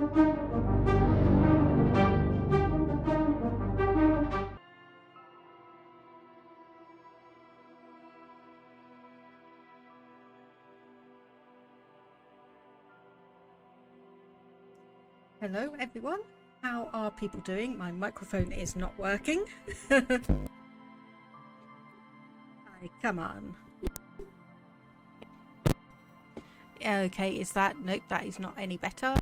Hello everyone, how are people doing? My microphone is not working. Come on. Okay, is that? Nope, that is not any better.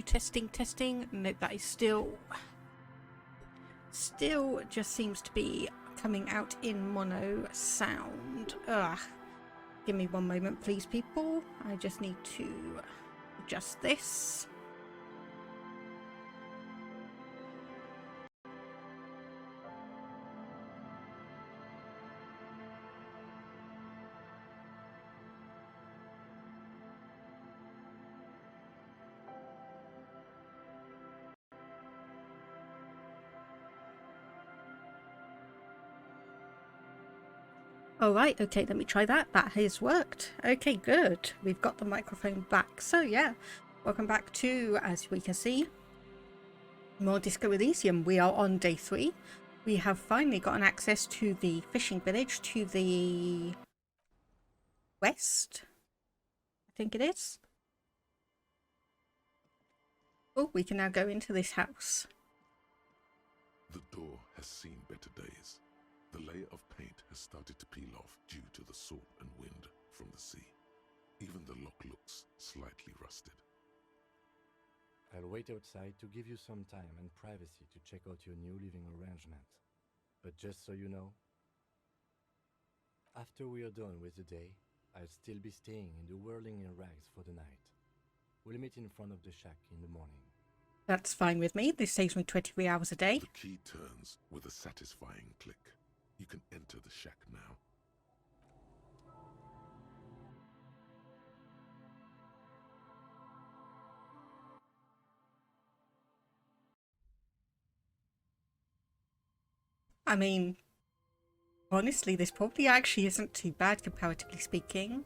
Testing. Nope, that is still just seems to be coming out in mono sound. Ugh. Give me one moment, please, people. I just need to adjust this. Alright, okay, let me try that. That has worked. Okay, good. We've got the microphone back. So yeah, welcome back to, as we can see, more Disco Elysium. We are on day 3. We have finally gotten access to the fishing village to the west, I think it is. Oh, we can now go into this house. The door has seen better days. The layer of paint has started to peel off due to the salt and wind from the sea. Even the lock looks slightly rusted. I'll wait outside to give you some time and privacy to check out your new living arrangement. But just so you know, after we are done with the day, I'll still be staying in the whirling in rags for the night. We'll meet in front of the shack in the morning. That's fine with me. This saves me 23 hours a day. The key turns with a satisfying click. You can enter the shack now. I mean, honestly, this probably actually isn't too bad, comparatively speaking.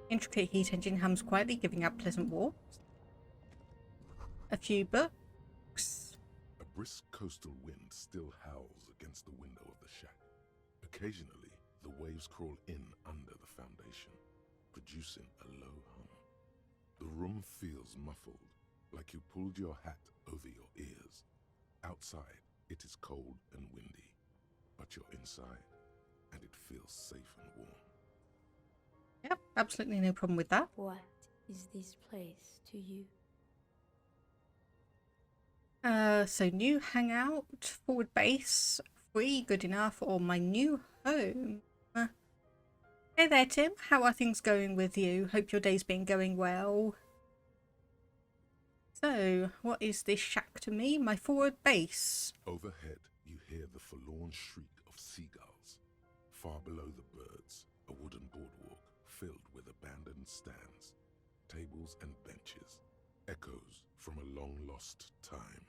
Intricate heat engine hums quietly, giving out pleasant warmth. A few books. A brisk coastal wind still howls against the window of the shack. Occasionally, the waves crawl in under the foundation, producing a low hum. The room feels muffled, like you pulled your hat over your ears. Outside, it is cold and windy, but you're inside, and it feels safe and warm. Yep, absolutely no problem with that. What is this place to you? So new hangout, forward base, free, good enough, or my new home. Hey there, Tim. How are things going with you? Hope your day's been going well. So, what is this shack to me? My forward base. Overhead, you hear the forlorn shriek of seagulls. Far below the birds, a wooden boardwalk filled with abandoned stands, tables and benches, echoes from a long-lost time.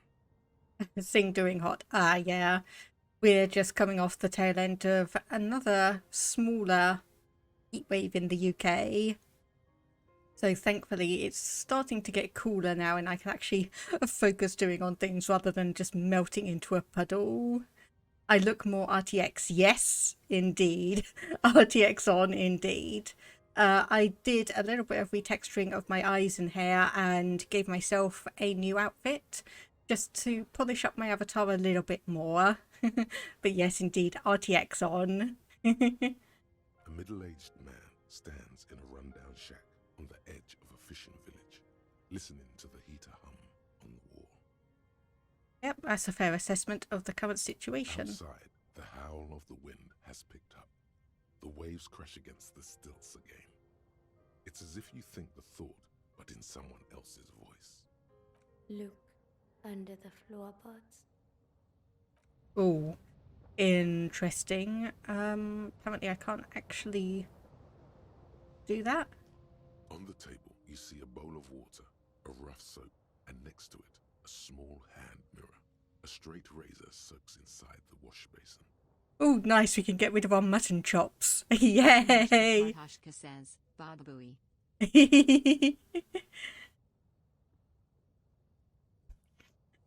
Sing doing hot. Ah, yeah. We're just coming off the tail end of another smaller heatwave in the UK. So thankfully it's starting to get cooler now and I can actually focus doing on things rather than just melting into a puddle. I look more RTX. Yes, indeed. RTX on, indeed. I did a little bit of retexturing of my eyes and hair and gave myself a new outfit just to polish up my avatar a little bit more. But yes, indeed, RTX on. A middle-aged man stands in a rundown shack on the edge of a fishing village, listening to the heater hum on the wall. Yep, that's a fair assessment of the current situation. Outside, the howl of the wind has picked up. The waves crash against the stilts again. It's as if you think the thought, but in someone else's voice. Look under the floorboards. Oh, interesting. Apparently I can't actually do that. On the table, you see a bowl of water, a rough soap, and next to it, a small hand mirror. A straight razor soaks inside the wash basin. Oh, nice. We can get rid of our mutton chops. Yay! Hashka says, Barbabooey.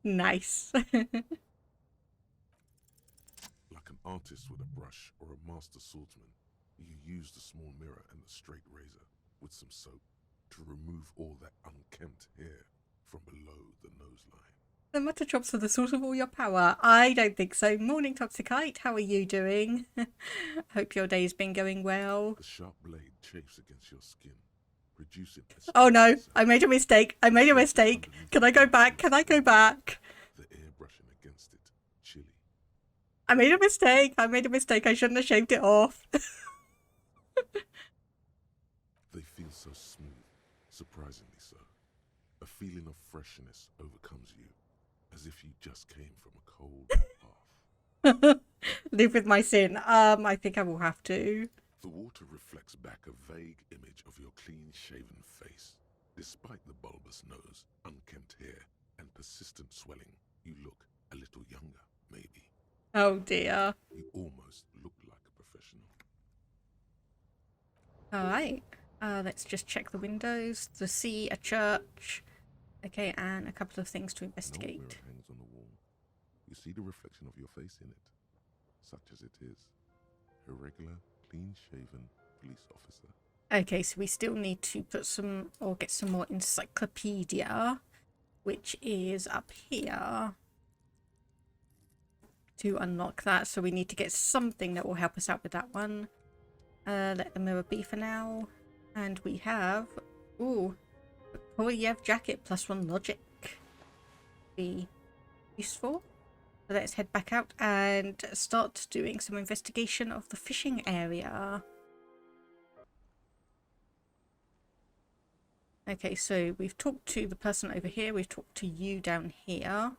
Nice. Like an artist with a brush or a master swordsman, you use the small mirror and the straight razor with some soap to remove all that unkempt hair from below the nose line. The mutton chops are the source of all your power. I don't think so. Morning, Toxicite. How are you doing? Hope your day's been going well. The sharp blade chafes against your skin, reducing. Oh no, I made a mistake. I made a mistake. Can I go back? Can I go back? The air brushing against it, chilly. I made a mistake. I made a mistake. I shouldn't have shaved it off. They feel so smooth, surprisingly so. A feeling of freshness overcomes you, as if you just came from a cold bath. Live with my sin. I think I will have to. The water reflects back a vague image of your clean-shaven face. Despite the bulbous nose, unkempt hair, and persistent swelling, you look a little younger, maybe. Oh dear. You almost look like a professional. Alright. Let's just check the windows. The sea, a church. Okay, and a couple of things to An old investigate. mirror hangs on the wall. You see the reflection of your face in it, such as it is. A regular, clean-shaven police officer. Okay, so we still need to put some, or get some more encyclopedia, which is up here. To unlock that, so we need to get something that will help us out with that one. Let the mirror be for now. And we have, ooh, Polyev jacket +1 logic. Be useful. So let's head back out and start doing some investigation of the fishing area. Okay, so we've talked to the person over here, we've talked to you down here.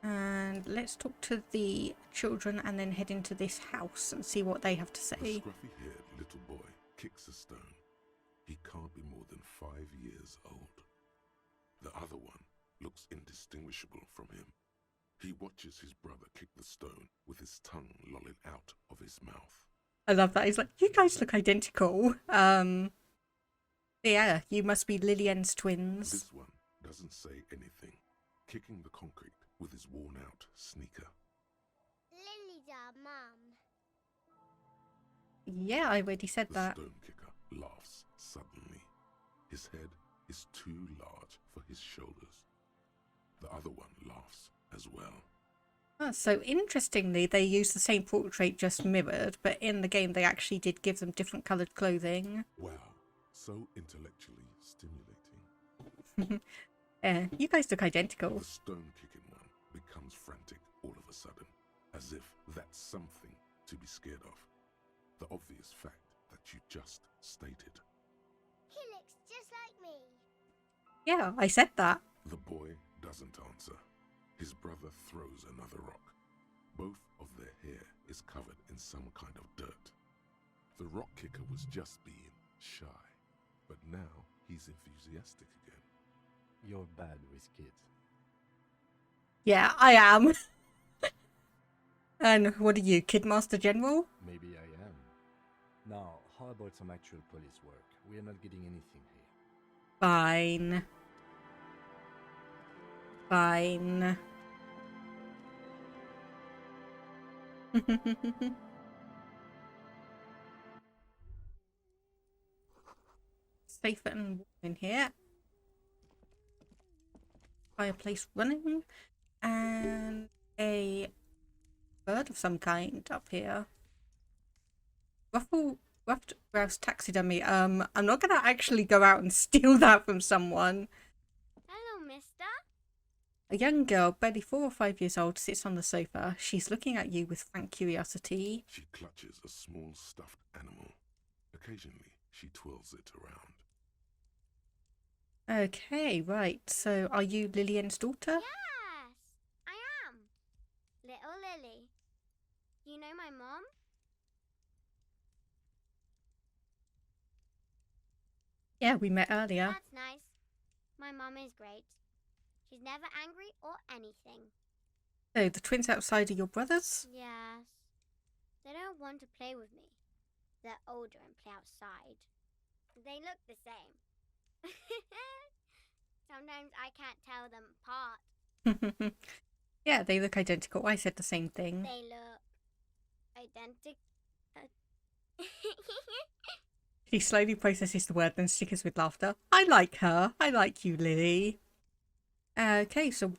And let's talk to the children and then head into this house and see what they have to The say. scruffy-haired little boy kicks a stone. He can't be more than 5 years old. The other one looks indistinguishable from him. He watches his brother kick the stone with his tongue lolling out of his mouth. I love that. He's like, you guys look identical. Yeah, you must be Lillian's twins. This one doesn't say anything, kicking the concrete with his worn-out sneaker. Lily's our mum. Yeah, I already said The that. stone kicker laughs suddenly. His head is too large for his shoulders. The other one laughs as well. Oh, so interestingly, they use the same portrait, just mirrored, but in the game they actually did give them different coloured clothing. Wow, so intellectually stimulating. Yeah, you guys look identical. The stone-kicking one becomes frantic all of a sudden, as if that's something to be scared of. The obvious fact that you just stated. He looks just like me. Yeah, I said that. The boy doesn't answer. His brother throws another rock. Both of their hair is covered in some kind of dirt. The rock kicker was just being shy, but now he's enthusiastic again. You're bad with kids. Yeah, I am. And what are you, Kidmaster General? Maybe I am. Now, how about some actual police work? We are not getting anything here. Fine. Fine. Safe and warm in here. Fireplace running. And a bird of some kind up here. Ruffed grouse taxidermy. I'm not gonna actually go out and steal that from someone. Hello, mister. A young girl, barely 4 or 5 years old, sits on the sofa. She's looking at you with frank curiosity. She clutches a small stuffed animal. Occasionally, she twirls it around. Okay, right. So, are you Lillian's daughter? Yes, I am. Little Lily. You know my mom? Yeah, we met earlier. That's nice. My mom is great. She's never angry or anything. So the twins outside are your brothers? Yes. They don't want to play with me. They're older and play outside. They look the same. Sometimes I can't tell them apart. Yeah, they look identical. I said the same thing. They look identical. She slowly processes the word, then stickers with laughter. I like her. I like you, Lily. Okay, so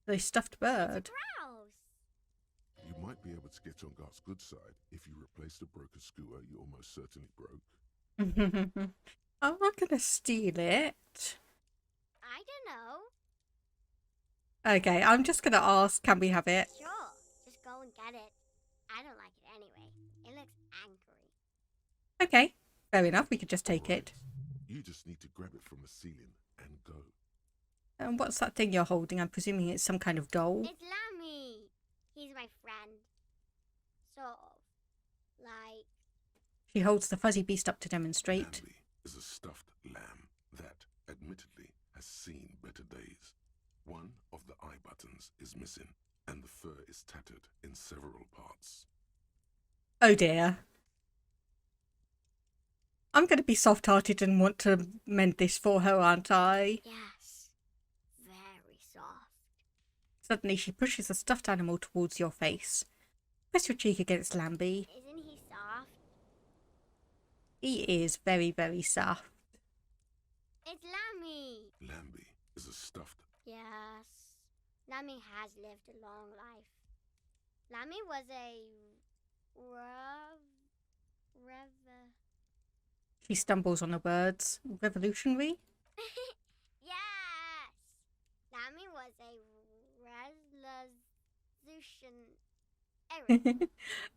the stuffed bird. Browse. You might be able to get on Gart's good side if you replace the broken scooter you almost certainly broke. I'm not gonna steal it. I don't know. Okay, I'm just gonna ask, can we have it? Sure. Just go and get it. I don't like it anyway. It looks angry. Okay, fair enough. We could just take Right. it. You just need to grab it from the ceiling and go. And what's that thing you're holding? I'm presuming it's some kind of doll. It's Lammy. He's my friend. Sort of. Like, She holds the fuzzy beast up to demonstrate. Lamby is a stuffed lamb that, admittedly, has seen better days. One of the eye buttons is missing, and the fur is tattered in several parts. Oh dear. I'm going to be soft-hearted and want to mend this for her, aren't I? yes. Very soft. Suddenly she pushes a stuffed animal towards your face. Press your cheek against Lambie. Isn't he soft? He is very, very soft. It's Lammy. Lamby is a stuffed. Yes. Lammy has lived a long life. Lammy was a She stumbles on the words. Revolutionary? yes. Lammy was a resolution.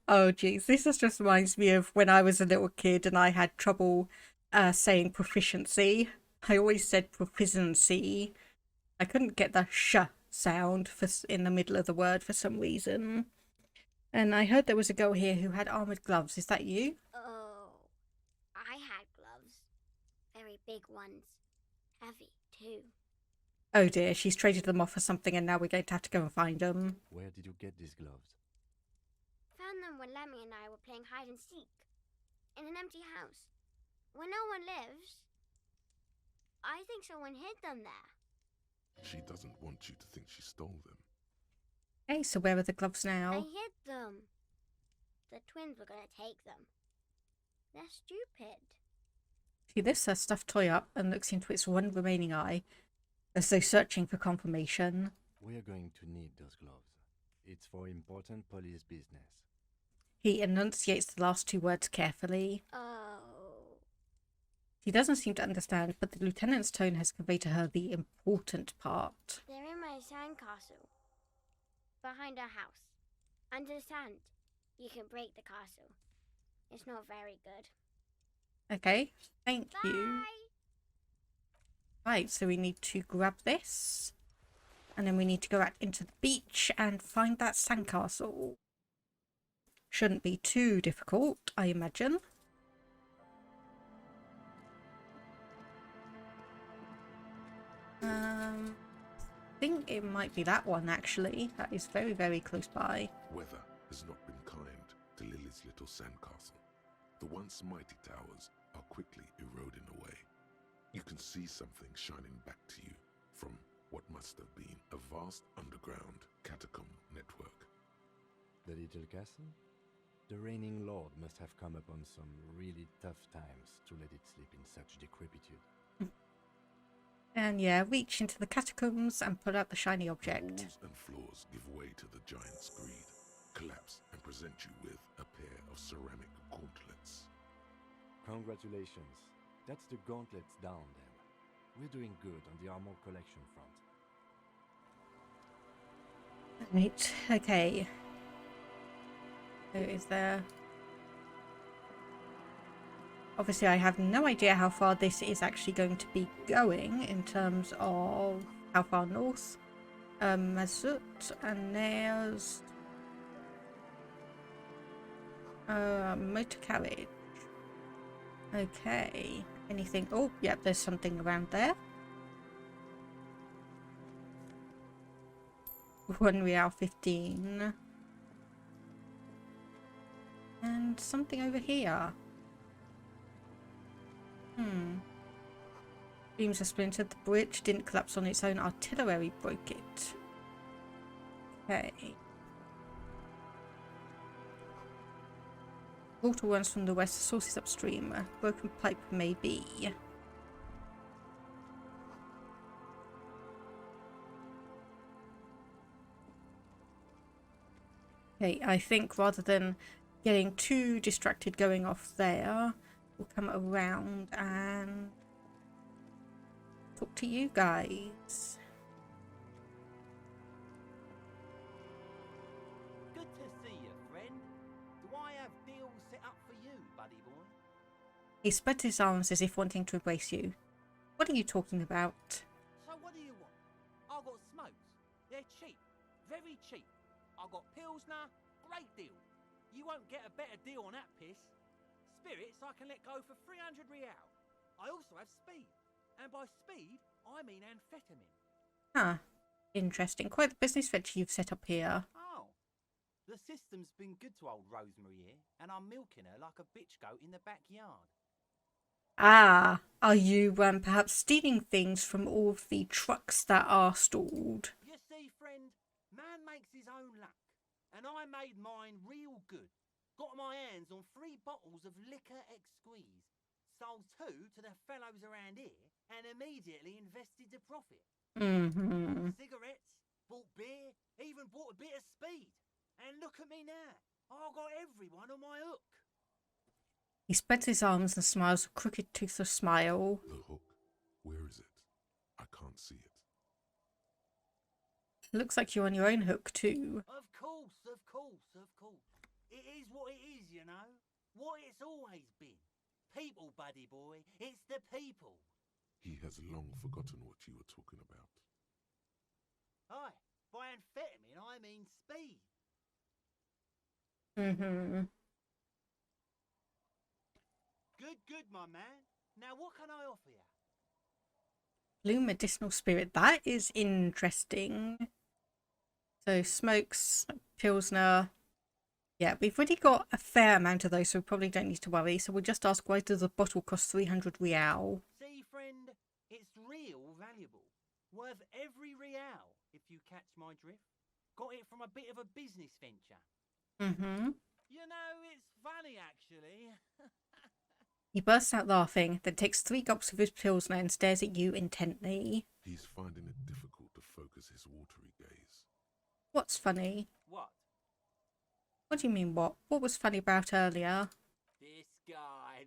Oh jeez, this just reminds me of when I was a little kid and I had trouble saying proficiency. I always said proficiency. I couldn't get the sh sound in the middle of the word for some reason. And I heard there was a girl here who had armoured gloves. Is that you? Oh, I had gloves. Very big ones. Heavy, too. Oh dear, she's traded them off for something and now we're going to have to go and find them. Where did you get these gloves? Found them when Lemmy and I were playing hide and seek. In an empty house. Where no one lives. I think someone hid them there. She doesn't want you to think she stole them. Okay, so where are the gloves I now? hid them. The twins were going to take them. They're stupid. She lifts her stuffed toy up and looks into its one remaining eye, as though searching for confirmation. We are going to need those gloves. It's for important police business. He enunciates the last two words carefully. Oh. She doesn't seem to understand, but the lieutenant's tone has conveyed to her the important part. They're in my sandcastle. Behind our house. Under the sand. You can break the castle. It's not very good. Okay, thank you. Bye! Right, so we need to grab this. And then we need to go out into the beach and find that sandcastle. Shouldn't be too difficult, I imagine. I think it might be that one, actually. That is very, very close by. Weather has not been kind to Lily's little sandcastle. The once mighty towers are quickly eroding away. You can see something shining back to you from what must have been a vast underground catacomb network. The little castle? The reigning lord must have come upon some really tough times to let it sleep in such decrepitude. And yeah, reach into the catacombs and pull out the shiny The object. walls and floors give way to the giant's greed, collapse and present you with a pair of ceramic gauntlets. Congratulations. That's the gauntlets down then. We're doing good on the armor collection front. Right, okay. So is there... Obviously, I have no idea how far this is actually going to be going in terms of how far north. Mazut, and there's motor carriage. Okay. Anything? Oh, yep, there's something around there. 1 real 15. And something over here. Beams are splintered. The bridge didn't collapse on its own. Artillery broke it. Okay. Water runs from the west. The source is upstream. A broken pipe may be. Okay, I think rather than getting too distracted going off there, we'll come around and talk to you guys. Good to see you, friend. Do I have deals set up for you, buddy boy? He spread his arms as if wanting to embrace you. What are you talking about? So what do you want? I got smokes. They're cheap. Very cheap. I got Pilsner. Great deal. You won't get a better deal on that piss. Spirits I can let go for 300 real. I also have speed. And by speed, I mean amphetamine. Huh. Interesting. Quite the business venture you've set up here. Oh. The system's been good to old Rosemary here, and I'm milking her like a bitch goat in the backyard. Ah, are you perhaps stealing things from all of the trucks that are stalled? You see, friend, man makes his own luck. And I made mine real good. Got my hands on 3 bottles of liquor exquise. Sold 2 to the fellows around here and immediately invested the profit. Cigarettes, bought beer, even bought a bit of speed. And look at me now. I've got everyone on my hook. He spreads his arms and smiles a crooked toothless smile. The hook. Where is it? I can't see it. Looks like you're on your own hook too. Of course, of course, of course. It is what it is, you know. What it's always been. People, buddy boy. It's the people. He has long forgotten what you were talking about. Aye, by amphetamine I mean speed. Good, my man. Now what can I offer you? Blue medicinal spirit. That is interesting. So smokes, Pilsner. Yeah, we've already got a fair amount of those, so we probably don't need to worry. So we'll just ask, why does the bottle cost 300 real? See, friend, it's real valuable. Worth every real, if you catch my drift. Got it from a bit of a business venture. You know, it's funny, actually. He bursts out laughing, then takes 3 gulps of his Pilsner and stares at you intently. He's finding it difficult to focus his watery gaze. What's funny? What? What do you mean what? What was funny about earlier? This guy.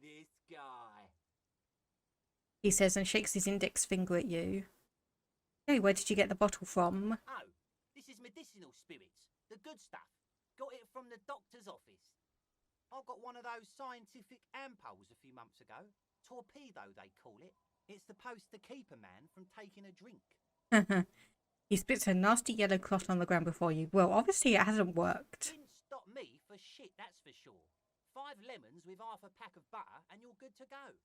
He says and shakes his index finger at you. Hey, where did you get the bottle from? Oh, this is medicinal spirits. The good stuff. Got it from the doctor's office. I got one of those scientific ampoules a few months ago. Torpedo, they call it. It's supposed to keep a man from taking a drink. He spits a nasty yellow clot on the ground before you. Well, obviously it hasn't worked. Didn't stop me for shit, that's for sure. 5 lemons with half a pack of butter and you're good to go.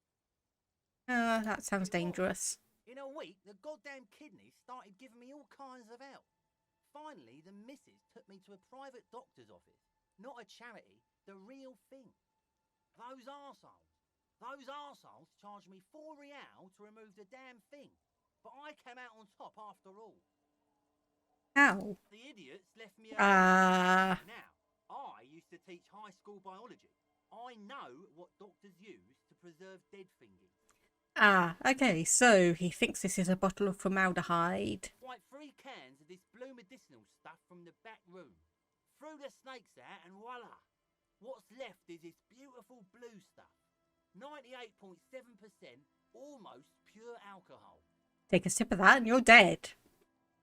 That sounds dangerous. In a week, the goddamn kidneys started giving me all kinds of help. Finally, the missus took me to a private doctor's office. Not a charity, the real thing. Those arseholes charged me 4 real to remove the damn thing. But I came out on top after all. How? The idiots left me alone. Now, I used to teach high school biology. I know what doctors use to preserve dead thingies. Okay, so he thinks this is a bottle of formaldehyde. Wipe 3 cans of this blue medicinal stuff from the back room. Threw the snakes out and voila. What's left is this beautiful blue stuff. 98.7%, almost pure alcohol. Take a sip of that and you're dead.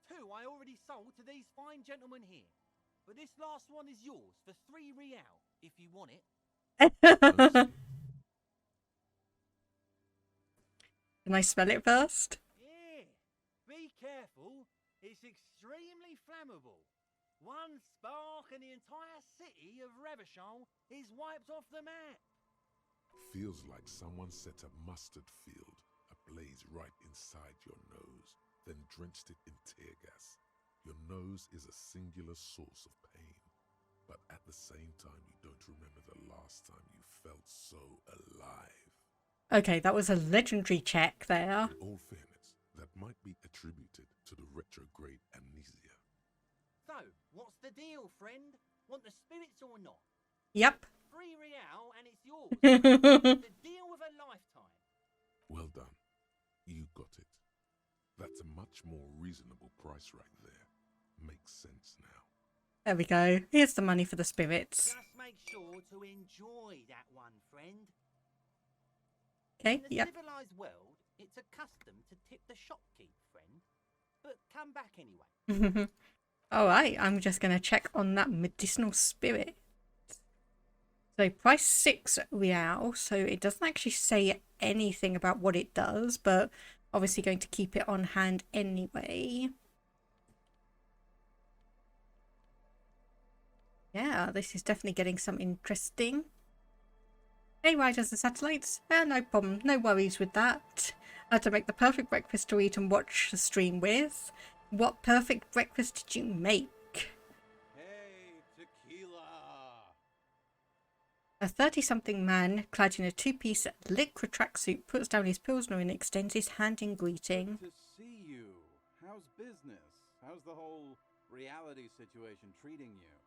2 I already sold to these fine gentlemen here. But this last one is yours for 3 real, if you want it. Can I smell it first? Yeah, be careful. It's extremely flammable. 1 spark and the entire city of Revachol is wiped off the map. Feels like someone set a mustard field ablaze right inside your nose, then drenched it in tear gas. Your nose is a singular source of pain, but at the same time you don't remember the last time you felt so alive. Okay, that was a legendary check there. In all fairness, that might be attributed to the retrograde amnesia. So, what's the deal, friend? Want the spirits or not? Yep. £3 and it's yours. There The deal of a lifetime. Well done. You got it. That's a much more reasonable price right there. Makes sense now. we go. Here's the money for the spirits. Just make sure to enjoy that one, friend. Okay, In the yep. civilized world, it's a custom to tip the shopkeep, friend. But come back anyway. Alright, I'm just going to check on that medicinal spirit. So price 6 real, so it doesn't actually say anything about what it does, but obviously going to keep it on hand anyway. Yeah, this is definitely getting some interesting. Hey riders and satellites, no problem, no worries with that. I had to make the perfect breakfast to eat and watch the stream with. What perfect breakfast did you make? Hey, tequila! A 30-something man clad in a two-piece liquid tracksuit puts down his pilsner and extends his hand in greeting. Good to see you. How's business? How's the whole reality situation treating you?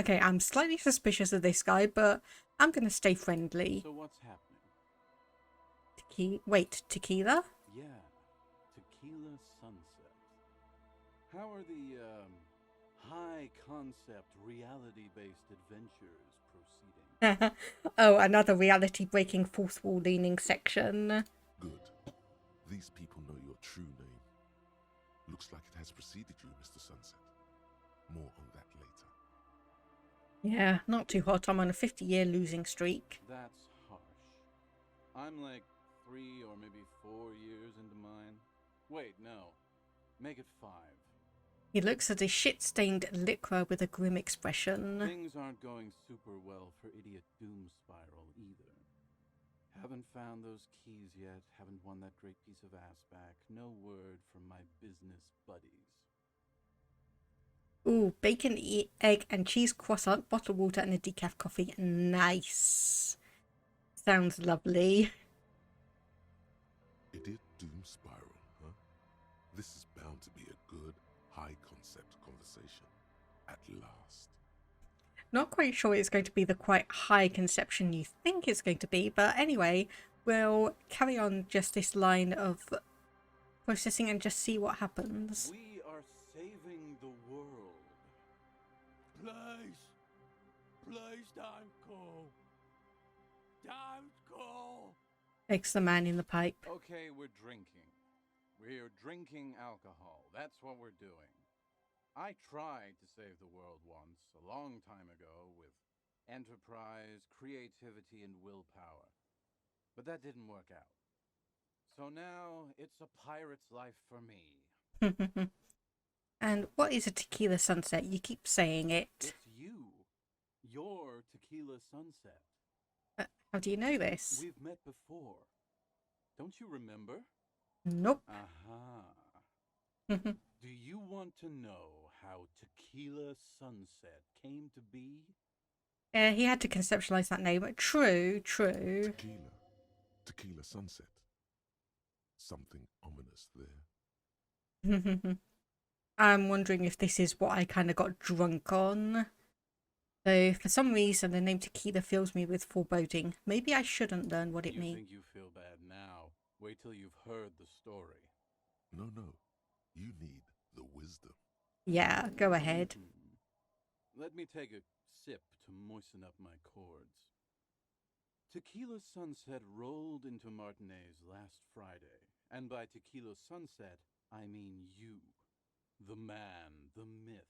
Okay, I'm slightly suspicious of this guy, but I'm going to stay friendly. So what's happening? Wait, tequila? Yeah, Tequila Sunset. How are the, high concept reality-based adventures proceeding? Oh, another reality-breaking fourth wall leaning section. Good. These people know your true name. Looks like it has preceded you, Mr. Sunset. More on that later. Yeah, not too hot. I'm on a 50-year losing streak. That's harsh. I'm like 3 or maybe 4 years into mine. Wait, no. Make it 5. He looks at his shit-stained liquor with a grim expression. Things aren't going super well for Idiot Doom Spiral either. Haven't found those keys yet, haven't won that great piece of ass back. No word from my business buddies. Ooh, bacon, egg and cheese croissant, bottled water and a decaf coffee. Nice. Sounds lovely. Idiot Doom Spiral, huh? This is bound to be a good, high-concept conversation. At last. Not quite sure it's going to be the quite high conception you think it's going to be, but anyway, we'll carry on just this line of processing and just see what happens. We are saving the world. Please don't go. Don't go. Begs the man in the pipe. Okay, we're drinking. We're drinking alcohol. That's what we're doing. I tried to save the world once, a long time ago, with enterprise, creativity, and willpower. But that didn't work out. So now, it's a pirate's life for me. And what is a tequila sunset? You keep saying it. It's you. You're Tequila Sunset. How do you know this? We've met before. Don't you remember? Nope. Aha. Do you want to know how Tequila Sunset came to be? He had to conceptualize that name. True. Tequila Sunset. Something ominous there. I'm wondering if this is what I kind of got drunk on. So, for some reason, the name tequila fills me with foreboding. Maybe I shouldn't learn what it means. You think you feel bad now? Wait till you've heard the story. No. You need the wisdom. Yeah, go ahead. Let me take a sip to moisten up my cords. Tequila Sunset rolled into Martinez last Friday. And by Tequila Sunset, I mean you. The man, the myth.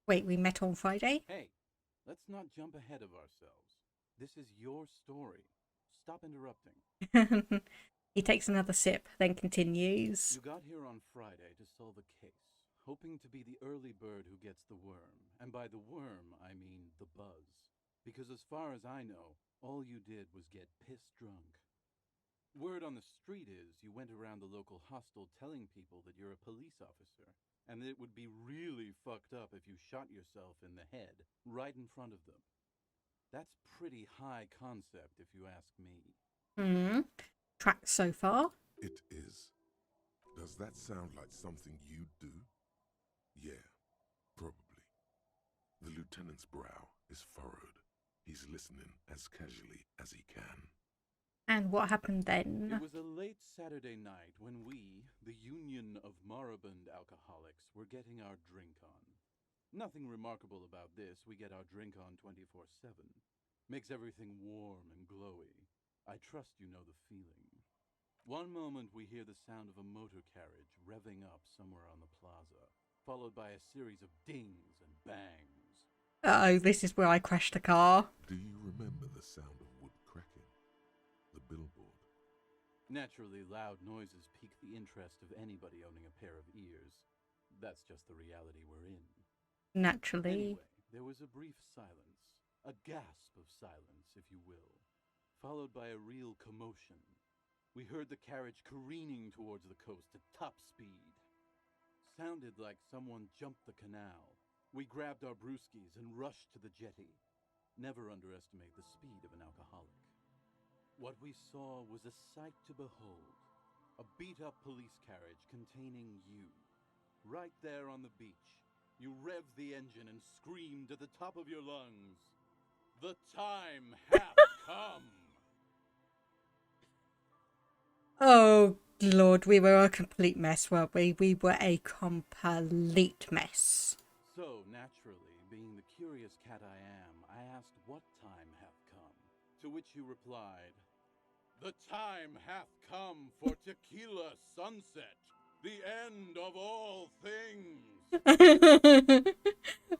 Wait, we met on Friday? Hey, let's not jump ahead of ourselves. This is your story. Stop interrupting. He takes another sip, then continues. You got here on Friday to solve a case, hoping to be the early bird who gets the worm. And by the worm, I mean the buzz. Because as far as I know, all you did was get piss drunk. Word on the street is you went around the local hostel telling people that you're a police officer, and that it would be really fucked up if you shot yourself in the head right in front of them. That's pretty high concept, if you ask me. Track so far. It is. Does that sound like something you'd do? Yeah, probably. The lieutenant's brow is furrowed. He's listening as casually as he can. And what happened then? It was a late Saturday night when we, the Union of Moribund Alcoholics, were getting our drink on. Nothing remarkable about this. We get our drink on 24/7. Makes everything warm and glowy. I trust you know the feeling. One moment we hear the sound of a motor carriage revving up somewhere on the plaza, followed by a series of dings and bangs. Uh-oh, this is where I crashed the car. Do you remember the sound of wood cracking? The billboard? Naturally, loud noises pique the interest of anybody owning a pair of ears. That's just the reality we're in. Naturally. Anyway, there was a brief silence, a gasp of silence, if you will, followed by a real commotion. We heard the carriage careening towards the coast at top speed. Sounded like someone jumped the canal. We grabbed our brewskis and rushed to the jetty. Never underestimate the speed of an alcoholic. What we saw was a sight to behold. A beat-up police carriage containing you. Right there on the beach. You revved the engine and screamed at the top of your lungs. The time hath come! Oh, Lord, we were a complete mess, weren't we? We were a complete mess. So, naturally, being the curious cat I am, I asked what time hath come. To which you replied, "The time hath come for tequila sunset, the end of all things."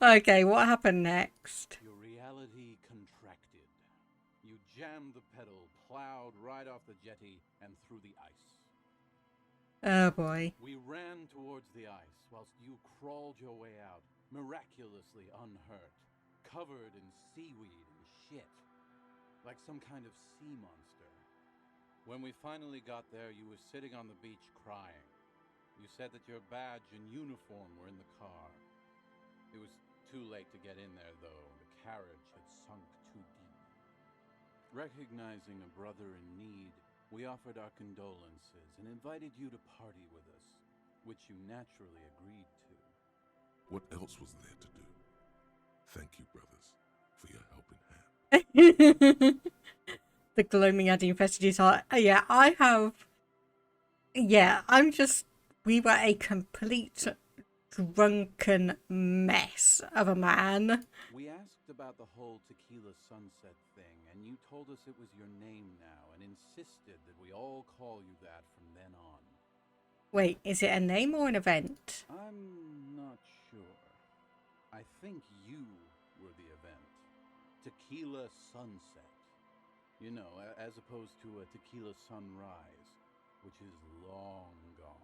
Okay, what happened next? Your reality contracted. You jammed the pedal, plowed right off the jetty, and through the ice. Oh boy. We ran towards the ice, whilst you crawled your way out, miraculously unhurt, covered in seaweed and shit, like some kind of sea monster. When we finally got there, you were sitting on the beach crying. You said that your badge and uniform were in the car. It was too late to get in there, though. The carriage had sunk too deep. Recognizing a brother in need, we offered our condolences and invited you to party with us, which you naturally agreed to. What else was there to do? Thank you, brothers, for your helping hand. The gloaming adding infested his heart. Yeah, I have. Yeah, I'm just. We were a complete drunken mess of a man. We asked about the whole tequila sunset thing, and you told us it was your name now, and insisted that we all call you that from then on. Wait, is it a name or an event? I'm not sure. I think you were the event. Tequila sunset. You know, as opposed to a tequila sunrise, which is long gone.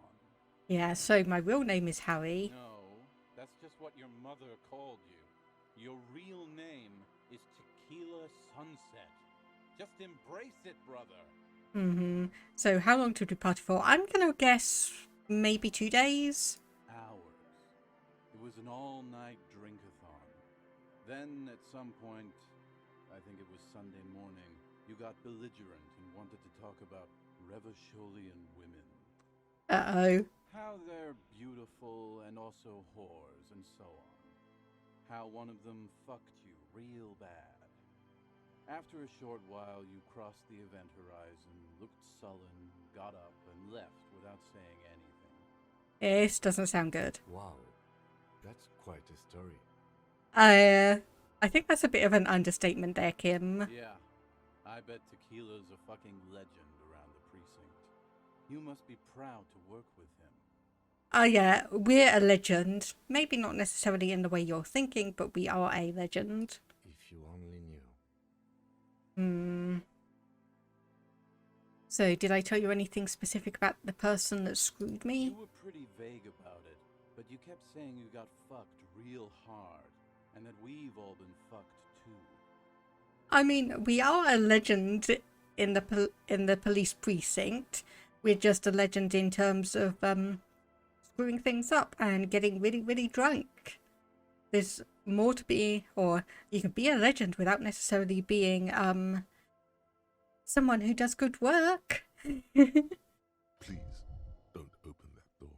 Yeah, so my real name is Harry. No, that's just what your mother called you. Your real name is Tequila Sunset. Just embrace it, brother. So how long did we party for? I'm gonna guess maybe 2 days. Hours. It was an all-night drink-a-thon. Then, at some point, I think it was Sunday morning, you got belligerent and wanted to talk about Revacholian women. Uh-oh. How they're beautiful and also whores and so on. How one of them fucked you real bad. After a short while, you crossed the event horizon, looked sullen, got up, and left without saying anything. This doesn't sound good. Wow, that's quite a story. I think that's a bit of an understatement there, Kim. Yeah, I bet Tequila's a fucking legend around the precinct. You must be proud to work with him. Oh yeah, we're a legend. Maybe not necessarily in the way you're thinking, but we are a legend. If you only knew. So, did I tell you anything specific about the person that screwed me? You were pretty vague about it, but you kept saying you got fucked real hard, and that we've all been fucked too. I mean, we are a legend in the police precinct. We're just a legend in terms of screwing things up and getting really, really drunk. There's more to be, or you can be a legend without necessarily being someone who does good work. Please, don't open that door.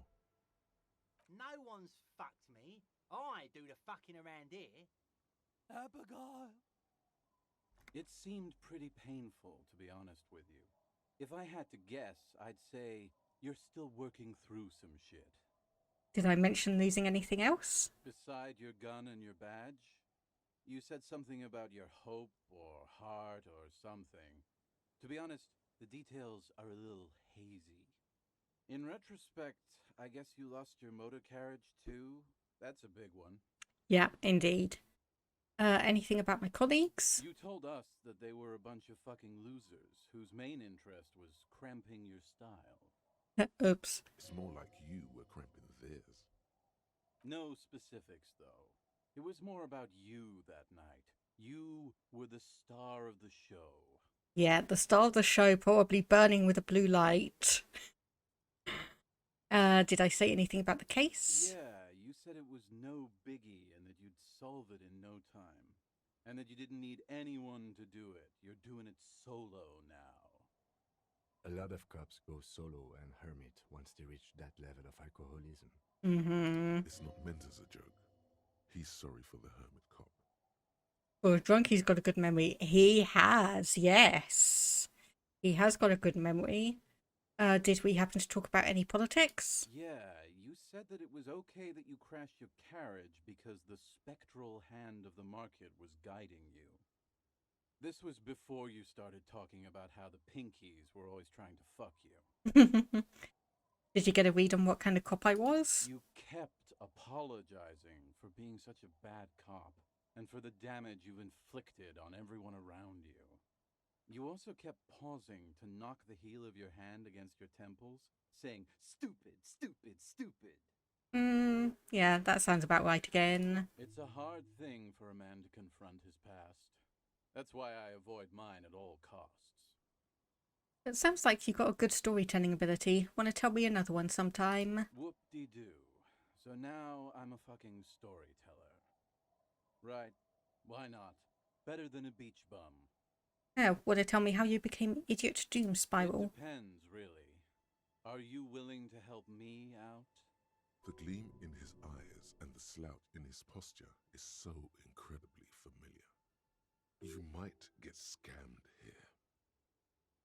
No one's fucked me. I do the fucking around here. Abigail. It seemed pretty painful, to be honest with you. If I had to guess, I'd say you're still working through some shit. Did I mention losing anything else? Beside your gun and your badge, you said something about your hope or heart or something. To be honest, the details are a little hazy. In retrospect, I guess you lost your motor carriage too? That's a big one. Yeah, indeed. Anything about my colleagues? You told us that they were a bunch of fucking losers whose main interest was cramping your style. Oops. It's more like you were cramping theirs. No specifics, though. It was more about you that night. You were the star of the show. Yeah, the star of the show probably burning with a blue light. Did I say anything about the case? Yeah, you said it was no biggie and that you'd solve it in no time. And that you didn't need anyone to do it. You're doing it solo now. A lot of cops go solo and hermit once they reach that level of alcoholism. Mm-hmm. It's not meant as a joke. He's sorry for the hermit cop. Well, Drunky's got a good memory. He has, yes. He has got a good memory. Did we happen to talk about any politics? Yeah, you said that it was okay that you crashed your carriage because the spectral hand of the market was guiding you. This was before you started talking about how the pinkies were always trying to fuck you. Did you get a read on what kind of cop I was? You kept apologizing for being such a bad cop and for the damage you've inflicted on everyone around you. You also kept pausing to knock the heel of your hand against your temples, saying, "Stupid, stupid, stupid." Yeah, that sounds about right again. It's a hard thing for a man to confront his past. That's why I avoid mine at all costs. It sounds like you've got a good storytelling ability. Want to tell me another one sometime? Whoop-de-doo. So now I'm a fucking storyteller. Right, why not? Better than a beach bum. Yeah, want to tell me how you became Idiot Doom Spiral? It depends, really. Are you willing to help me out? The gleam in his eyes and the slouch in his posture is so incredibly familiar. You might get scammed here.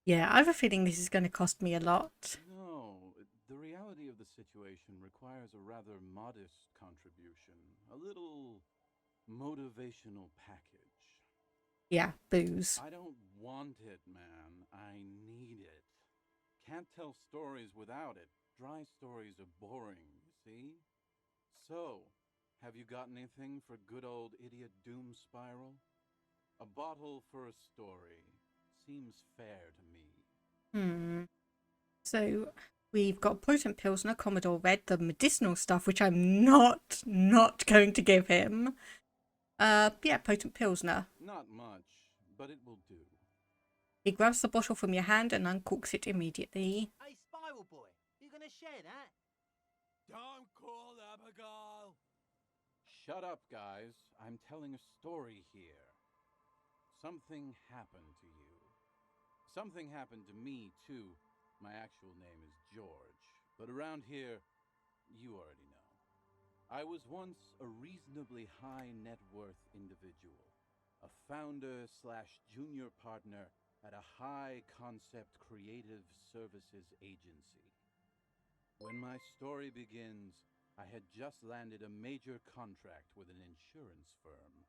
Yeah, I have a feeling this is going to cost me a lot. No, the reality of the situation requires a rather modest contribution. A little motivational package. Yeah, booze. I don't want it, man. I need it. Can't tell stories without it. Dry stories are boring, you see? So, have you got anything for good old Idiot Doom Spiral? A bottle for a story. Seems fair to me. So, we've got Potent Pilsner, Commodore Red, the medicinal stuff, which I'm not going to give him. Yeah, Potent Pilsner. Not much, but it will do. He grabs the bottle from your hand and uncorks it immediately. Hey, Spiral Boy, you gonna share that? Don't call Abigail. Shut up, guys. I'm telling a story here. Something happened to you. Something happened to me, too. My actual name is George, but around here, you already know. I was once a reasonably high net worth individual, a founder/junior partner at a high concept creative services agency. When my story begins, I had just landed a major contract with an insurance firm.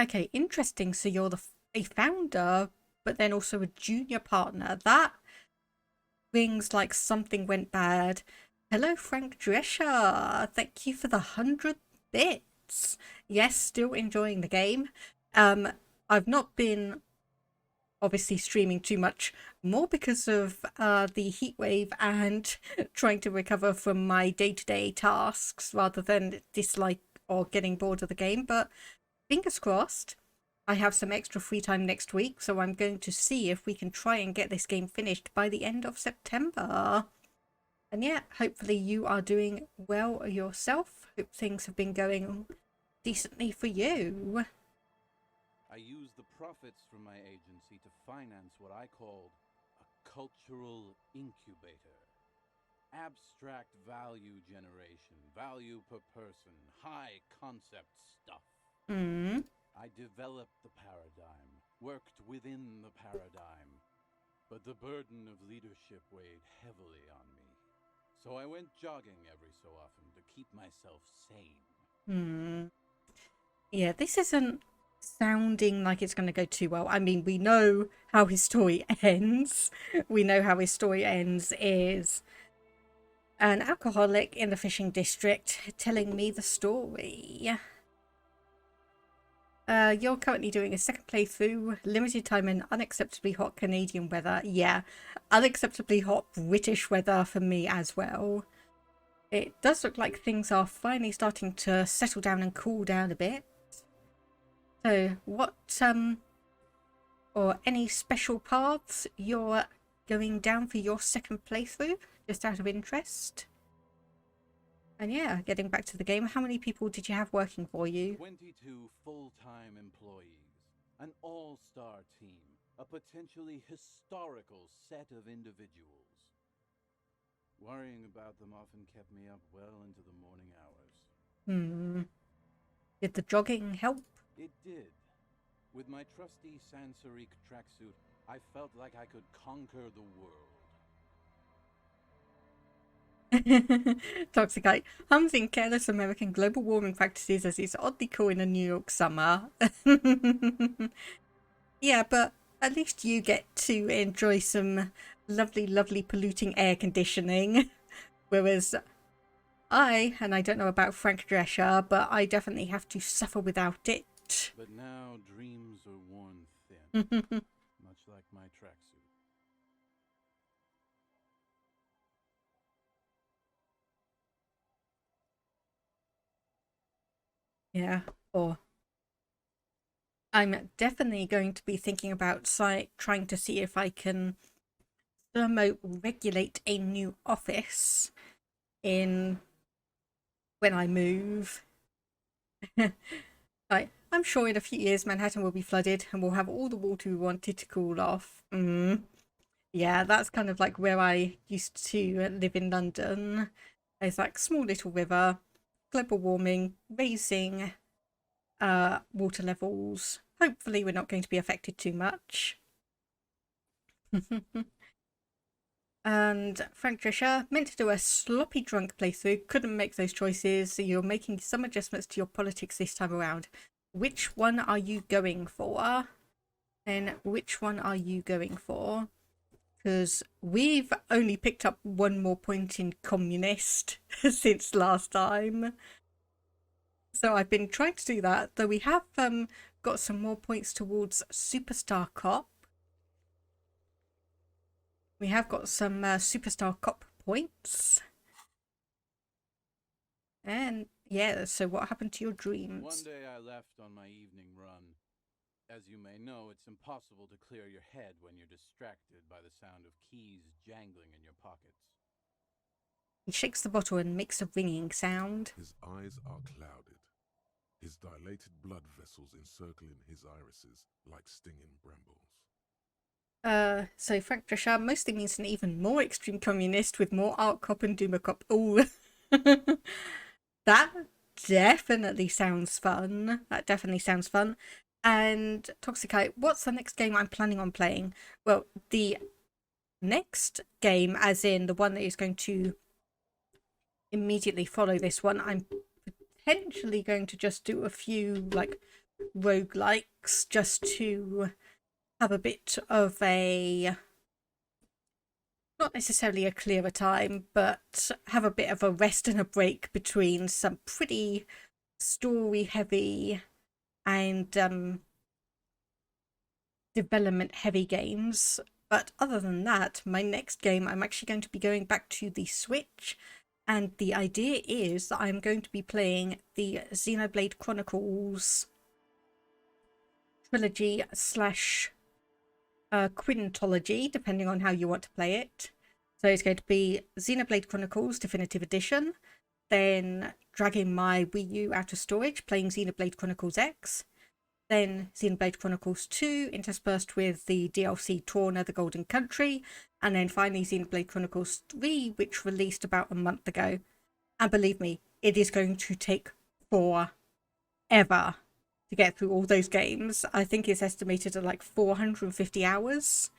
Okay, interesting. So you're a founder, but then also a junior partner. That rings like something went bad. Hello, Frank Drescher. Thank you for the 100 bits. Yes, still enjoying the game. I've not been obviously streaming too much, more because of the heat wave and trying to recover from my day-to-day tasks rather than dislike or getting bored of the game. But fingers crossed. I have some extra free time next week, so I'm going to see if we can try and get this game finished by the end of September. And yeah, hopefully you are doing well yourself. Hope things have been going decently for you. I use the profits from my agency to finance what I called a cultural incubator. Abstract value generation, value per person, high concept stuff. I developed the paradigm, worked within the paradigm, but the burden of leadership weighed heavily on me. So I went jogging every so often to keep myself sane. Yeah, this isn't sounding like it's going to go too well. I mean, we know how his story ends. We know how his story ends is an alcoholic in the fishing district telling me the story. You're currently doing a second playthrough, limited time in unacceptably hot Canadian weather. Yeah, unacceptably hot British weather for me as well. It does look like things are finally starting to settle down and cool down a bit. So what, or any special paths you're going down for your second playthrough, just out of interest? And yeah, getting back to the game, how many people did you have working for you? 22 full-time employees, an all-star team, a potentially historical set of individuals. Worrying about them often kept me up well into the morning hours. Did the jogging help? It did. With my trusty Sansarique tracksuit, I felt like I could conquer the world. Toxicite hums in careless American global warming practices as it's oddly cool in a New York summer. Yeah, but at least you get to enjoy some lovely, lovely polluting air conditioning. Whereas I don't know about Frank Drescher, but I definitely have to suffer without it. But now dreams are worn thin, much like my tracksuit. Yeah, or I'm definitely going to be thinking about trying to see if I can thermo-regulate a new office when I move. I'm sure in a few years Manhattan will be flooded and we'll have all the water we wanted to cool off. Yeah, that's kind of like where I used to live in London. There's like small little river, global warming, raising water levels. Hopefully we're not going to be affected too much. And Frank Drescher, meant to do a sloppy drunk playthrough, couldn't make those choices, so you're making some adjustments to your politics this time around. Which one are you going for? And which one are you going for? Because we've only picked up one more point in communist since last time. So I've been trying to do that, though we have got some more points towards Superstar Cop. We have got some Superstar Cop points. And yeah, so what happened to your dreams? One day I left on my evening run. As you may know, it's impossible to clear your head when you're distracted by the sound of keys jangling in your pockets. He shakes the bottle and makes a ringing sound. His eyes are clouded, his dilated blood vessels encircling his irises like stinging brambles. So Frank Drescher mostly means an even more extreme communist with more art cop and doomer cop. Oh, that definitely sounds fun. That definitely sounds fun. And Toxicite, what's the next game I'm planning on playing? Well, the next game, as in the one that is going to immediately follow this one, I'm potentially going to just do a few like roguelikes just to have a bit of a, not necessarily a clearer time, but have a bit of a rest and a break between some pretty story heavy and development heavy games. But other than that, my next game, I'm actually going to be going back to the Switch, and the idea is that I'm going to be playing the Xenoblade Chronicles trilogy slash quintology, depending on how you want to play it. So it's going to be Xenoblade Chronicles Definitive Edition, then dragging my Wii U out of storage, playing Xenoblade Chronicles X, then Xenoblade Chronicles 2, interspersed with the DLC Torna, the Golden Country, and then finally Xenoblade Chronicles 3, which released about a month ago. And believe me, it is going to take forever to get through all those games. I think it's estimated at like 450 hours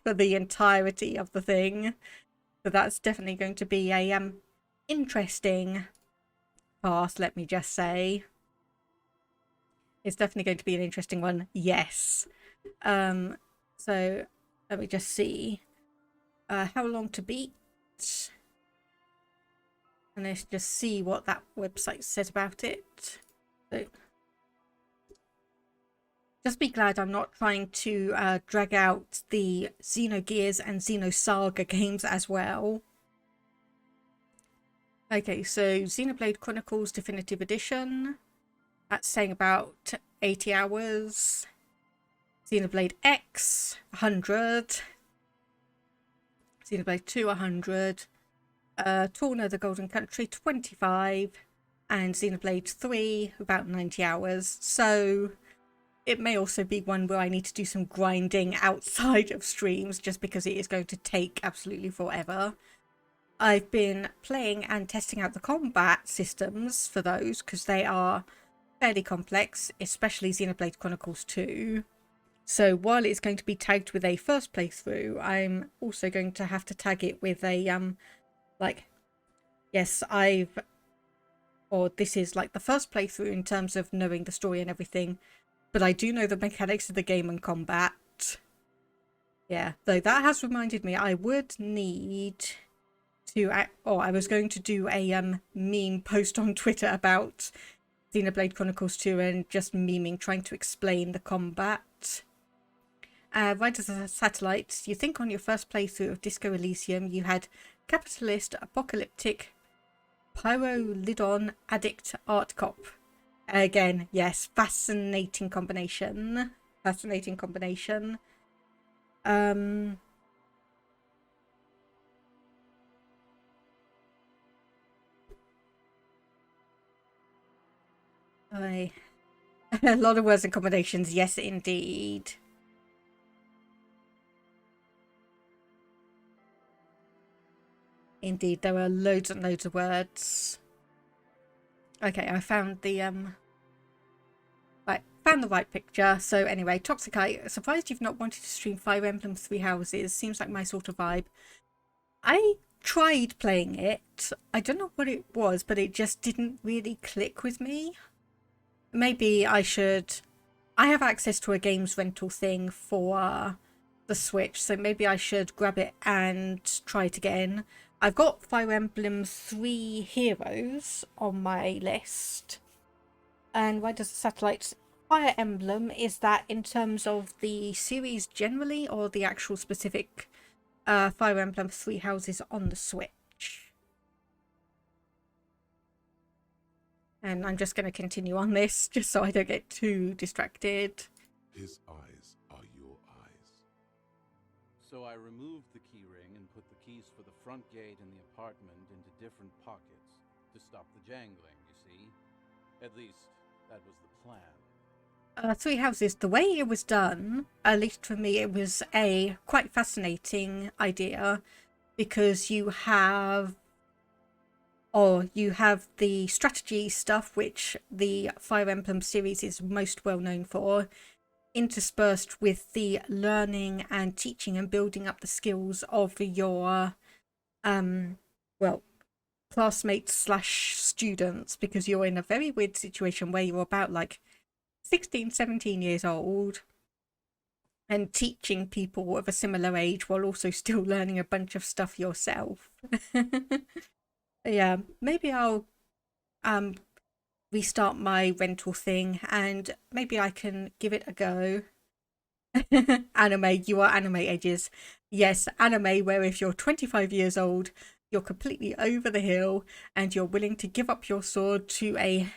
for the entirety of the thing. So that's definitely going to be a interesting path, let me just say. It's definitely going to be an interesting one, yes. So let me just see how long to beat. And let's just see what that website says about it. So, just be glad I'm not trying to drag out the Xenogears and Xenosaga games as well. Okay, so Xenoblade Chronicles Definitive Edition. That's saying about 80 hours. Xenoblade X, 100. Xenoblade 2, 100. Torna, the Golden Country, 25. And Xenoblade 3, about 90 hours. So it may also be one where I need to do some grinding outside of streams, just because it is going to take absolutely forever. I've been playing and testing out the combat systems for those, because they are fairly complex, especially Xenoblade Chronicles 2. So while it's going to be tagged with a first playthrough, I'm also going to have to tag it with a, yes, this is like the first playthrough in terms of knowing the story and everything, but I do know the mechanics of the game and combat. Yeah, though that has reminded me I would need to, I was going to do a meme post on Twitter about Xenoblade Chronicles 2 and just memeing, trying to explain the combat. Riders of the Satellites, you think on your first playthrough of Disco Elysium you had capitalist, apocalyptic, pyrolidon addict art cop. Again, yes, fascinating combination. Fascinating combination. A lot of words and combinations, yes indeed. Indeed, there are loads and loads of words. Okay, I found the found the right picture. So anyway, Toxicite, surprised you've not wanted to stream Fire Emblem Three Houses. Seems like my sort of vibe. I tried playing it. I don't know what it was, but it just didn't really click with me. Maybe I should... I have access to a games rental thing for the Switch, so maybe I should grab it and try it again. I've got Fire Emblem 3 Heroes on my list. And why does the Satellites... Fire Emblem, is that in terms of the series generally, or the actual specific Fire Emblem 3 Houses on the Switch? And I'm just going to continue on this, just so I don't get too distracted. His eyes are your eyes. So I removed the keyring and put the keys for the front gate and the apartment into different pockets to stop the jangling, you see? At least, that was the plan. Three Houses, the way it was done, at least for me, it was a quite fascinating idea, because you have the strategy stuff, which the Fire Emblem series is most well known for, interspersed with the learning and teaching and building up the skills of your classmates slash students, because you're in a very weird situation where you're about like 16, 17 years old and teaching people of a similar age while also still learning a bunch of stuff yourself. Yeah, maybe I'll restart my rental thing and maybe I can give it a go. Anime, you are anime ages. Yes, anime where if you're 25 years old, you're completely over the hill and you're willing to give up your sword to a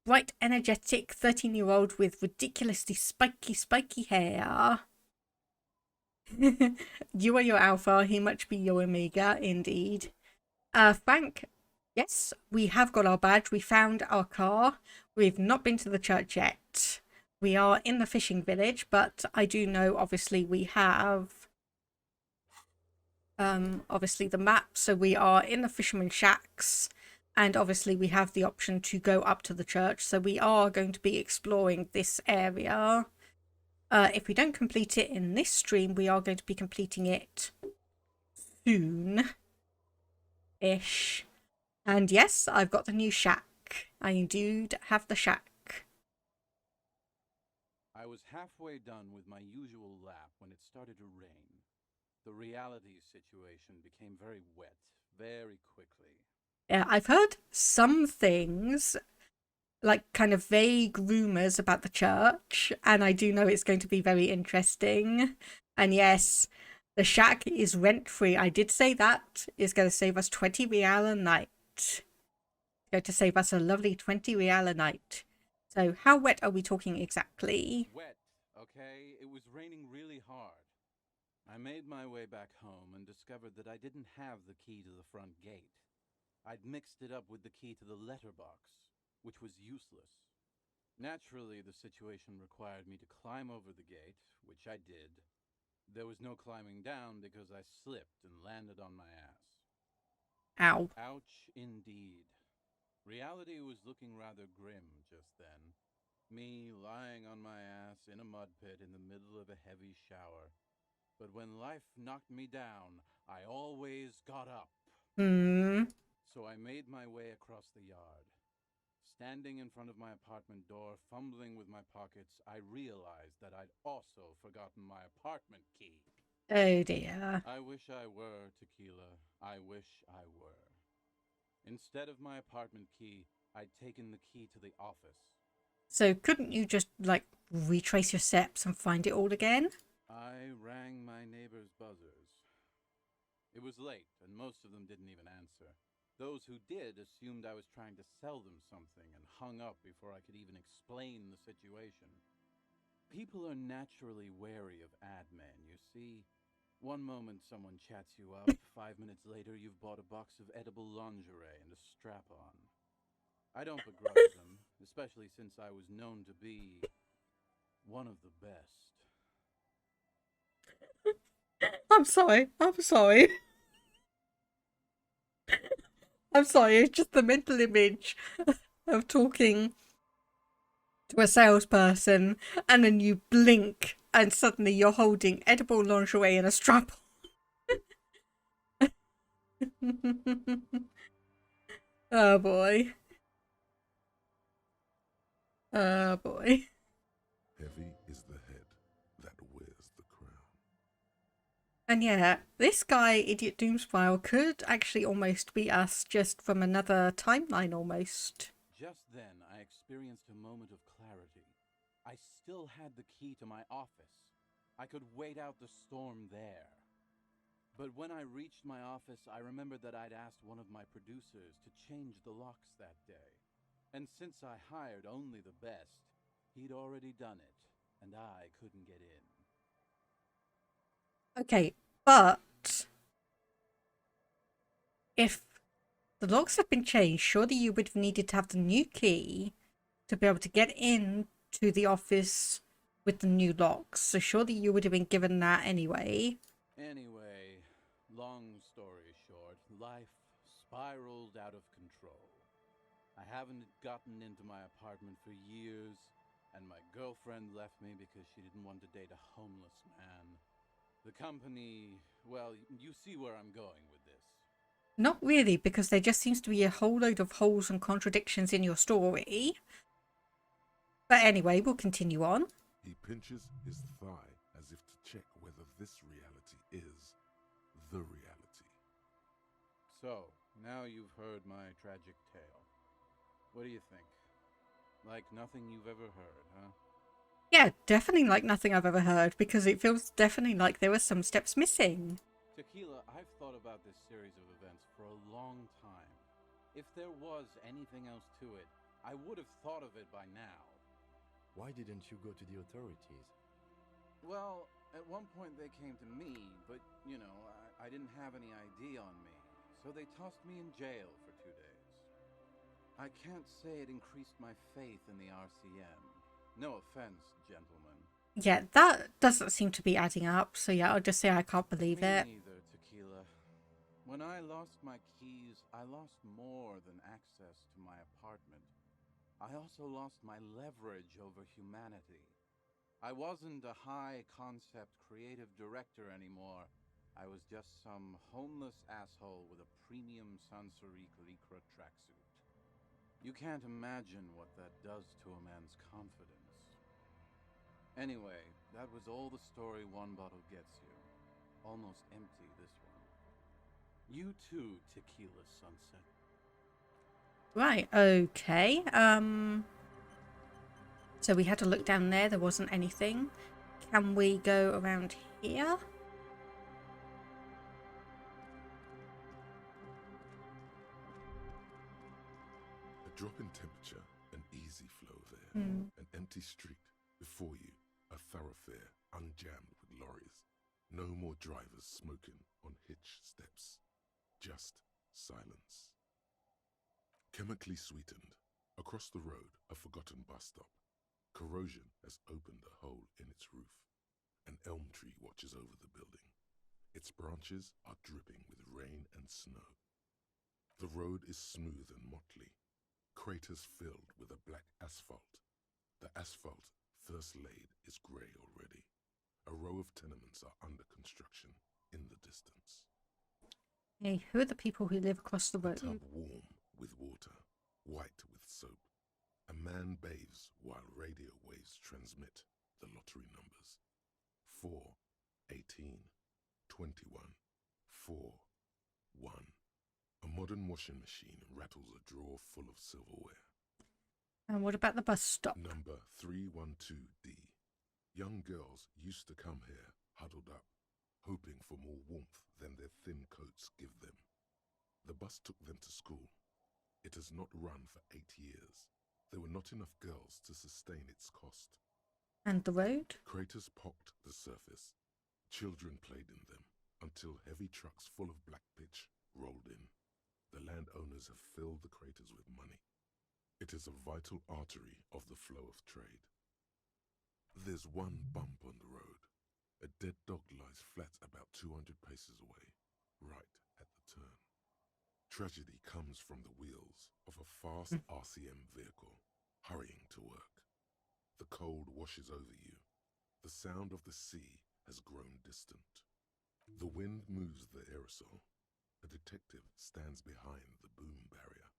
bright, energetic 13-year-old with ridiculously spiky hair. You are your alpha, he must be your omega, indeed. Frank, yes, we have got our badge. We found our car. We've not been to the church yet. We are in the fishing village, but I do know, obviously, we have obviously the map, so we are in the fisherman shacks, and obviously we have the option to go up to the church, so we are going to be exploring this area. If we don't complete it in this stream, we are going to be completing it soon-ish. And yes, I've got the new shack. I indeed have the shack. I was halfway done with my usual lap when it started to rain. The reality situation became very wet very quickly. Yeah, I've heard some things, like kind of vague rumors about the church, and I do know it's going to be very interesting. And yes, the shack is rent-free. I did say that. It's going to save us 20 real a night. It's going to save us a lovely 20 real a night. So how wet are we talking exactly? Wet, okay? It was raining really hard. I made my way back home and discovered that I didn't have the key to the front gate. I'd mixed it up with the key to the letterbox, which was useless. Naturally, the situation required me to climb over the gate, which I did. There was no climbing down because I slipped and landed on my ass. Ow. Ouch, indeed. Reality was looking rather grim just then. Me lying on my ass in a mud pit in the middle of a heavy shower. But when life knocked me down, I always got up. So I made my way across the yard. Standing in front of my apartment door, fumbling with my pockets, I realized that I'd also forgotten my apartment key. Oh dear. I wish I were, Tequila. I wish I were. Instead of my apartment key, I'd taken the key to the office. So couldn't you just, like, retrace your steps and find it all again? I rang my neighbor's buzzers. It was late, and most of them didn't even answer. Those who did assumed I was trying to sell them something and hung up before I could even explain the situation. People are naturally wary of ad men, you see. One moment someone chats you up, 5 minutes later you've bought a box of edible lingerie and a strap-on. I don't begrudge them, especially since I was known to be one of the best. I'm sorry. I'm sorry. I'm sorry. It's just the mental image of talking to a salesperson and then you blink and suddenly you're holding edible lingerie and a strap. Oh boy. Oh boy. Heavy is the head that wears the crown. And yeah, this guy, Idiot Doomspile, could actually almost be us just from another timeline almost. Just then, I experienced a moment of clarity. I still had the key to my office. I could wait out the storm there. But when I reached my office, I remembered that I'd asked one of my producers to change the locks that day. And since I hired only the best, he'd already done it, and I couldn't get in. Okay, but if the locks have been changed, surely you would have needed to have the new key to be able to get in to the office with the new locks. So surely you would have been given that anyway. Anyway, long story short, life spiraled out of control. I haven't gotten into my apartment for years, and my girlfriend left me because she didn't want to date a homeless man. The company, well, you see where I'm going with this. Not really, because there just seems to be a whole load of holes and contradictions in your story. But anyway, we'll continue on. He pinches his thigh as if to check whether this reality is the reality. So, now you've heard my tragic tale. What do you think? Like nothing you've ever heard, huh? Yeah, definitely like nothing I've ever heard, because it feels definitely like there were some steps missing. Tequila, I've thought about this series of events for a long time. If there was anything else to it, I would have thought of it by now. Why didn't you go to the authorities? Well, at one point they came to me, but, you know, I didn't have any ID on me, so they tossed me in jail for 2 days. I can't say it increased my faith in the RCM. No offense, gentlemen. Yeah, that doesn't seem to be adding up. So yeah, I'll just say I can't believe Me it. neither, Tequila. When I lost my keys, I lost more than access to my apartment. I also lost my leverage over humanity. I wasn't a high-concept creative director anymore. I was just some homeless asshole with a premium Sansorique Lycra tracksuit. You can't imagine what that does to a man's confidence. Anyway, that was all the story one bottle gets you. Almost empty, this one. You too, Tequila Sunset. Right, okay. So we had to look down there. There wasn't anything. Can we go around here? A drop in temperature, an easy flow there. An empty street. Before you, a thoroughfare unjammed with lorries. No more drivers smoking on hitch steps. Just silence. Chemically sweetened. Across the road, a forgotten bus stop. Corrosion has opened a hole in its roof. An elm tree watches over the building. Its branches are dripping with rain and snow. The road is smooth and motley. Craters filled with a black asphalt. The asphalt, first laid, is grey already. A row of tenements are under construction in the distance. Hey, who are the people who live across the A road? tub warm with water, white with soap. A man bathes while radio waves transmit the lottery numbers. 4, 18, 21, 4, 1. A modern washing machine rattles a drawer full of silverware. And what about the bus stop? Number 312D. Young girls used to come here, huddled up, hoping for more warmth than their thin coats give them. The bus took them to school. It has not run for 8 years. There were not enough girls to sustain its cost. And the road? Craters pocked the surface. Children played in them until heavy trucks full of black pitch rolled in. The landowners have filled the craters with money. It is a vital artery of the flow of trade. There's one bump on the road. A dead dog lies flat about 200 paces away, right at the turn. Tragedy comes from the wheels of a fast RCM vehicle, hurrying to work. The cold washes over you. The sound of the sea has grown distant. The wind moves the aerosol. A detective stands behind the boom barrier.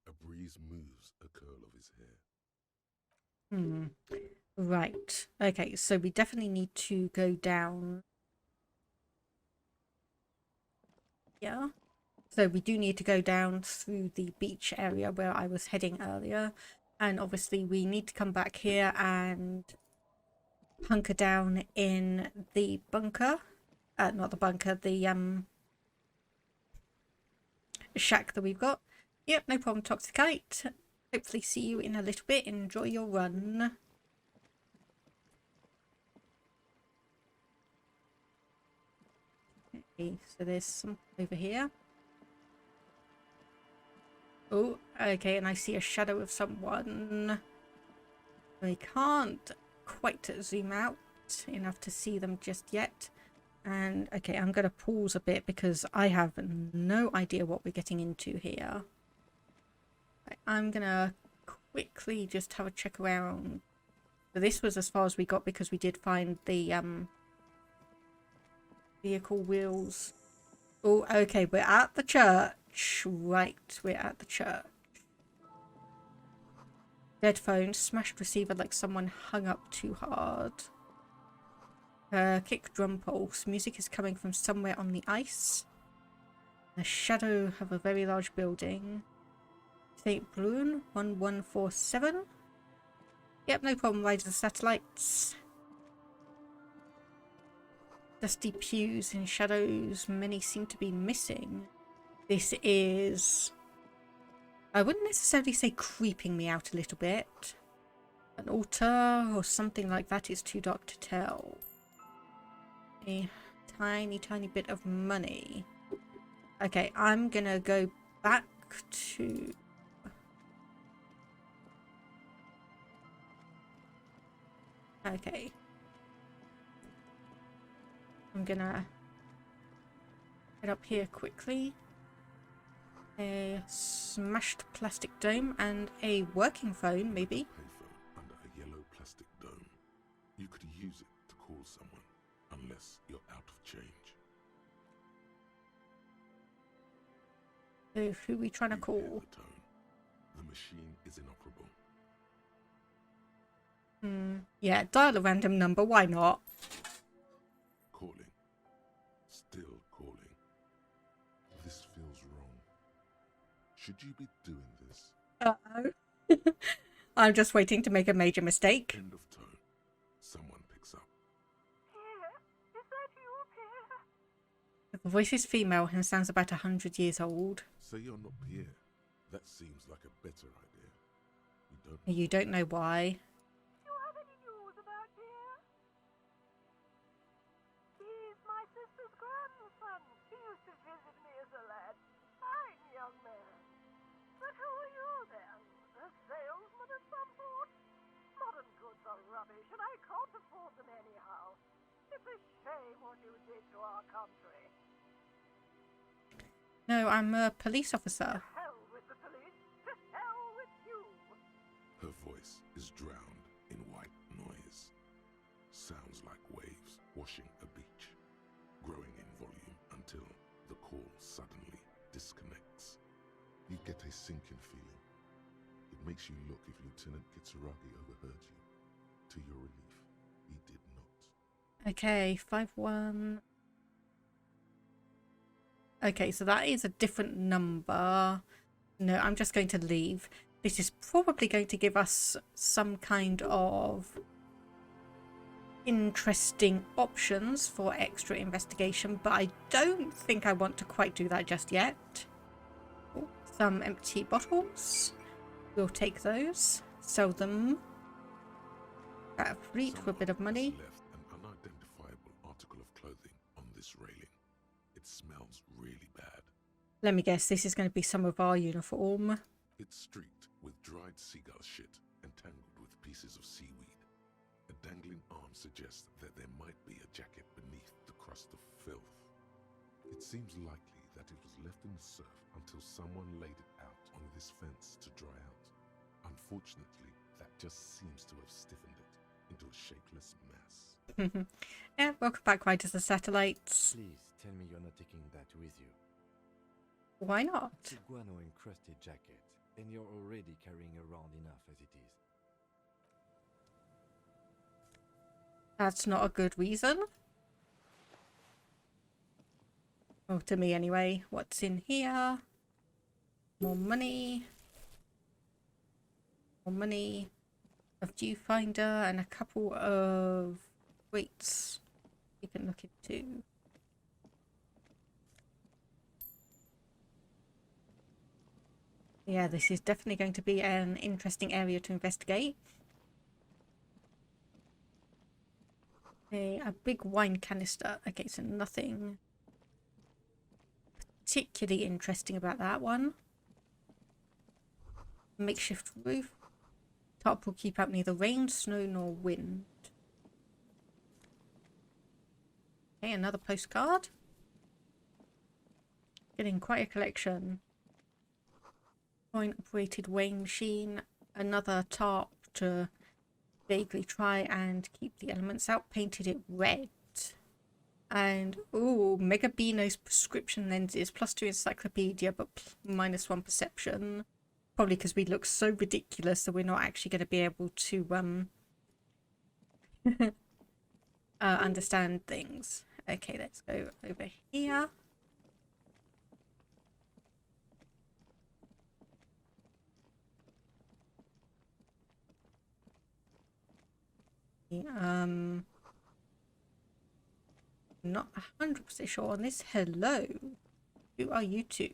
A breeze moves a curl of his hair. Right. Okay, so we definitely need to go down. Yeah. So we do need to go down through the beach area where I was heading earlier. And obviously we need to come back here and hunker down in the bunker. Not the bunker, the shack that we've got. Yep, no problem, Toxicite. Hopefully see you in a little bit. Enjoy your run. Okay, so there's some over here. Oh, okay, and I see a shadow of someone. I can't quite zoom out enough to see them just yet. And okay, I'm going to pause a bit because I have no idea what we're getting into here. Right, I'm going to quickly just have a check around. So this was as far as we got because we did find the vehicle wheels. Oh, okay, we're at the church. Right, we're at the church. Dead phone, smashed receiver like someone hung up too hard. Kick drum pulse. Music is coming from somewhere on the ice. The shadow of a very large building. St. Brune 1147. Yep, no problem. Rise of the satellites. Dusty pews in shadows. Many seem to be missing. This is I wouldn't necessarily say creeping me out a little bit. An altar or something like that is too dark to tell. A tiny bit of money. Okay, I'm gonna go back to... Okay. I'm gonna head up here quickly. A smashed plastic dome and a working phone, maybe. Payphone under a yellow plastic dome. You could use it to call someone, unless you're out of change. So who are we trying to You call? hear the tone. The machine is inoperable. Yeah, dial a random number, why not? Calling. Still calling. This feels wrong. Should you be doing this? Uh-oh. I'm just waiting to make a major mistake. End of tone. Someone picks up. Pierre? Is that you, Pierre? The voice is female and sounds about 100 years old. Say you're not Pierre. That seems like a better idea. You don't know why. Do you have any news about Pierre? He's my sister's grandson. He used to visit me as a lad. Fine young man. But who are you then? A salesman of some sort? Modern goods are rubbish, and I can't afford them anyhow. It's a shame what you did to our country. No, I'm a police officer. To hell with the police. To hell with you. Her voice is drowned in white noise. Sounds like waves washing a beach, growing in volume until the call suddenly disconnects. You get a sinking feeling. It makes you look if Lieutenant Kitsuragi overheard you. To your relief, he did not. Okay, 5-1. Okay, so that is a different number. No, I'm just going to leave. This is probably going to give us some kind of interesting options for extra investigation, but I don't think I want to quite do that just yet. Oh, some empty bottles. We'll take those, sell them at a fleet for a bit of money. Someone has left an unidentifiable article of clothing on this railing. It smells really bad. Let me guess, this is going to be some of our uniform. It's streaked with dried seagull shit and tangled with pieces of seaweed. A dangling arm suggests that there might be a jacket beneath the crust of filth. It seems likely that it was left in the surf until someone laid it out on this fence to dry out. Unfortunately, that just seems to have stiffened it into a shapeless mass. Yeah, welcome back, Riders of Satellites. Please tell me you're not taking that with you. Why not? It's a guano-encrusted jacket, and you're already carrying around enough as it is. That's not a good reason. Well, to me anyway. What's in here? More money. More money. A viewfinder and a couple of weights you can look into. Yeah, this is definitely going to be an interesting area to investigate. A big wine canister. Okay, so nothing particularly interesting about that one. Makeshift roof. Top will keep out neither rain, snow, nor wind. Okay, another postcard. Getting quite a collection. Coin-operated weighing machine. Another tarp to vaguely try and keep the elements out. Painted it red. And, ooh, Mega Beano's prescription lenses. +2 encyclopedia, but -1 perception. Probably because we look so ridiculous that we're not actually going to be able to understand things. Okay, let's go over here. Not 100% sure on this. Hello. Who are you two?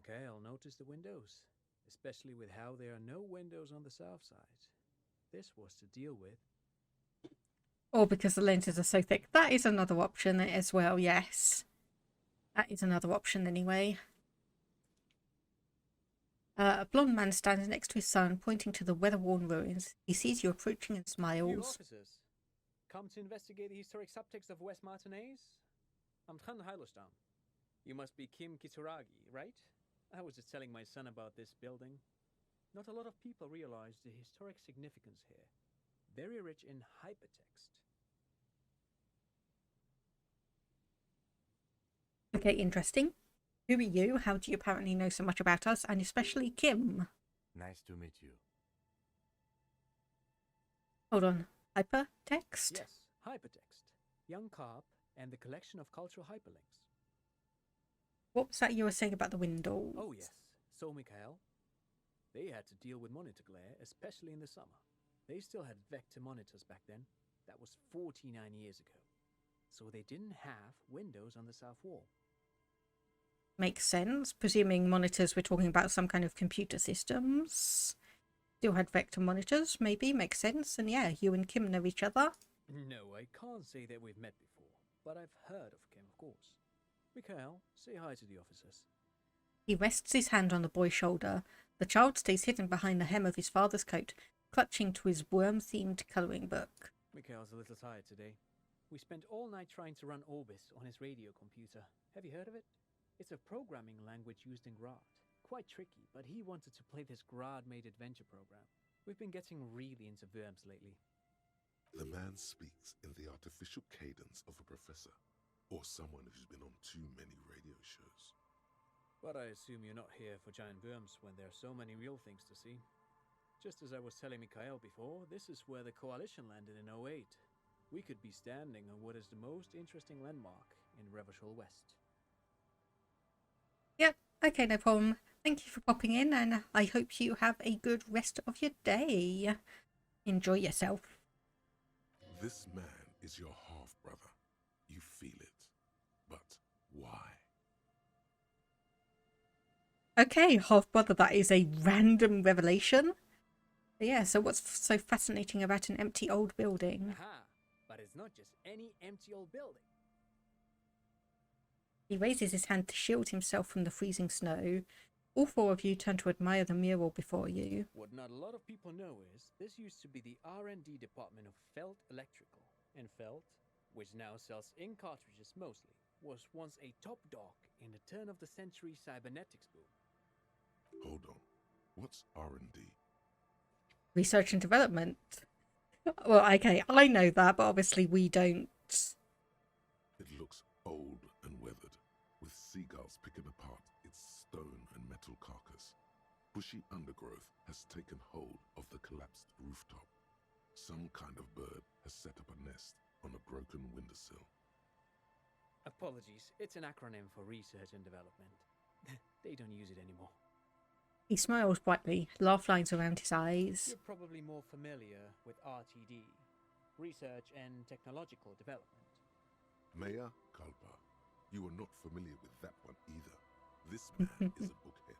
Mikhail noticed the windows, especially with how there are no windows on the south side. This was to deal with. Or because the lenses are so thick. That is another option as well, yes. That is another option anyway. A blonde man stands next to his son, pointing to the weather-worn ruins. He sees you approaching and You smiles. officers, come to investigate the historic subtext of West Martinez? I'm Tran Heilostam. You must be Kim Kisuragi, right? I was just telling my son about this building. Not a lot of people realize the historic significance here. Very rich in hypertext. Okay, interesting. Who are you? How do you apparently know so much about us? And especially Kim. Nice to meet you. Hold on. Hypertext? Yes, hypertext. Young Carp and the collection of cultural hyperlinks. What was that you were saying about the windows? Oh yes, so Mikhail. They had to deal with monitor glare, especially in the summer. They still had vector monitors back then. That was 49 years ago. So they didn't have windows on the south wall. Makes sense. Presuming monitors, we're talking about some kind of computer systems. Still had vector monitors, maybe. Makes sense. And yeah, you and Kim know each other. No, I can't say that we've met before, but I've heard of Kim, of course. Mikhail, say hi to the officers. He rests his hand on the boy's shoulder. The child stays hidden behind the hem of his father's coat, clutching to his worm-themed colouring book. Mikhail's a little tired today. We spent all night trying to run Orbis on his radio computer. Have you heard of it? It's a programming language used in Grad. Quite tricky, but he wanted to play this Grad-made adventure program. We've been getting really into Worms lately. The man speaks in the artificial cadence of a professor, or someone who's been on too many radio shows. But I assume you're not here for giant worms when there are so many real things to see. Just as I was telling Mikhail before, this is where the Coalition landed in 08. We could be standing on what is the most interesting landmark in Revachol West. Yep, okay, no problem. Thank you for popping in, and I hope you have a good rest of your day. Enjoy yourself. This man is your half-brother. You feel it. But why? Okay, half-brother, that is a random revelation. Yeah, so what's so fascinating about an empty old building? Aha! But it's not just any empty old building. He raises his hand to shield himself from the freezing snow. All four of you turn to admire the mural before you. What not a lot of people know is this used to be the R&D department of Felt Electrical. And Felt, which now sells ink cartridges mostly, was once a top dog in the turn-of-the-century cybernetics boom. Hold on. What's R&D? Research and development. Well, okay, I know that, but obviously we don't. It looks old and weathered, with seagulls picking apart its stone and metal carcass. Bushy undergrowth has taken hold of the collapsed rooftop. Some kind of bird has set up a nest on a broken windowsill. Apologies, it's an acronym for research and development. They don't use it anymore. He smiles brightly, laugh lines around his eyes. You're probably more familiar with RTD, Research and Technological Development. Maya Kalpa, you are not familiar with that one either. This man is a bookhead.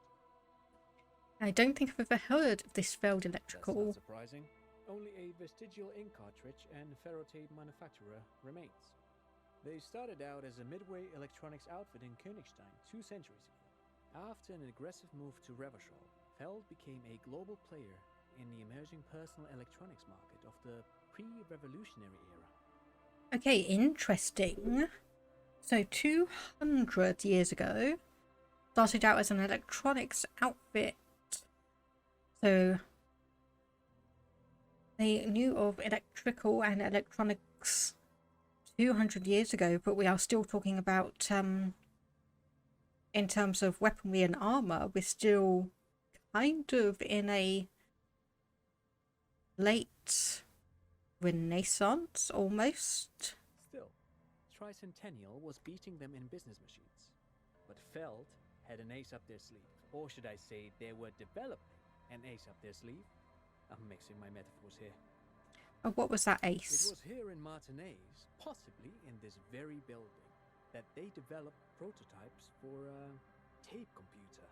I don't think I've ever heard of this failed That's electrical. not surprising. Only a vestigial ink cartridge and ferrotape manufacturer remains. They started out as a midway electronics outfit in Königstein 2 centuries ago. After an aggressive move to Revachol, Feld became a global player in the emerging personal electronics market of the pre-revolutionary era. Okay, interesting. So 200 years ago, started out as an electronics outfit. So they knew of electrical and electronics 200 years ago, but we are still talking about, in terms of weaponry and armor, we're still kind of in a late Renaissance, almost. Still, Tricentennial was beating them in business machines. But Feld had an ace up their sleeve. Or should I say, they were developing an ace up their sleeve? I'm mixing my metaphors here. Oh, what was that It ace? was here in Martinez, possibly in this very building, that they developed prototypes for a tape computer.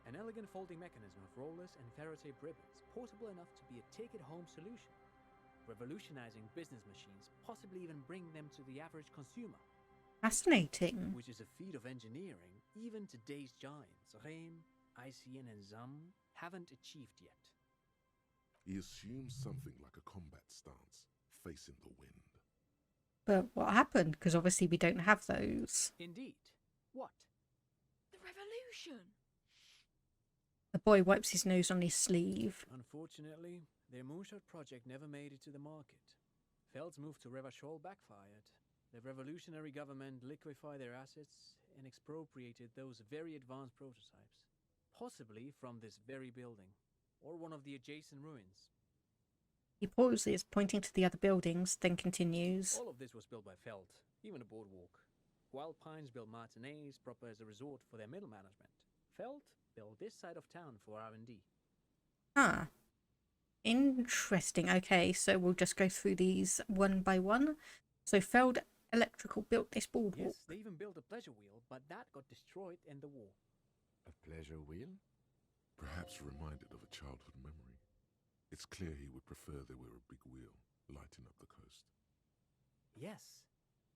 An elegant folding mechanism of rollers and Faraday ribbons, portable enough to be a take-it-home solution. Revolutionizing business machines, possibly even bringing them to the average consumer. Fascinating. Which is a feat of engineering even today's giants, Rehm, ICN and ZAM, haven't achieved yet. He assumes something like a combat stance, facing the wind. But what happened? Because obviously we don't have those. Indeed. What? The revolution! The boy wipes his nose on his sleeve. Unfortunately, their moonshot project never made it to the market. Feld's move to Revachol backfired. The revolutionary government liquefied their assets and expropriated those very advanced prototypes. Possibly from this very building, or one of the adjacent ruins. He pauses, pointing to the other buildings, then continues. All of this was built by Feld, even the boardwalk. Wild Pines built Martinez proper as a resort for their middle management. Feld built this side of town for R&D. Ah. Interesting. Okay, so we'll just go through these one by one. So Feld Electrical built this boardwalk. Yes, they even built a pleasure wheel, but that got destroyed in the war. A pleasure wheel? Perhaps reminded of a childhood memory. It's clear he would prefer there were a big wheel lighting up the coast. Yes,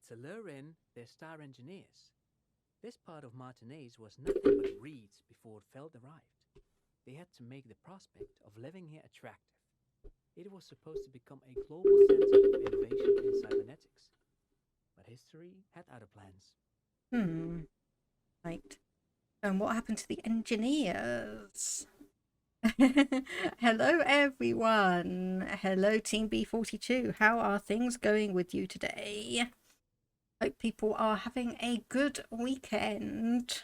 to lure in their star engineers. This part of Martinez was nothing but reeds before Feld arrived. They had to make the prospect of living here attractive. It was supposed to become a global center of innovation in cybernetics. But history had other plans. Right. And what happened to the engineers? Hello everyone. Hello Team B42. How are things going with you today? Hope people are having a good weekend.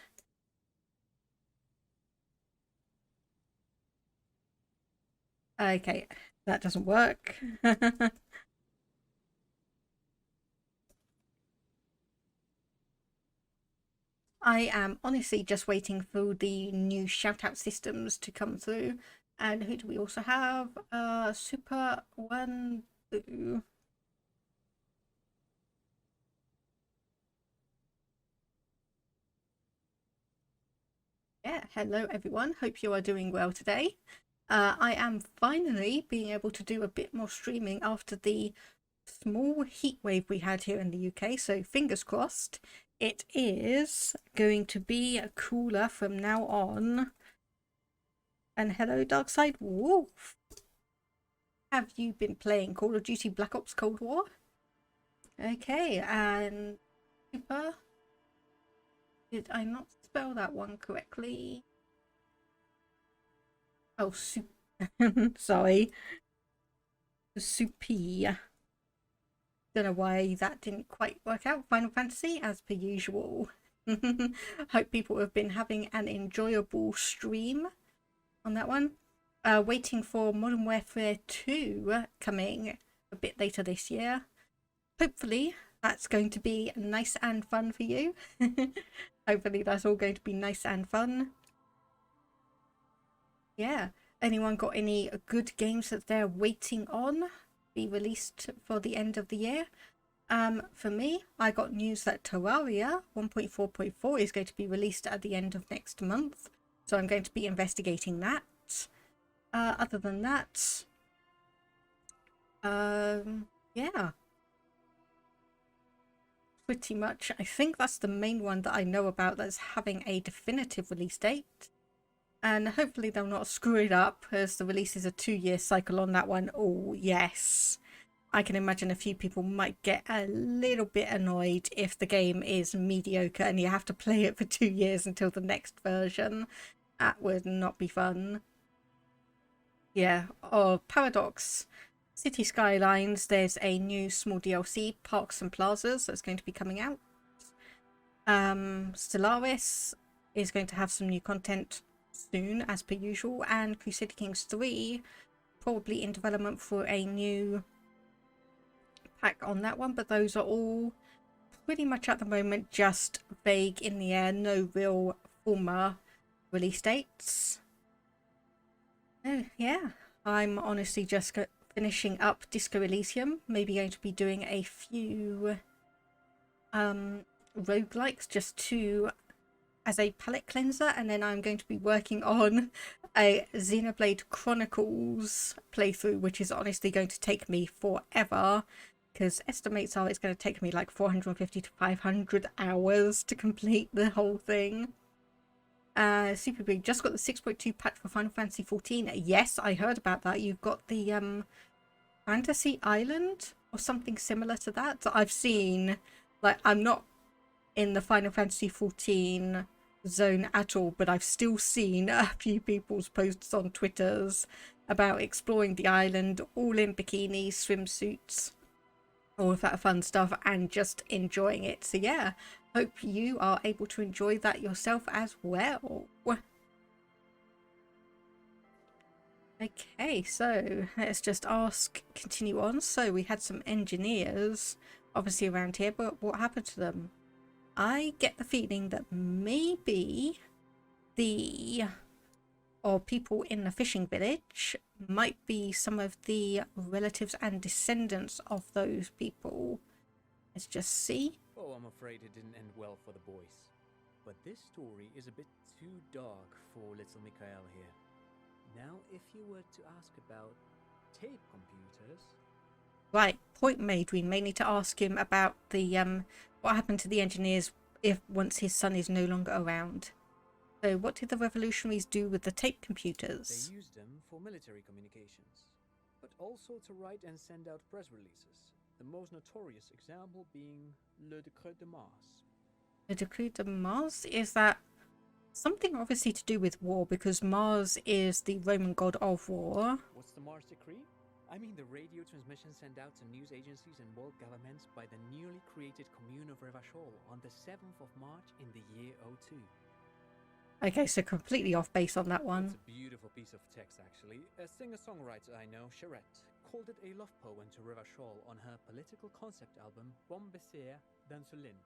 Okay, that doesn't work. I am honestly just waiting for the new shout-out systems to come through. And who do we also have? Super One Boo. Yeah, hello everyone. Hope you are doing well today. I am finally being able to do a bit more streaming after the small heat wave we had here in the UK. So fingers crossed. It is going to be cooler from now on. And hello, Darkside Wolf. Have you been playing Call of Duty Black Ops Cold War? Okay, and Super. Did I not spell that one correctly? Oh, sorry. Soupy. Don't know why that didn't quite work out. Final Fantasy, as per usual. Hope people have been having an enjoyable stream on that one. Waiting for Modern Warfare 2 coming a bit later this year. Hopefully that's going to be nice and fun for you. Hopefully that's all going to be nice and fun. Yeah. Anyone got any good games that they're waiting on? Be released for the end of the year? For me, I got news that Terraria 1.4.4 is going to be released at the end of next month, so I'm going to be investigating that. Other than that, yeah, pretty much. I think that's the main one that I know about that's having a definitive release date. And hopefully they'll not screw it up, as the release is a 2-year cycle on that one. Oh, yes. I can imagine a few people might get a little bit annoyed if the game is mediocre and you have to play it for 2 years until the next version. That would not be fun. Yeah. Oh, Paradox City Skylines. There's a new small DLC, Parks and Plazas, that's going to be coming out. Stellaris is going to have some new content soon, as per usual, and Crusader Kings 3 probably in development for a new pack on that one, but those are all pretty much at the moment just vague in the air, no real former release dates. Oh yeah, I'm honestly just finishing up Disco Elysium, maybe going to be doing a few roguelikes just to as a palette cleanser, and then I'm going to be working on a Xenoblade Chronicles playthrough, which is honestly going to take me forever, because estimates are it's going to take me like 450 to 500 hours to complete the whole thing. Super Big just got the 6.2 patch for Final Fantasy 14. Yes, I heard about that. You've got the Fantasy Island or something similar to that. So I've seen, like, I'm not in the Final Fantasy 14 zone at all, but I've still seen a few people's posts on Twitters about exploring the island, all in bikinis, swimsuits, all of that fun stuff, and just enjoying it. So yeah, hope you are able to enjoy that yourself as well. Okay, so let's just continue on. So we had some engineers obviously around here, but what happened to them? I get the feeling that maybe people in the fishing village might be some of the relatives and descendants of those people. Let's just see. Oh, I'm afraid it didn't end well for the boys. But this story is a bit too dark for little Mikhail here. Now, if you were to ask about tape computers... Right, point made. We may need to ask him about the what happened to the engineers once his son is no longer around. So what did the revolutionaries do with the tape computers? They used them for military communications, but also to write and send out press releases. The most notorious example being Le Decret de Mars. Le Decret de Mars? Is that something obviously to do with war, because Mars is the Roman god of war? What's the Mars Decree? I mean the radio transmission sent out to news agencies and world governments by the newly created commune of Revachol on the 7th of March in the year 02. Okay, so completely off base on that one. It's a beautiful piece of text, actually. A singer-songwriter I know, Charette, called it a love poem to Revachol on her political concept album, Bon Baiser dans ce Lind.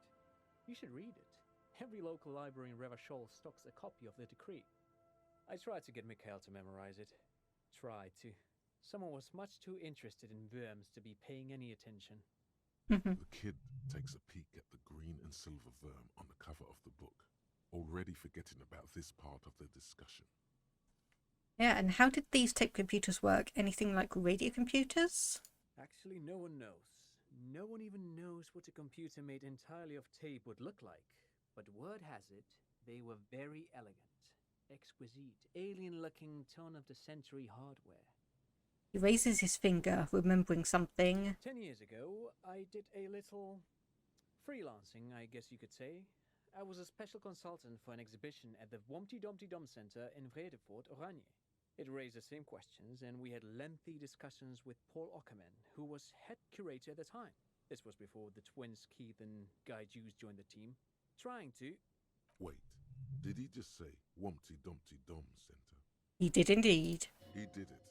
You should read it. Every local library in Revachol stocks a copy of the decree. I tried to get Mikhail to memorize it. Tried to. Someone was much too interested in worms to be paying any attention. The kid takes a peek at the green and silver worm on the cover of the book, already forgetting about this part of the discussion. Yeah, and how did these tape computers work? Anything like radio computers? Actually, no one knows. No one even knows what a computer made entirely of tape would look like. But word has it, they were very elegant, exquisite, alien-looking turn-of-the-century hardware. He raises his finger, remembering something. 10 years ago, I did a little freelancing, I guess you could say. I was a special consultant for an exhibition at the Wompty Dumpty Dum Center in Vredefort, Oranje. It raised the same questions, and we had lengthy discussions with Paul Ockerman, who was head curator at the time. This was before the twins Keith and Guy Jews joined the team. Trying to... Wait, did he just say Wompty Dumpty Dum Center? He did indeed. He did it.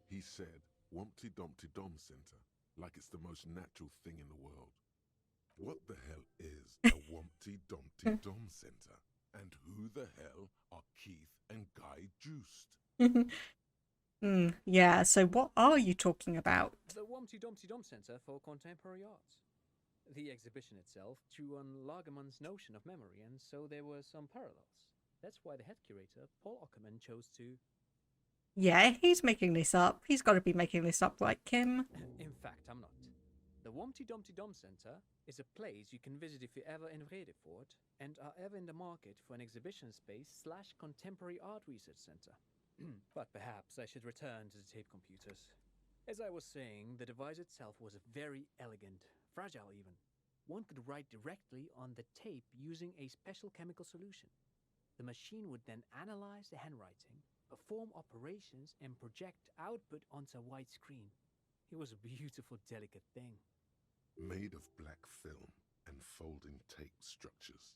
He said Wompty Dumpty Dum Center, like it's the most natural thing in the world. What the hell is a Wompty Dumpty Dum Center? And who the hell are Keith and Guy Juiced? Yeah, so what are you talking about? The Wompty Dumpty Dum Center for Contemporary Art. The exhibition itself drew on Lagerman's notion of memory, and so there were some parallels. That's why the head curator, Paul Ockerman, chose to... Yeah, he's making this up. He's got to be making this up, right, Kim? In fact, I'm not. The Wompty Dumpty Dum Center is a place you can visit if you're ever in Vredefort and are ever in the market for an exhibition space / contemporary art research center. But perhaps I should return to the tape computers. As I was saying, the device itself was very elegant, fragile even. One could write directly on the tape using a special chemical solution. The machine would then analyze the handwriting, perform operations, and project output onto a white screen. It was a beautiful, delicate thing. Made of black film and folding tape structures.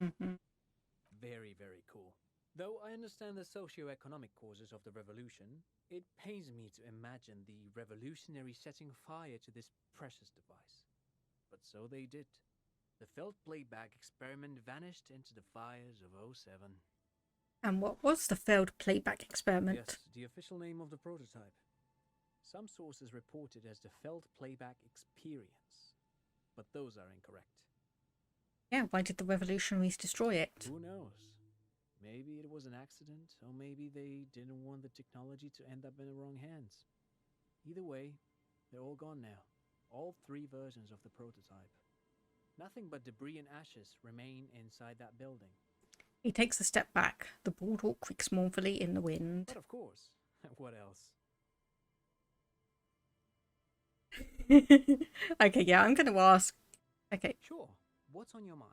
Very, very cool. Though I understand the socio-economic causes of the revolution, it pains me to imagine the revolutionaries setting fire to this precious device. But so they did. The felt playback experiment vanished into the fires of 07. And what was the failed playback experiment? Yes, the official name of the prototype. Some sources report it as the Felt Playback Experience, but those are incorrect. Yeah, why did the revolutionaries destroy it? Who knows? Maybe it was an accident, or maybe they didn't want the technology to end up in the wrong hands. Either way, they're all gone now. All 3 versions of the prototype. Nothing but debris and ashes remain inside that building. He takes a step back. The boardwalk creaks mournfully in the wind. But of course, what else? Okay, yeah, I'm going to ask. Okay, Sure, what's on your mind?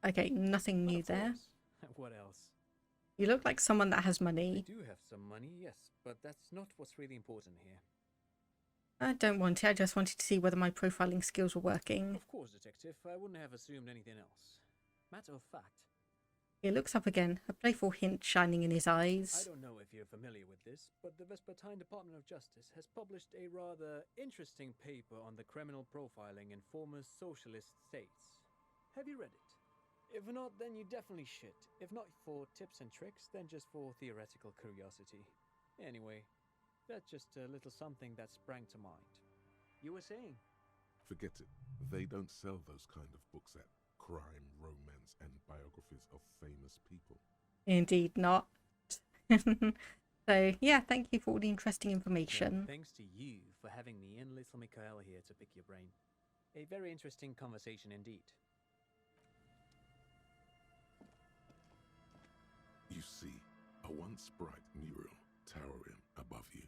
okay, nothing But new of there. course, what else? You look like someone that has I money. do have some money, yes, but that's not what's really important here. I don't want it. I just wanted to see whether my profiling skills were working. Of course, Detective, I wouldn't have assumed anything else. Matter of fact, He looks up again, a playful hint shining in his I eyes. don't know if you're familiar with this, but the Vespertine Department of Justice has published a rather interesting paper on the criminal profiling in former socialist states. Have you read it? If not, then you definitely should. If not for tips and tricks, then just for theoretical curiosity. Anyway, that's just a little something that sprang to mind. You were saying? Forget it. They don't sell those kind of books at crime, romance, and biographies of famous people. Indeed not. So, yeah, thank you for all the interesting information. Thanks to you for having me and little Michaela here to pick your brain. A very interesting conversation indeed. You see a once bright mural towering above you.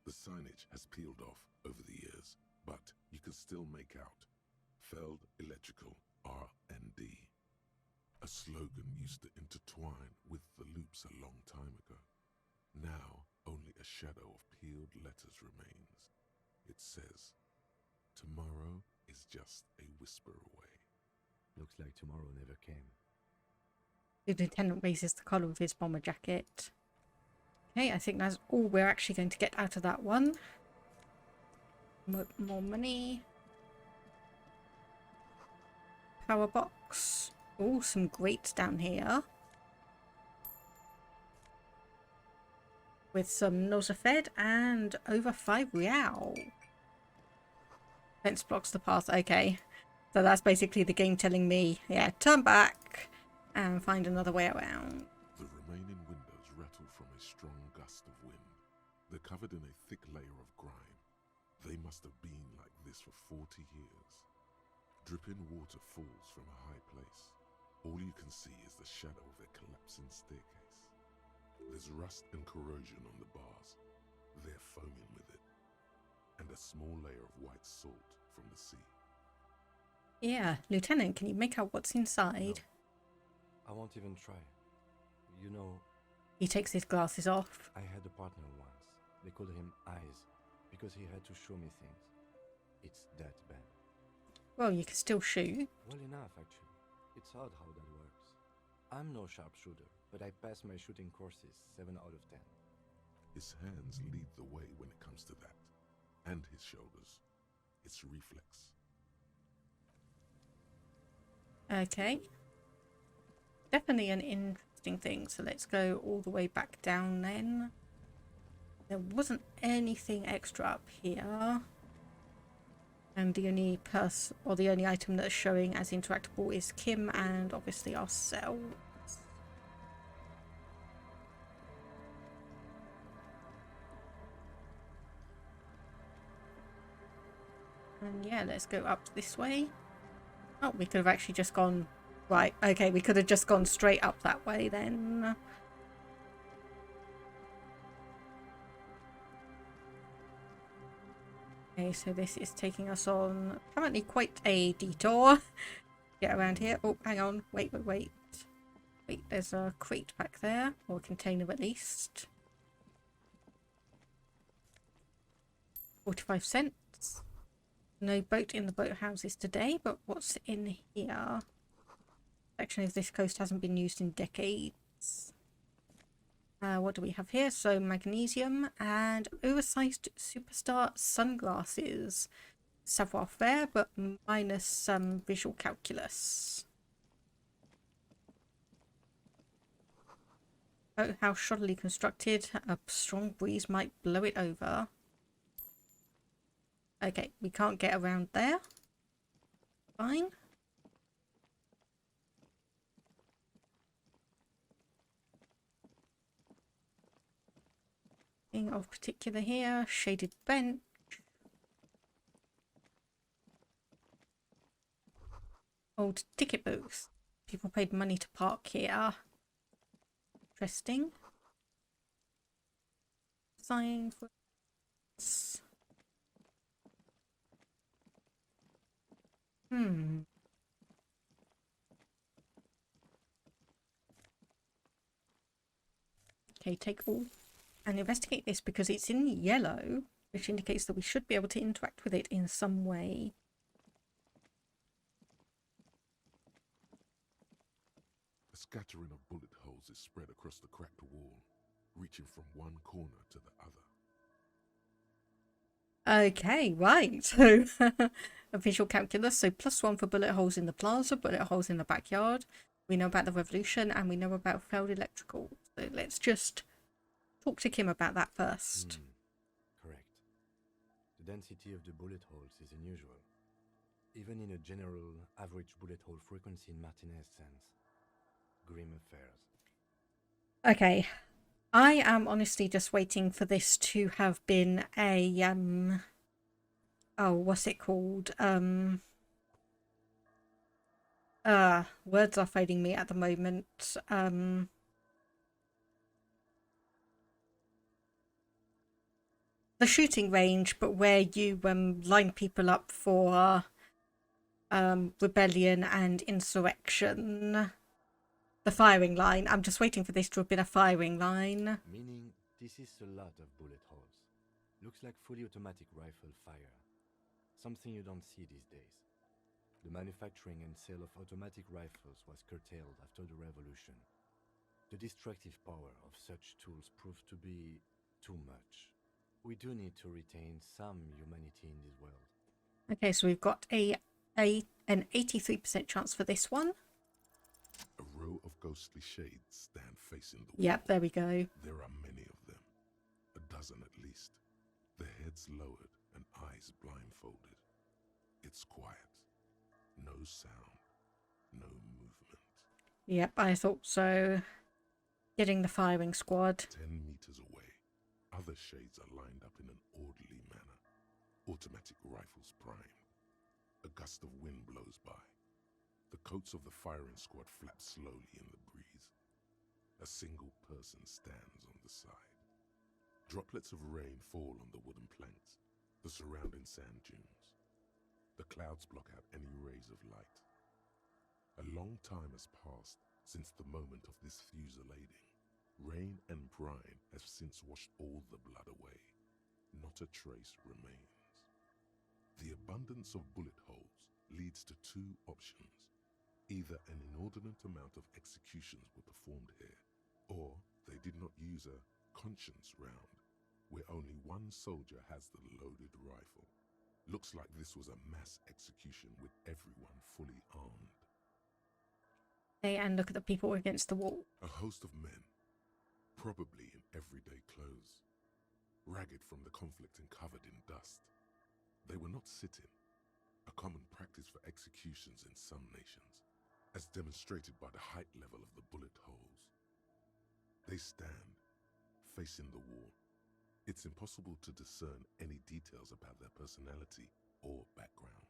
The signage has peeled off over the years, but you can still make out Feld Electrical R&D. A slogan used to intertwine with the loops a long time ago. Now only a shadow of peeled letters remains. It says, "Tomorrow is just a whisper away." Looks like tomorrow never came. The lieutenant raises the collar of his bomber jacket. Okay, I think that's all we're actually going to get out of that one. More money. Power box. Oh, some grates down here. With some Nosafed and over 5 real. Fence blocks the path. Okay. So that's basically the game telling me, yeah, turn back and find another way around. The remaining windows rattle from a strong gust of wind. They're covered in a thick layer of grime. They must have been like this for 40 years. Dripping water falls from a high place. All you can see is the shadow of a collapsing staircase. There's rust and corrosion on the bars. They're foaming with it. And a small layer of white salt from the sea. Yeah, Lieutenant, can you make out what's inside? No, I won't even try. You know, He takes his glasses off. I had a partner once. They called him Eyes because he had to show me things. It's that bad. Well, you can still shoot. Well enough, actually. It's odd how that works. I'm no sharpshooter, but I pass my shooting courses 7 out of 10. His hands lead the way when it comes to that. And his shoulders. It's reflex. Okay. Definitely an interesting thing. So let's go all the way back down then. There wasn't anything extra up here. And the only the only item that's showing as interactable is Kim and obviously ourselves. And yeah, let's go up this way. Oh, we could have actually just gone... Right, okay, we could have just gone straight up that way then. Okay, so this is taking us on apparently quite a detour. Get around here. Oh, hang on. Wait. Wait, there's a crate back there. Or a container at least. 45 cents. No boat in the boathouses today, but what's in here? Section of this coast hasn't been used in decades. What do we have here? So magnesium and oversized superstar sunglasses. Savoir faire, but minus some visual calculus. Oh, how shoddily constructed. A strong breeze might blow it over. Okay, we can't get around there. Fine. Nothing of particular here. Shaded bench. Old ticket booth. People paid money to park here. Interesting. Sign for... Okay, take all. And investigate this because it's in yellow, which indicates that we should be able to interact with it in some way. A scattering of bullet holes is spread across the cracked wall, reaching from one corner to the other. Okay, right. So, a visual calculus. So, +1 for bullet holes in the plaza, bullet holes in the backyard. We know about the revolution and we know about failed electrical. So, let's just talk to Kim about that first. Correct. The density of the bullet holes is unusual. Even in a general average bullet hole frequency in Martinez sense. Grim affairs. Okay. I am honestly just waiting for this to have been a oh, what's it called? Words are failing me at the moment. The shooting range, but where you line people up for rebellion and insurrection. The firing line. I'm just waiting for this to have been a firing line. Meaning, this is a lot of bullet holes. Looks like fully automatic rifle fire. Something you don't see these days. The manufacturing and sale of automatic rifles was curtailed after the revolution. The destructive power of such tools proved to be too much. We do need to retain some humanity in this world. Okay, so we've got an 83% chance for this one. A row of ghostly shades stand facing the wall. Yep, there we go. There are many of them, a dozen at least, their heads lowered and eyes blindfolded. It's quiet, no sound, no movement. Yep, I thought so. Getting the firing squad. 10 meters away, other shades are lined up in an orderly manner, automatic rifles primed. A gust of wind blows by. The coats of the firing squad flap slowly in the breeze. A single person stands on the side. Droplets of rain fall on the wooden planks, the surrounding sand dunes. The clouds block out any rays of light. A long time has passed since the moment of this fusillading. Rain and brine have since washed all the blood away. Not a trace remains. The abundance of bullet holes leads to two options. Either an inordinate amount of executions were performed here, or they did not use a conscience round, where only one soldier has the loaded rifle. Looks like this was a mass execution with everyone fully armed. Okay, and look at the people against the wall. A host of men, probably in everyday clothes, ragged from the conflict and covered in dust. They were not sitting, a common practice for executions in some nations, as demonstrated by the height level of the bullet holes. They stand, facing the wall. It's impossible to discern any details about their personality or background.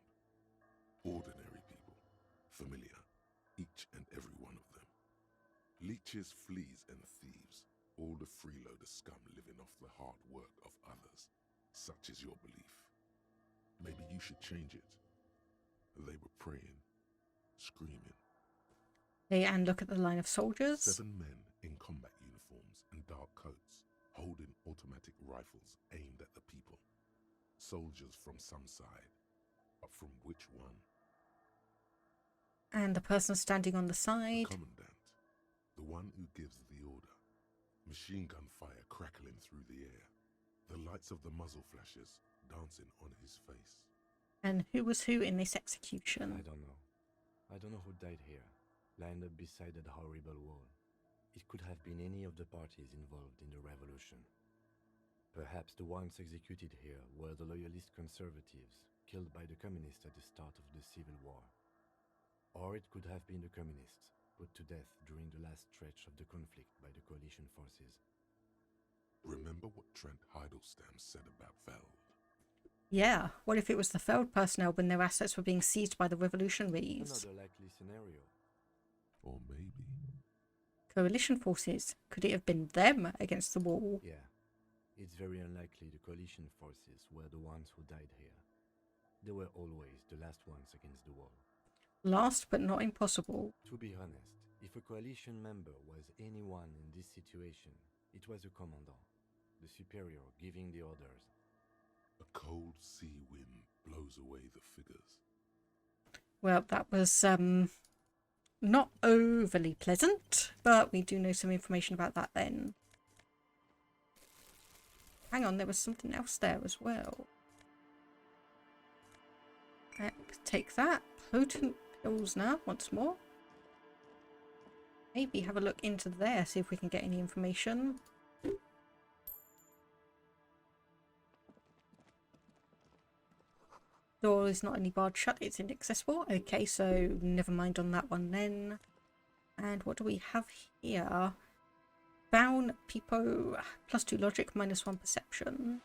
Ordinary people, familiar, each and every one of them. Leeches, fleas, and thieves, all the freeloader scum living off the hard work of others. Such is your belief. Maybe you should change it. They were praying, screaming. Okay, and look at the line of soldiers. 7 men in combat uniforms and dark coats, holding automatic rifles aimed at the people. Soldiers from some side, but from which one? And the person standing on the side. The commandant, the one who gives the order. Machine gun fire crackling through the air. The lights of the muzzle flashes dancing on his face. And who was who in this execution? I don't know. I don't know who died here, lined up beside that horrible wall. It could have been any of the parties involved in the revolution. Perhaps the ones executed here were the loyalist conservatives, killed by the communists at the start of the Civil War. Or it could have been the communists, put to death during the last stretch of the conflict by the coalition forces. Remember what Trent Heidelstein said about Feld? Yeah, what if it was the Feld personnel when their assets were being seized by the revolutionaries? Another likely scenario. Or maybe... Coalition forces. Could it have been them against the wall? Yeah. It's very unlikely the coalition forces were the ones who died here. They were always the last ones against the wall. Last but not impossible. To be honest, if a coalition member was anyone in this situation, it was the commandant, the superior giving the orders. A cold sea wind blows away the figures. Well, that was not overly pleasant, but we do know some information about that then. Hang on, there was something else there as well. Take that. Potent Pilsner once more. Maybe have a look into there, see if we can get any information. Door is not only barred shut, it's inaccessible. Okay, so never mind on that one then. And what do we have here? Bound Pipo, +2 logic, -1 perception.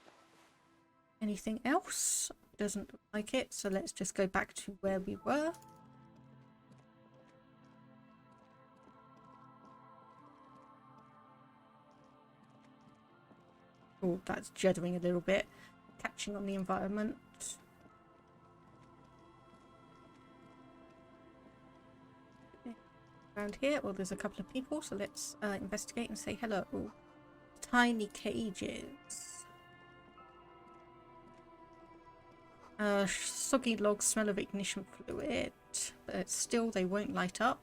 Anything else? Doesn't look like it, so let's just go back to where we were. Oh, that's jittering a little bit. Catching on the environment. Around here, well, there's a couple of people, so let's investigate and say hello. Tiny cages. Soggy logs smell of ignition fluid, but still they won't light up.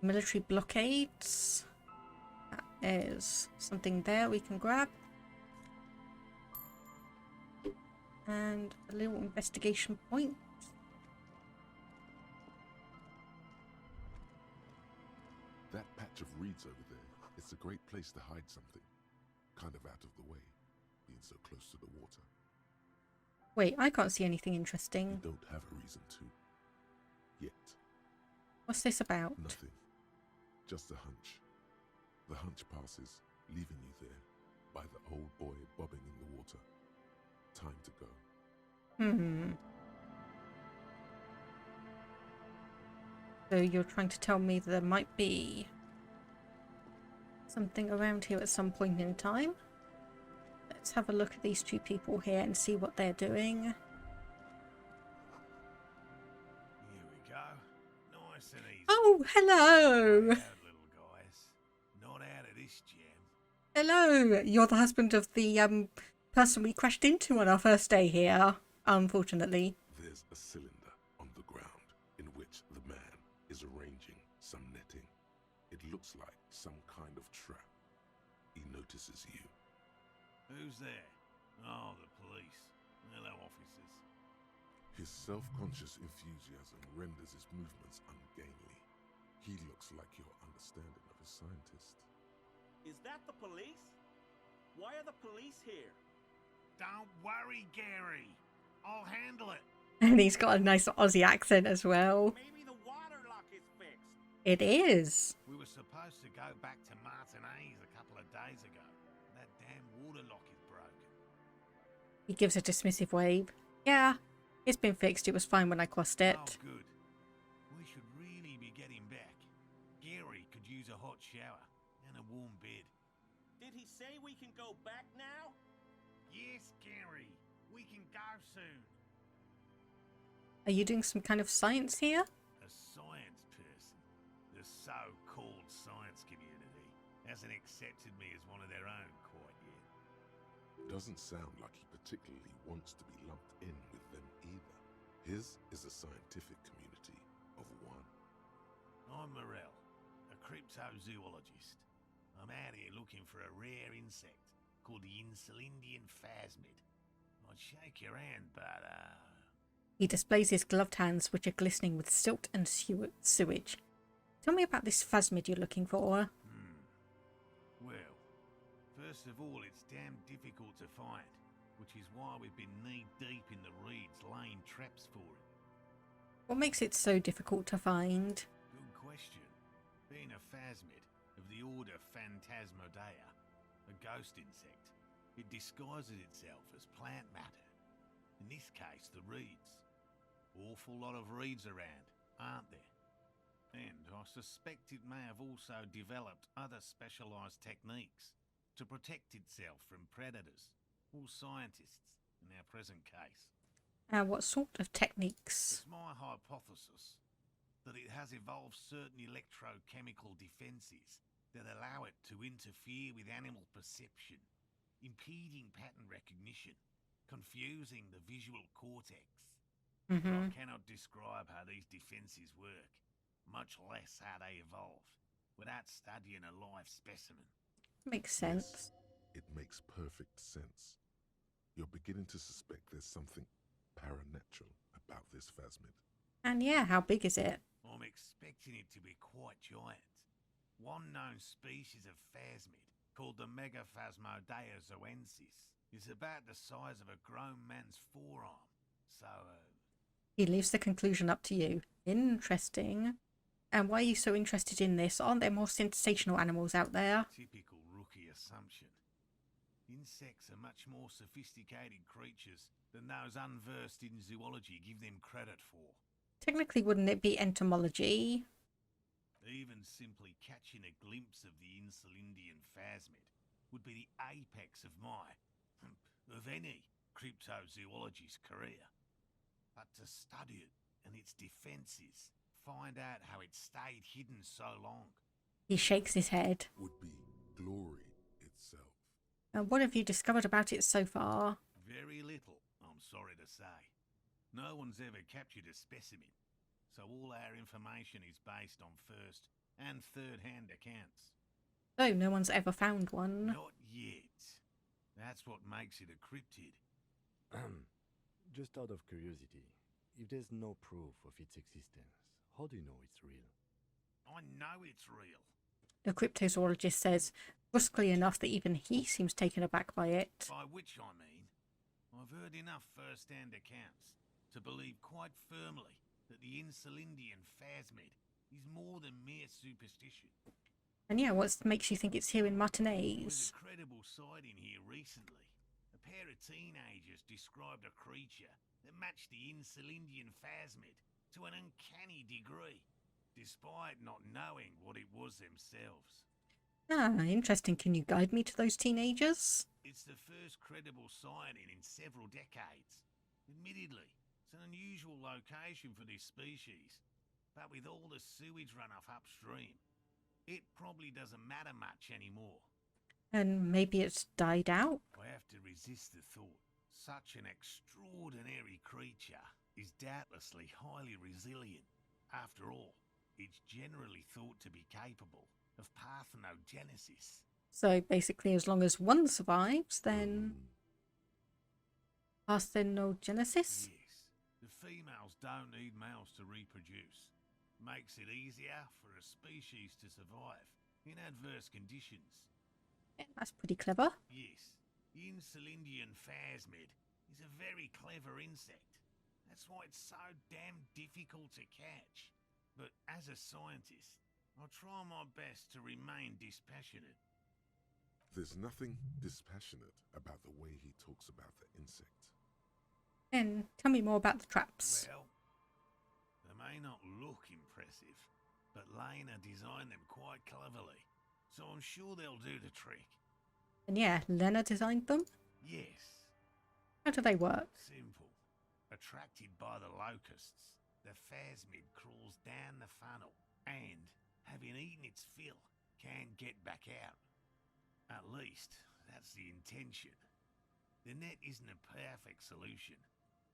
Military blockades. There's something there we can grab. And a little investigation point. That patch of reeds over there, it's a great place to hide something. Kind of out of the way, being so close to the water. Wait, I can't see anything interesting. You don't have a reason to. Yet. What's this about? Nothing. Just a hunch. The hunch passes, leaving you there, by the old boy bobbing in the water. Time to go. So you're trying to tell me that there might be something around here at some point in time? Let's have a look at these two people here and see what they're doing. Here we go. Nice and easy. Oh, hello! Little guys. Not out of this jam. Hello! You're the husband of the person we crashed into on our first day here, unfortunately. There's a cylinder on the ground in which the man is arranging some netting. It looks like some kind of trap. He notices you. Who's there? Oh, the police. Hello, officers. His self-conscious enthusiasm renders his movements ungainly. He looks like your understanding of a scientist. Is that the police? Why are the police here? Don't worry, Gary. I'll handle it. And he's got a nice Aussie accent as well. Maybe the water lock is fixed. It is. We were supposed to go back to Martinez a couple of days ago. That damn water lock is broken. He gives a dismissive wave. Yeah, it's been fixed. It was fine when I crossed it. Oh, good. We should really be getting back. Gary could use a hot shower and a warm bed. Did he say we can go back now? Yes, Gary. We can go soon. Are you doing some kind of science here? A science person. The so-called science community hasn't accepted me as one of their own quite yet. Doesn't sound like he particularly wants to be lumped in with them either. His is a scientific community of one. I'm Morel, a cryptozoologist. I'm out here looking for a rare insect called the Insulindian phasmid. I'd shake your hand, but He displays his gloved hands, which are glistening with silt and sewage. Tell me about this phasmid you're looking for. Well, first of all, it's damn difficult to find, which is why we've been knee-deep in the reeds laying traps for it. What makes it so difficult to find? Good question. Being a phasmid of the order Phantasmodea, a ghost insect. It disguises itself as plant matter. In this case, the reeds. Awful lot of reeds around, aren't there? And I suspect it may have also developed other specialised techniques to protect itself from predators or scientists in our present case. What sort of techniques? It's my hypothesis that it has evolved certain electrochemical defences that allow it to interfere with animal perception, impeding pattern recognition, confusing the visual cortex. I cannot describe how these defences work, much less how they evolved, without studying a live specimen. Makes sense. Yes, it makes perfect sense. You're beginning to suspect there's something paranatural about this phasmid. And yeah, how big is it? I'm expecting it to be quite giant. One known species of phasmid, called the Megaphasmodea zoensis, is about the size of a grown man's forearm. So, He leaves the conclusion up to you. Interesting. And why are you so interested in this? Aren't there more sensational animals out there? typical rookie assumption. Insects are much more sophisticated creatures than those unversed in zoology give them credit for. Technically, wouldn't it be entomology? Even simply catching a glimpse of the Insulindian phasmid would be the apex of any cryptozoologist's career. But to study it and its defences, find out how it stayed hidden so long. He shakes his head. Would be glory itself. What have you discovered about it so far? Very little, I'm sorry to say. No one's ever captured a specimen, so all our information is based on first and third-hand accounts. Oh, no one's ever found one. Not yet. That's what makes it a cryptid. Just out of curiosity, if there's no proof of its existence, how do you know it's real? I know it's real. The cryptozoologist says, brusquely enough that even he seems taken aback by it. By which I mean, I've heard enough first-hand accounts to believe quite firmly that the Insulindian phasmid is more than mere superstition. And yeah, what makes you think it's here in There was Martinez? a credible sighting here recently. A pair of teenagers described a creature that matched the Insulindian phasmid to an uncanny degree, despite not knowing what it was themselves. Ah, interesting. Can you guide me to those teenagers? It's the first credible sighting in several decades. Admittedly, it's an unusual location for this species, but with all the sewage runoff upstream, it probably doesn't matter much anymore. And maybe it's died out? I have to resist the thought. Such an extraordinary creature is doubtlessly highly resilient. After all, it's generally thought to be capable of parthenogenesis. So basically, as long as one survives, then parthenogenesis? Yes, the females don't need males to reproduce. Makes it easier for a species to survive in adverse conditions. Yeah, that's pretty clever. Yes, the Insulindian phasmid is a very clever insect. That's why it's so damn difficult to catch. But as a scientist, I'll try my best to remain dispassionate. There's nothing dispassionate about the way he talks about the insect. And tell me more about the traps. Well, they may not look impressive, but Lena designed them quite cleverly, so I'm sure they'll do the trick. And yeah, Lena designed them? Yes. How do they work? Simple. Attracted by the locusts, the phasmid crawls down the funnel and, having eaten its fill, can get back out. At least, that's the intention. The net isn't a perfect solution,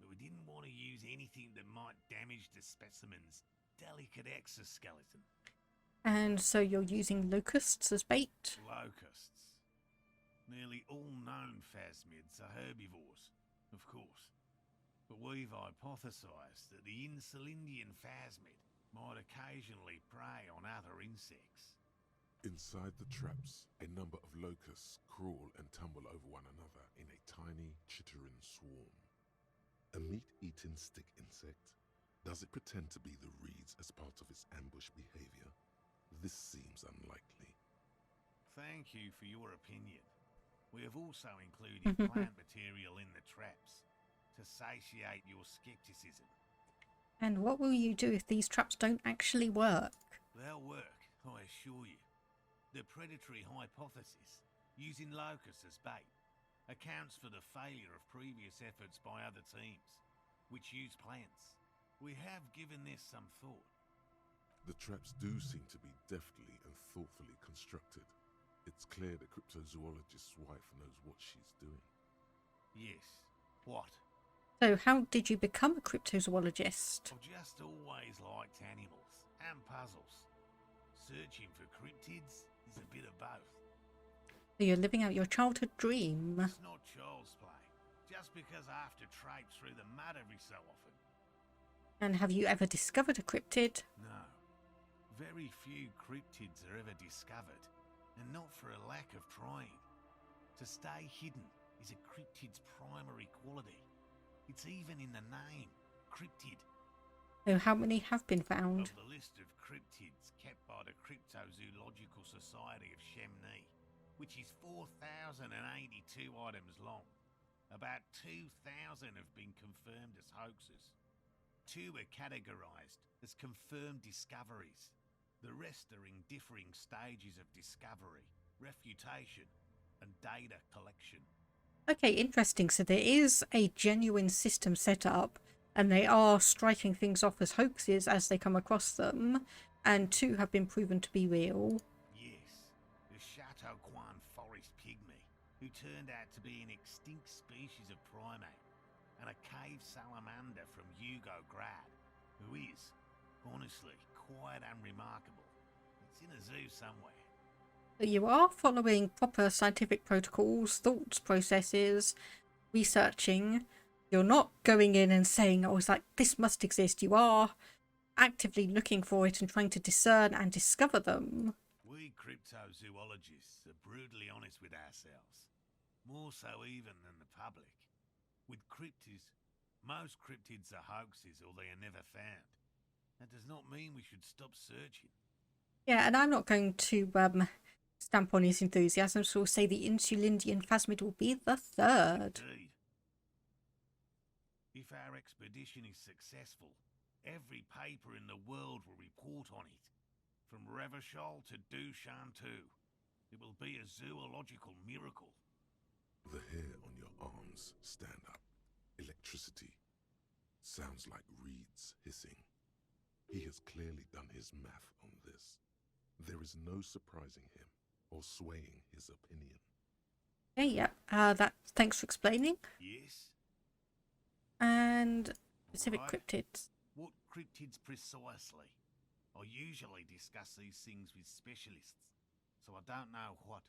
but we didn't want to use anything that might damage the specimen's delicate exoskeleton. And so you're using locusts as bait? Locusts. Nearly all known phasmids are herbivores, of course. But we've hypothesized that the Insulindian phasmid might occasionally prey on other insects. Inside the traps, a number of locusts crawl and tumble over one another in a tiny, chittering swarm. A meat-eating stick insect? Does it pretend to be the reeds as part of its ambush behavior? This seems unlikely. Thank you for your opinion. We have also included plant material in the traps to satiate your skepticism. And what will you do if these traps don't actually work? They'll work, I assure you. The predatory hypothesis, using locusts as bait, accounts for the failure of previous efforts by other teams, which use plants. We have given this some thought. The traps do seem to be deftly and thoughtfully constructed. It's clear the cryptozoologist's wife knows what she's doing. Yes. What? So how did you become a cryptozoologist? I've just always liked animals and puzzles. Searching for cryptids is a bit of both. So you're living out your childhood dream. It's not child's play, just because I have to traipse through the mud every so often. And have you ever discovered a cryptid? No. Very few cryptids are ever discovered, and not for a lack of trying. To stay hidden is a cryptid's primary quality. It's even in the name, cryptid. So how many have been found? Of the list of cryptids kept by the Cryptozoological Society of Chemnee, which is 4,082 items long, about 2,000 have been confirmed as hoaxes. 2 are categorized as confirmed discoveries. The rest are in differing stages of discovery, refutation, and data collection. Okay, interesting. So there is a genuine system set up, and they are striking things off as hoaxes as they come across them, and 2 have been proven to be real. Yes, the Chateau Quan forest pygmy, who turned out to be an extinct species of primate, and a cave salamander from Grad, who is, honestly, quite unremarkable. It's in a zoo somewhere. But you are following proper scientific protocols, thoughts processes, researching. You're not going in and saying, oh, it's like, this must exist. You are actively looking for it and trying to discern and discover them. We cryptozoologists are brutally honest with ourselves, more so even than the public. With cryptids, most cryptids are hoaxes or they are never found. That does not mean we should stop searching. Yeah, and I'm not going to stamp on his enthusiasm, so we'll say the Insulindian phasmid will be the 3rd. Indeed. If our expedition is successful, every paper in the world will report on it. From Revachol to Dushantu. It will be a zoological miracle. The hair on your arms stand up. Electricity. Sounds like reeds hissing. He has clearly done his math on this. There is no surprising him or swaying his opinion. Okay, yeah. Thanks for explaining. Yes? And specific Right. cryptids. What cryptids precisely? I usually discuss these things with specialists, so I don't know what.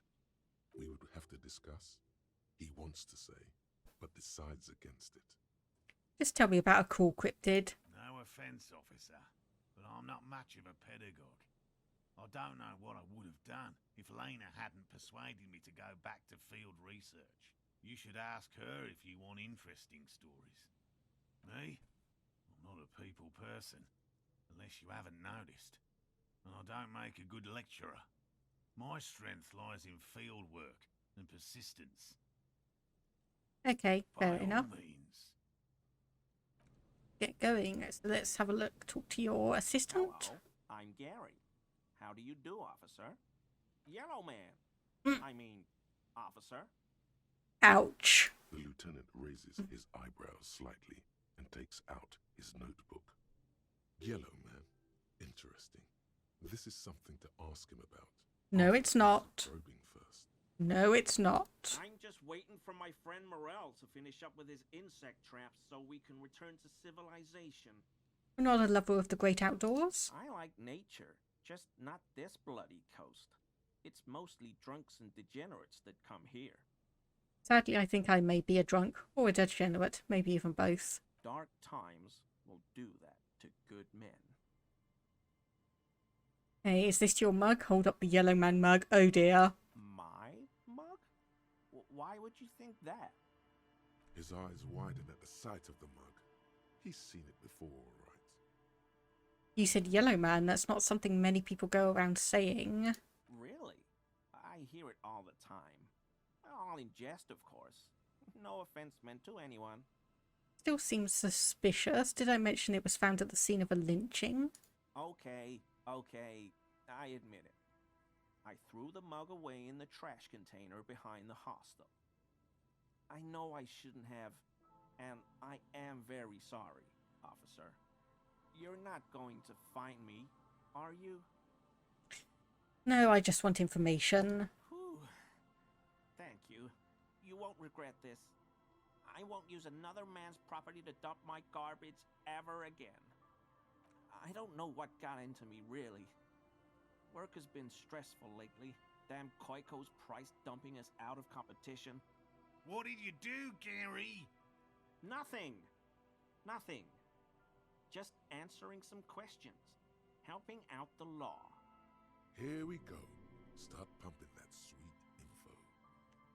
We would have to discuss. He wants to say, but decides against it. Just tell me about a cool cryptid. No offence, officer, but I'm not much of a pedagogue. I don't know what I would have done if Lena hadn't persuaded me to go back to field research. You should ask her if you want interesting stories. Me? I'm not a people person, unless you haven't noticed. And I don't make a good lecturer. My strength lies in field work and persistence. Okay, fair By enough. all means. Get going. Let's have a look. Talk to your assistant. Hello, I'm Gary. How do you do, officer? Yellow man. I mean, officer. Ouch. The lieutenant raises his eyebrows slightly and takes out his notebook. Yellow man. Interesting. This is something to ask him about. No, it's not. Probing first. No, it's not. I'm just waiting for my friend Morel to finish up with his insect traps so we can return to civilization. We're not a lover of the great outdoors. I like nature, just not this bloody coast. It's mostly drunks and degenerates that come here. Sadly, I think I may be a drunk or a degenerate, maybe even both. Dark times will do that to good men. Hey, is this your mug? Hold up the yellow man mug. Oh dear. My mug? Why would you think that? His eyes widen at the sight of the mug. He's seen it before, all right? You said yellow man. That's not something many people go around saying. Really? I hear it all the time. All in jest, of course. No offense meant to anyone. Still seems suspicious. Did I mention it was found at the scene of a lynching? Okay, I admit it. I threw the mug away in the trash container behind the hostel. I know I shouldn't have, and I am very sorry, officer. You're not going to find me, are you? No, I just want information. Whew. Thank you. You won't regret this. I won't use another man's property to dump my garbage ever again. I don't know what got into me, really. Work has been stressful lately. Damn Koiko's price dumping us out of competition. What did you do, Gary? Nothing. Just answering some questions. Helping out the law. Here we go. Start pumping that sweet info.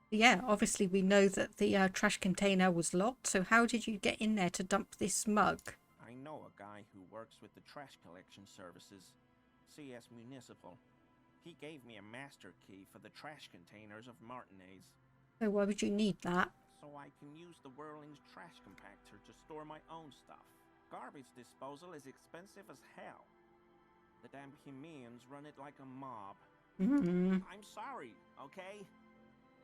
Yeah, obviously we know that the trash container was locked, so how did you get in there to dump this mug? I know a guy who works with the trash collection services, CS Municipal. He gave me a master key for the trash containers of Martinez. So why would you need that? So I can use the Whirling's trash compactor to store my own stuff. Garbage disposal is expensive as hell. The damn Hemians run it like a mob. I'm sorry, okay?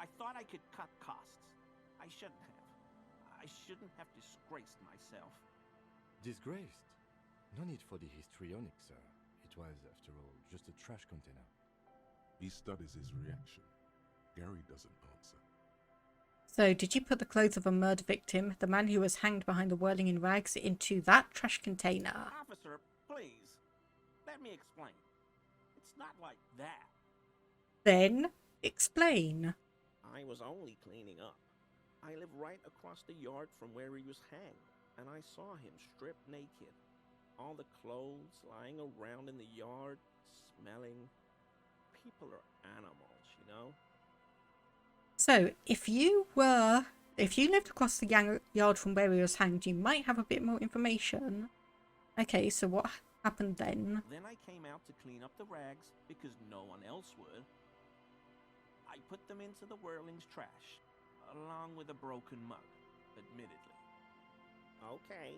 I thought I could cut costs. I shouldn't have. I shouldn't have disgraced myself. Disgraced? No need for the histrionic, sir. It was, after all, just a trash container. He studies his reaction. Gary doesn't answer. So did you put the clothes of a murder victim, the man who was hanged behind the whirling in rags, into that trash container? Officer, please. Let me explain. It's not like that. Then explain. I was only cleaning up. I live right across the yard from where he was hanged, and I saw him stripped naked. All the clothes lying around in the yard, smelling. People are animals, you know? So if you lived across the yard from where he was hanged, you might have a bit more information. Okay, so what happened then? Then I came out to clean up the rags because no one else would. I put them into the Whirling's trash, along with a broken mug, admittedly. Okay,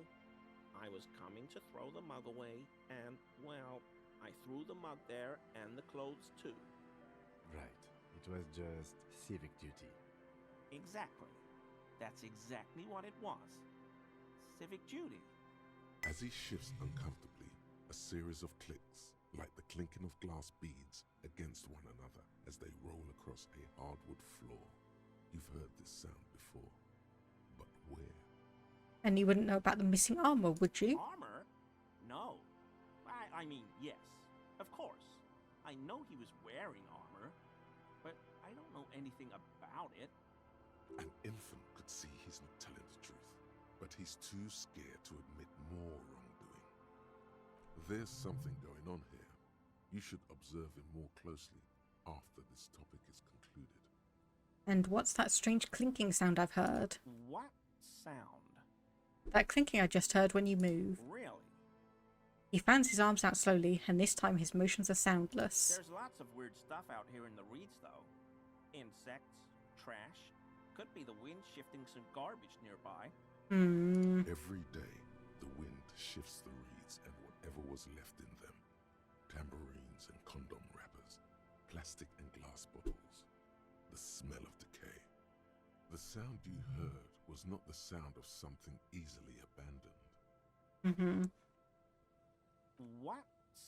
I was coming to throw the mug away, and, well, I threw the mug there and the clothes too. Right. It was just civic duty. Exactly. That's exactly what it was. Civic duty. As he shifts uncomfortably, a series of clicks, like the clinking of glass beads, against one another as they roll across a hardwood floor. You've heard this sound before, but where? And you wouldn't know about the missing armor, would you? Armor? No. I mean, yes. Of course. I know he was wearing armor, but I don't know anything about it. An infant could see he's not telling the truth, but he's too scared to admit more wrongdoing. There's something going on here. You should observe him more closely after this topic is concluded. And what's that strange clinking sound I've heard? What sound? That clinking I just heard when you move. Really? He fans his arms out slowly, and this time his motions are soundless. There's lots of weird stuff out here in the reeds, though. Insects, trash. Could be the wind shifting some garbage nearby. Every day, the wind shifts the reeds and whatever was left in them. Tambourines and condom wrappers, plastic and glass bottles. The smell of decay. The sound you heard was not the sound of something easily abandoned. What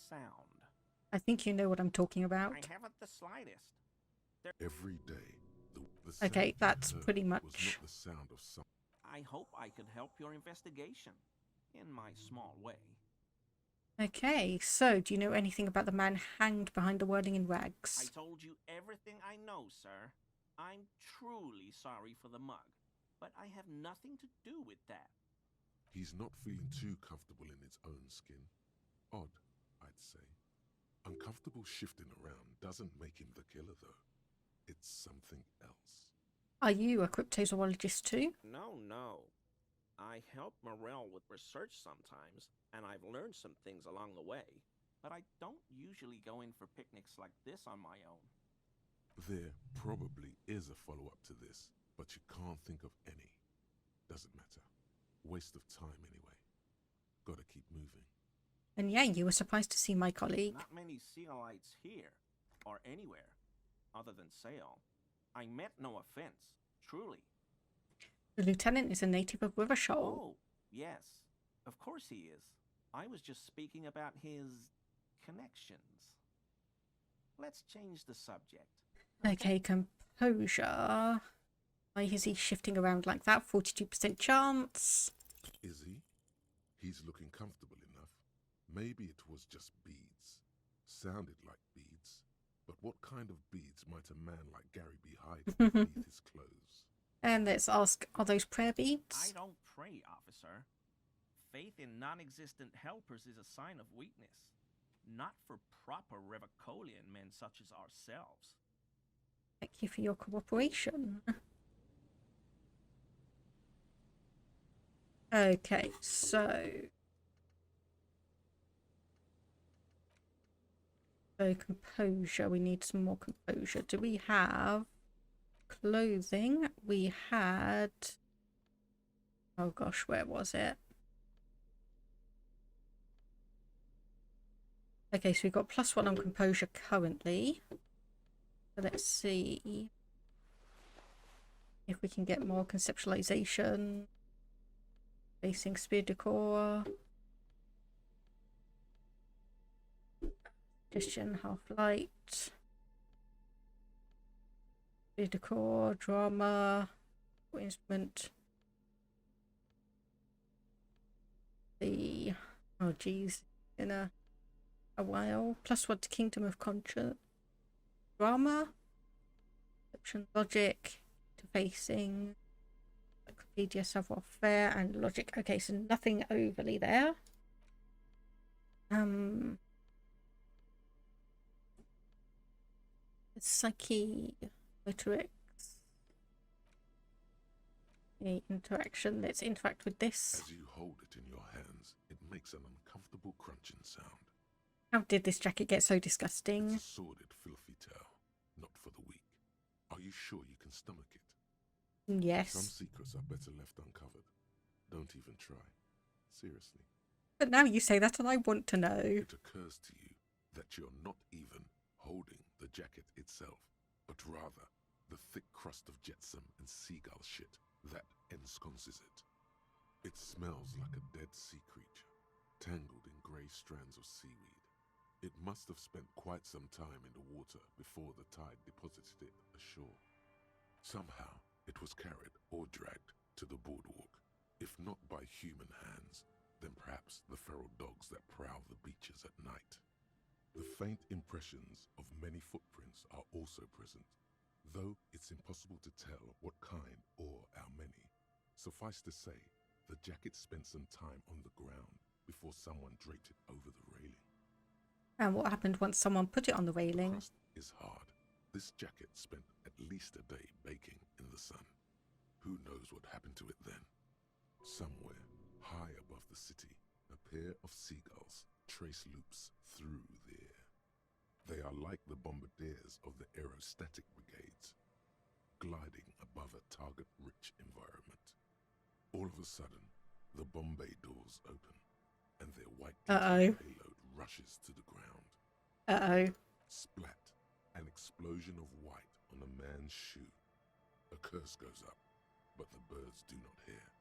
sound? I think you know what I'm talking about. I haven't the slightest. Every day, the sound Okay, you that's heard pretty was much... not the sound of some. I hope I could help your investigation, in my small way. Okay, so do you know anything about the man hanged behind the whirling in rags? I told you everything I know, sir. I'm truly sorry for the mug, but I have nothing to do with that. He's not feeling too comfortable in his own skin. Odd, I'd say. Uncomfortable shifting around doesn't make him the killer, though. It's something else. Are you a cryptozoologist too? No. I help Morel with research sometimes, and I've learned some things along the way, but I don't usually go in for picnics like this on my own. There probably is a follow-up to this, but you can't think of any. Doesn't matter. Waste of time anyway. Gotta keep moving. And yeah, you were surprised to see my colleague. Not many Sealites here, or anywhere, other than Sale. I meant no offense, truly. The lieutenant is a native of Revachol. Oh, yes. Of course he is. I was just speaking about his connections. Let's change the subject. Okay, composure. Why is he shifting around like that? 42% chance. Is he? He's looking comfortable enough. Maybe it was just beads. Sounded like beads. But what kind of beads might a man like Gary be hiding beneath his clothes? And let's ask, are those prayer beads? I don't pray, officer. Faith in non-existent helpers is a sign of weakness. Not for proper Revacholian men such as ourselves. Thank you for your cooperation. Okay, so composure. We need some more composure. Do we have clothing? We had... Oh gosh, where was it? Okay, so we've got +1 on composure currently. So let's see if we can get more conceptualization. Facing spear decor. Suggestion, half light. Spear decor, drama, instrument. The oh geez, in a while. +1 to Kingdom of Conscience. Drama, perception, logic, interfacing, encyclopedia, savoir-faire, and logic. Okay, so nothing overly there. Psyche, rhetorics, the interaction. Let's interact with this. As you hold it in your hands, it makes an uncomfortable crunching sound. How did this jacket get so disgusting? It's a sordid, filthy tale, not for the weak. Are you sure you can stomach it? Yes. Some secrets are better left uncovered. Don't even try. Seriously. But now you say that and I want to know. It occurs to you that you're not even holding the jacket itself, but rather the thick crust of jetsam and seagull shit that ensconces it. It smells like a dead sea creature, tangled in grey strands of seaweed. It must have spent quite some time in the water before the tide deposited it ashore. Somehow, it was carried or dragged to the boardwalk. If not by human hands, then perhaps the feral dogs that prowl the beaches at night. The faint impressions of many footprints are also present, though it's impossible to tell what kind or how many. Suffice to say, the jacket spent some time on the ground before someone draped it over the railing. And what happened once someone put it on the railing? The crust is hard. This jacket spent at least a day baking in the sun. Who knows what happened to it then? Somewhere, high above the city, a pair of seagulls trace loops through the air. They are like the bombardiers of the aerostatic brigades, gliding above a target-rich environment. All of a sudden, the bomb bay doors open, and their white payload rushes to the ground. Splat! An explosion of white on a man's shoe. A curse goes up, but the birds do not hear.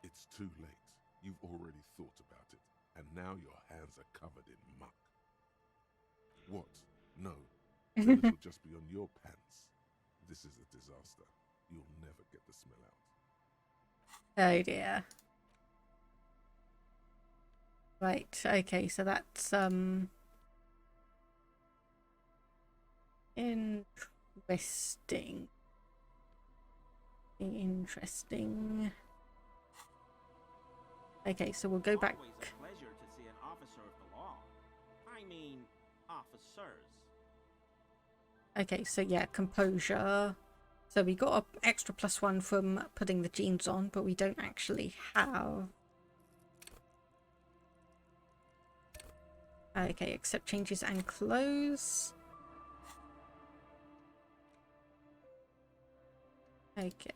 It's too late. You've already thought about it, and now your hands are covered in muck. What? No. Then it'll just be on your pants. This is a disaster. You'll never get the smell out. Oh dear. Right, okay, so that's interesting. Okay, so we'll go back. Always a pleasure to see an officer of the law. I mean, officers. Okay, so yeah, composure. So we got an extra +1 from putting the jeans on, but we don't actually have. Okay, accept changes and clothes. Okay.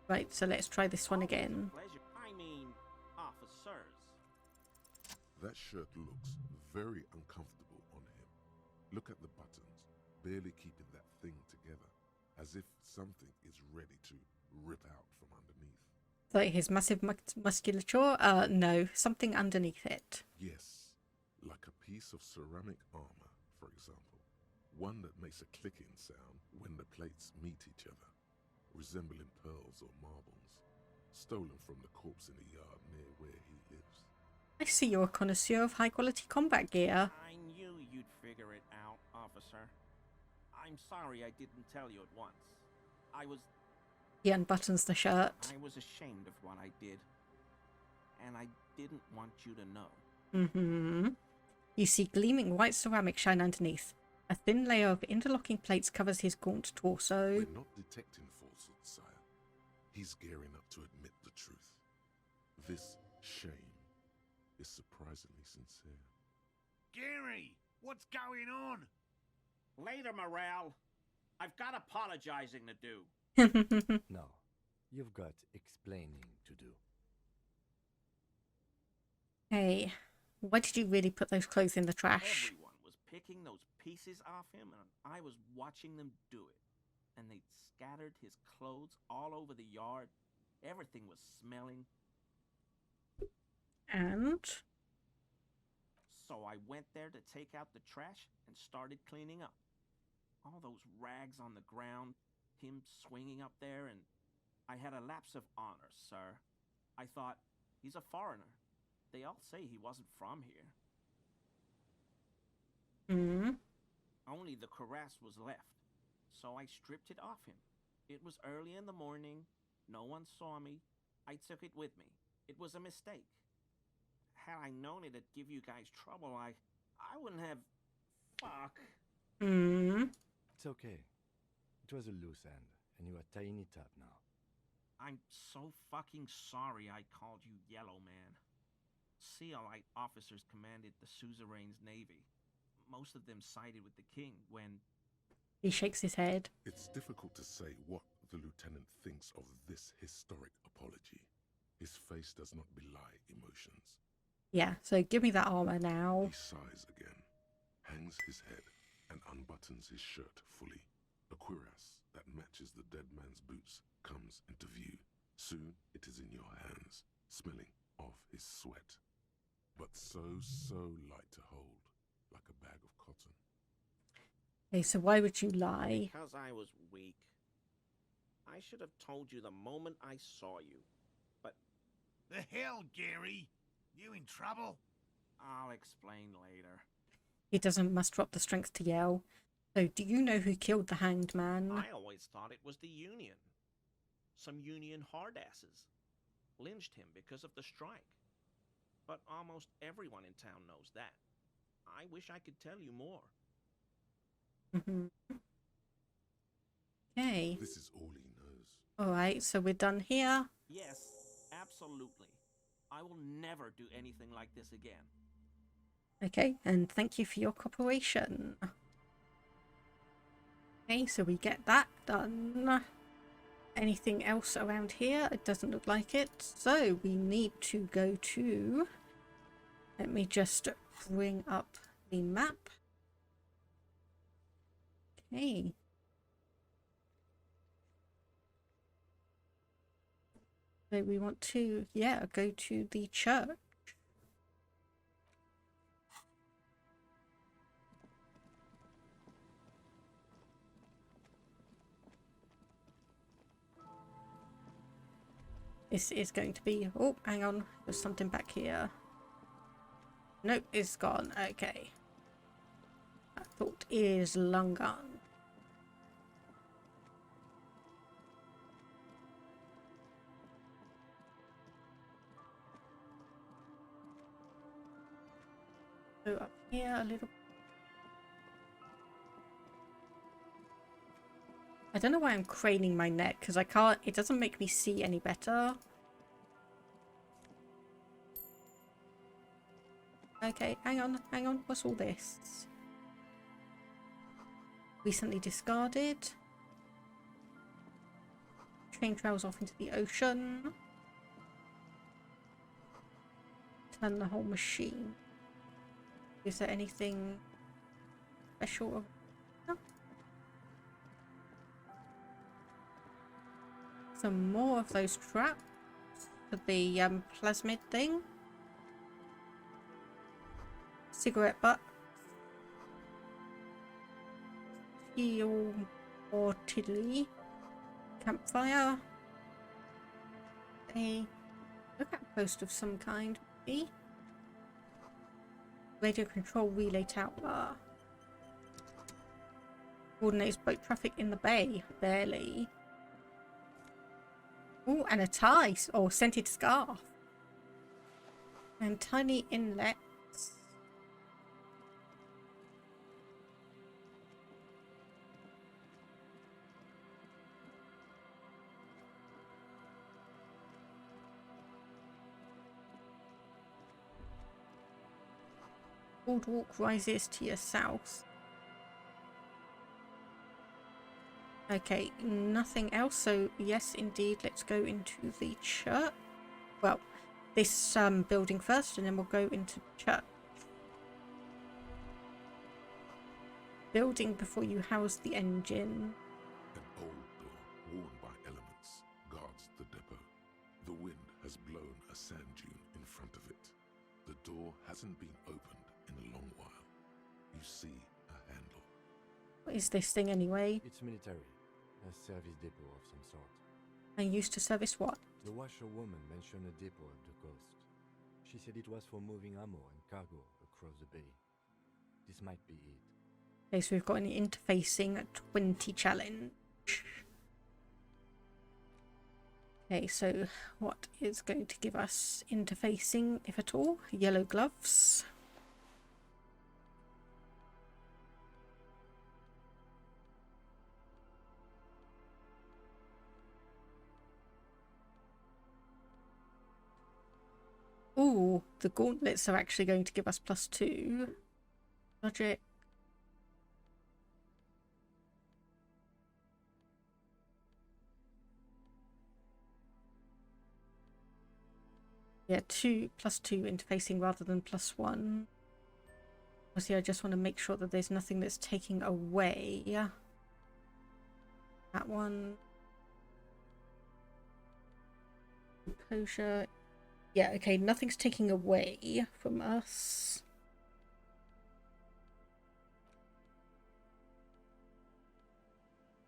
Right, so let's try this one again. Pleasure. I mean, officers. That shirt looks very uncomfortable on him. Look at the buttons, barely keeping that thing together, as if something is ready to rip out from underneath. Like his massive musculature? No, something underneath it. Yes, like a piece of ceramic armor, for example. One that makes a clicking sound when the plates meet each other, resembling pearls or marbles, stolen from the corpse in a yard near where he lives. I see you're a connoisseur of high-quality combat gear. I knew you'd figure it out, officer. I'm sorry I didn't tell you at once. He unbuttons the shirt. I was ashamed of what I did. And I didn't want you to know. Mm-hmm. You see gleaming white ceramic shine underneath. A thin layer of interlocking plates covers his gaunt torso. We're not detecting falsehood, sire. He's gearing up to admit the truth. This shame is surprisingly sincere. Gary, what's going on? Later, Morale. I've got apologizing to do. No, you've got explaining to do. Hey, why did you really put those clothes in the trash? Everyone was picking those pieces off him, and I was watching them do it. And they'd scattered his clothes all over the yard. Everything was smelling. And? So I went there to take out the trash and started cleaning up. All those rags on the ground, him swinging up there, and I had a lapse of honor, sir. I thought, he's a foreigner. They all say he wasn't from here. Hmm. Only the cuirass was left, so I stripped it off him. It was early in the morning. No one saw me. I took it with me. It was a mistake. Had I known it'd give you guys trouble, I wouldn't have... Fuck. Hmm. It's okay. It was a loose end, and you are tying it up now. I'm so fucking sorry I called you Yellow Man. Sealite officers commanded the suzerain's navy. Most of them sided with the king when... He shakes his head. It's difficult to say what the lieutenant thinks of this historic apology. His face does not belie emotions. Yeah, so give me that armor now. He sighs again, hangs his head, and unbuttons his shirt fully. A cuirass that matches the dead man's boots comes into view. Soon it is in your hands, smelling of his sweat. But so light to hold, like a bag of cotton. Okay, so why would you lie? Because I was weak. I should have told you the moment I saw you. But... The hell, Gary? You in trouble? I'll explain later. He doesn't muster up the strength to yell. So, do you know who killed the hanged man? I always thought it was the Union. Some Union hardasses. Lynched him because of the strike. But almost everyone in town knows that. I wish I could tell you more. Mm-hmm. Okay. This is all he knows. Alright, so we're done here. Yes, absolutely. I will never do anything like this again. Okay, and thank you for your cooperation. Okay, so we get that done. Anything else around here? It doesn't look like it. So we need to go to... Let me just bring up the map. Okay. So we want to, yeah, go to the church. This is going to be... Oh, hang on. There's something back here. Nope, it's gone. Okay. That thought is long gone. Go up here a little. I don't know why I'm craning my neck, because I can't... It doesn't make me see any better. Okay, hang on. What's all this? Recently discarded. Train trails off into the ocean. Turn the whole machine. Is there anything special? No. Some more of those traps for the plasmid thing. Cigarette butt. Steel or tiddly. Campfire. A lookout post of some kind, maybe. Radio control relay tower. Coordinates boat traffic in the bay. Barely. Oh, and a tie or scented scarf. And tiny inlets. Boardwalk rises to your south. Okay, nothing else. So yes, indeed, let's go into the church. Well, this building first, and then we'll go into the church. Building before you house the engine. An old door, worn by elements, guards the depot. The wind has blown a sand dune in front of it. The door hasn't been opened in a long while. You see a handle. What is this thing anyway? It's military. A service depot of some sort. And used to service what? The washerwoman mentioned a depot at the coast. She said it was for moving ammo and cargo across the bay. This might be it. Okay, so we've got an interfacing 20 challenge. Okay, so what is going to give us interfacing, if at all? Yellow gloves. Ooh, the gauntlets are actually going to give us +2. Logic. Yeah, +2 interfacing rather than +1. Obviously, I just want to make sure that there's nothing that's taking away. That one. Composure. Yeah, okay, nothing's taking away from us.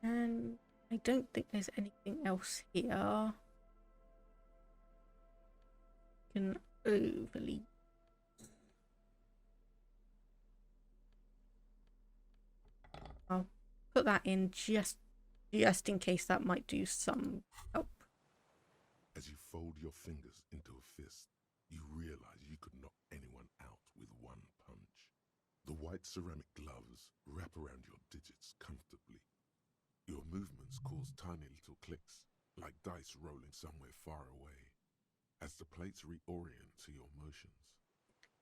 And I don't think there's anything else here. Can overly. I'll put that in just in case that might do some help. As you fold your fingers into a fist, you realize you could knock anyone out with one punch. The white ceramic gloves wrap around your digits comfortably. Your movements cause tiny little clicks, like dice rolling somewhere far away, as the plates reorient to your motions.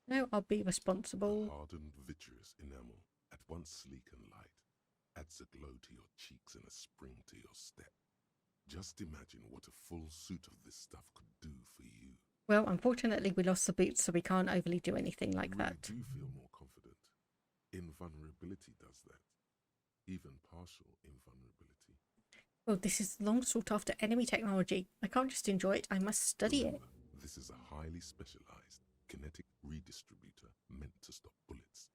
No, I'll be responsible. The hardened vitreous enamel, at once sleek and light, adds a glow to your cheeks and a spring to your step. Just imagine what a full suit of this stuff could do for you. Well, unfortunately, we lost the boots, so we can't overly do anything like that. You do feel more confident. Invulnerability does that. Even partial invulnerability. Well, this is long sought after enemy technology. I can't just enjoy it, I must study it. This is a highly specialized kinetic redistributor meant to stop bullets.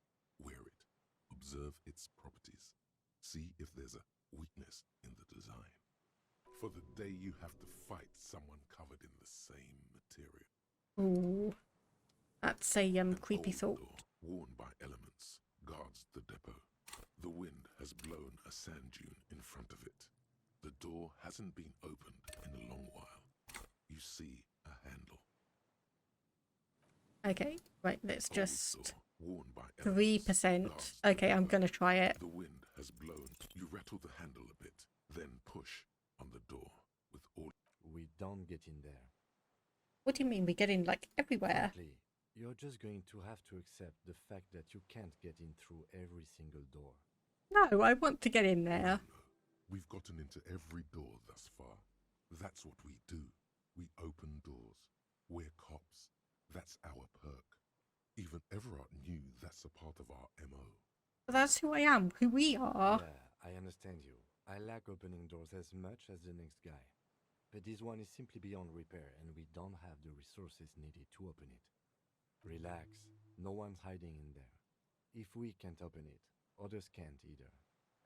Wear it. Observe its properties. See if there's a weakness in the design. For the day you have to fight someone covered in the same material. Ooh. That's a creepy thought. Door, worn by elements, guards the depot. The wind has blown a sand dune in front of it. The door hasn't been opened in a long while. You see a handle. Okay, right, let's just... Door, worn by 3%. Okay, I'm gonna try it. The wind has blown. You rattle the handle a bit, then push on the door with all... We don't get in there. What do you mean we get in, like, everywhere? Frankly, you're just going to have to accept the fact that you can't get in through every single door. No, I want to get in there. No. We've gotten into every door thus far. That's what we do. We open doors. We're cops. That's our perk. Even Everard knew that's a part of our MO. That's who I am, who we are. Yeah, I understand you. I like opening doors as much as the next guy. But this one is simply beyond repair, and we don't have the resources needed to open it. Relax. No one's hiding in there. If we can't open it, others can't either.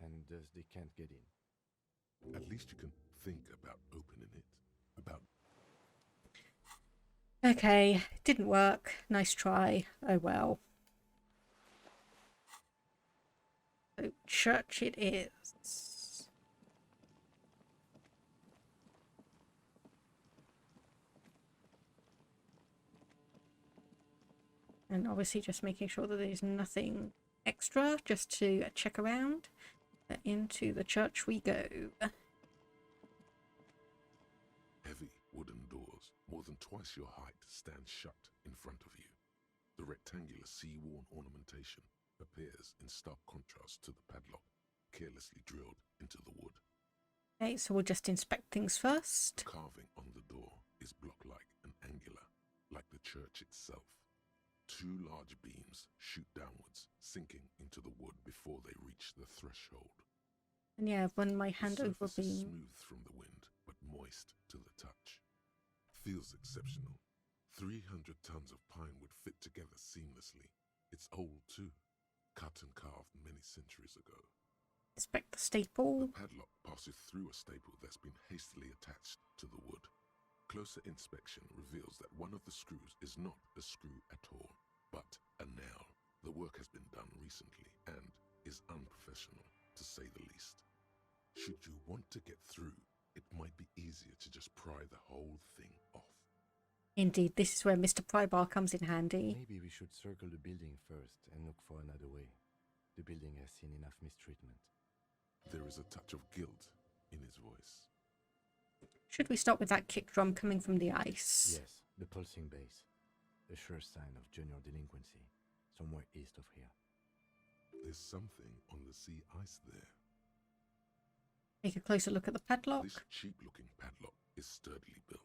And thus they can't get in. At least you can think about opening it. About... Okay, didn't work. Nice try. Oh well. So church it is. And obviously just making sure that there's nothing extra, just to check around. Into the church we go. Heavy wooden doors, more than twice your height, stand shut in front of you. The rectangular sea-worn ornamentation appears in stark contrast to the padlock, carelessly drilled into the wood. Okay, so we'll just inspect things first. The carving on the door is block-like and angular, like the church itself. Two large beams shoot downwards, sinking into the wood before they reach the threshold. And yeah, I've run my hand over The surface is beam. smooth from the wind, but moist to the touch. Feels exceptional. 300 tons of pine would fit together seamlessly. It's old too, cut and carved many centuries ago. Inspect the staple. The padlock passes through a staple that's been hastily attached to the wood. Closer inspection reveals that one of the screws is not a screw at all, but a nail. The work has been done recently and is unprofessional, to say the least. Should you want to get through, it might be easier to just pry the whole thing off. Indeed, this is where Mr. Prybar comes in handy. Maybe we should circle the building first and look for another way. The building has seen enough mistreatment. There is a touch of guilt in his voice. Should we start with that kick drum coming from the ice? Yes, the pulsing bass. A sure sign of junior delinquency, somewhere east of here. There's something on the sea ice there. Take a closer look at the padlock. This cheap-looking padlock is sturdily built.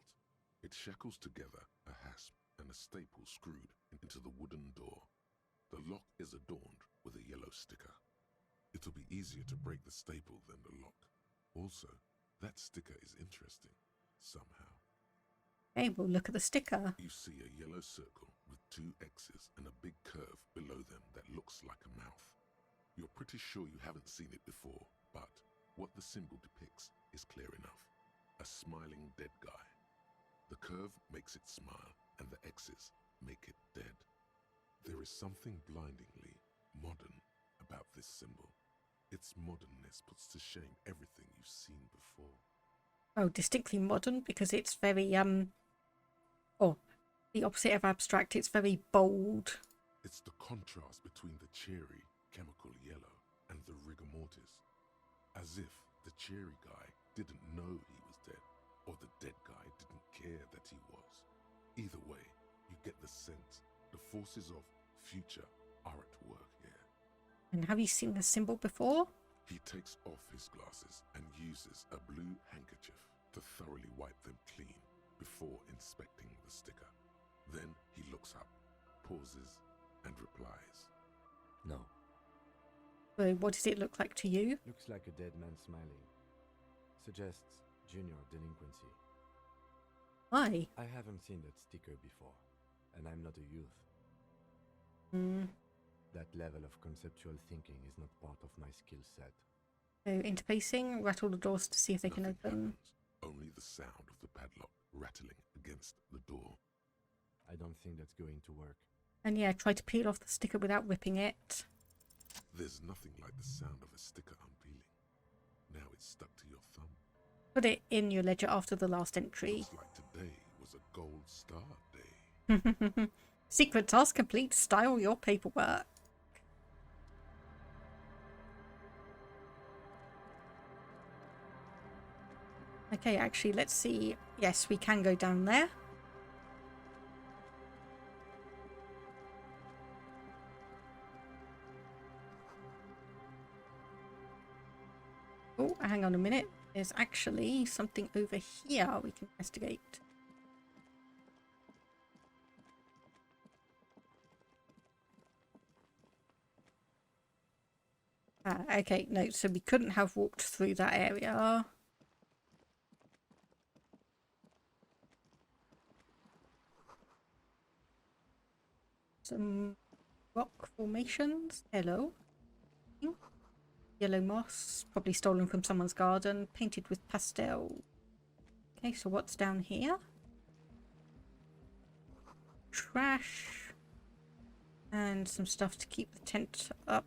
It shackles together a hasp and a staple screwed into the wooden door. The lock is adorned with a yellow sticker. It'll be easier to break the staple than the lock. Also, that sticker is interesting, somehow. Okay, we'll look at the sticker. You see a yellow circle with two X's and a big curve below them that looks like a mouth. You're pretty sure you haven't seen it before, but what the symbol depicts is clear enough. A smiling dead guy. The curve makes it smile, and the X's make it dead. There is something blindingly modern about this symbol. Its modernness puts to shame everything you've seen before. Oh, distinctly modern, because it's very, the opposite of abstract, it's very bold. It's the contrast between the cheery, chemical yellow and the rigor mortis. As if the cheery guy didn't know he was dead, or the dead guy didn't care that he was. Either way, you get the sense the forces of future are at work here. And have you seen the symbol before? He takes off his glasses and uses a blue handkerchief to thoroughly wipe them clean before inspecting the sticker. Then he looks up, pauses, and replies. No. So what does it look like to you? Looks like a dead man smiling. Suggests junior delinquency. Why? I haven't seen that sticker before, and I'm not a youth. That level of conceptual thinking is not part of my skill set. So interpacing, rattle the doors to see if they can Nothing open. happens, only the sound of the padlock rattling against the door. I don't think that's going to work. And yeah, try to peel off the sticker without ripping it. There's nothing like the sound of a sticker unpeeling. Now it's stuck to your thumb. Put it in your ledger after the last entry. Looks like today was a gold star day. Secret task complete. Style your paperwork. Okay, actually, let's see. Yes, we can go down there. Oh, hang on a minute. There's actually something over here we can investigate. Okay, no, so we couldn't have walked through that area. Some rock formations. Hello. Yellow moss, probably stolen from someone's garden, painted with pastel. Okay, so what's down here? Trash. And some stuff to keep the tent up.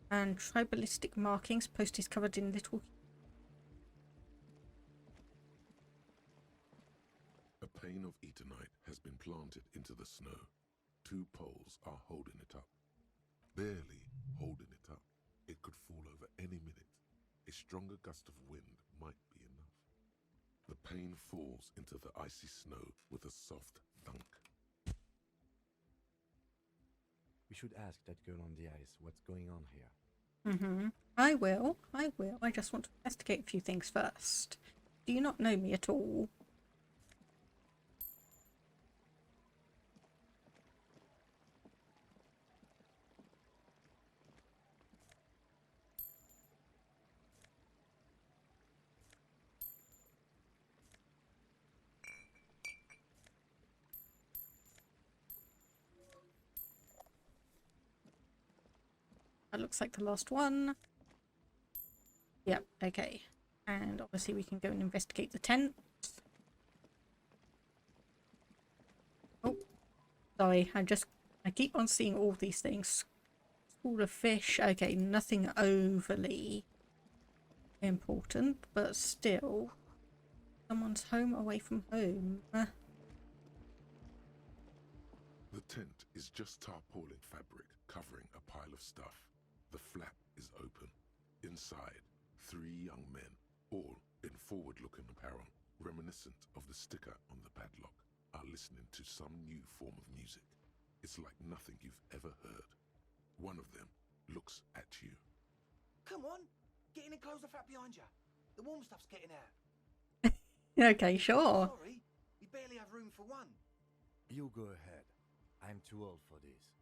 And tribalistic markings. Post is covered in little... A pane of Eternite has been planted into the snow. 2 poles are holding it up. Barely holding it up. It could fall over any minute. A stronger gust of wind might be enough. The pane falls into the icy snow with a soft thunk. We should ask that girl on the ice what's going on here. I will. I just want to investigate a few things first. Do you not know me at all? That looks like the last one. Yep, okay. And obviously we can go and investigate the tent. Oh, sorry, I keep on seeing all these things. School of fish. Okay, nothing overly important, but still. Someone's home away from home. The tent is just tarpaulin fabric covering a pile of stuff. The flap is open. Inside, 3 young men, all in forward-looking apparel, reminiscent of the sticker on the padlock, are listening to some new form of music. It's like nothing you've ever heard. One of them looks at you. Come on, get in and close the flap behind you. The warm stuff's getting out. Okay, sure. Sorry, we barely have room for one. You go ahead. I'm too old for this.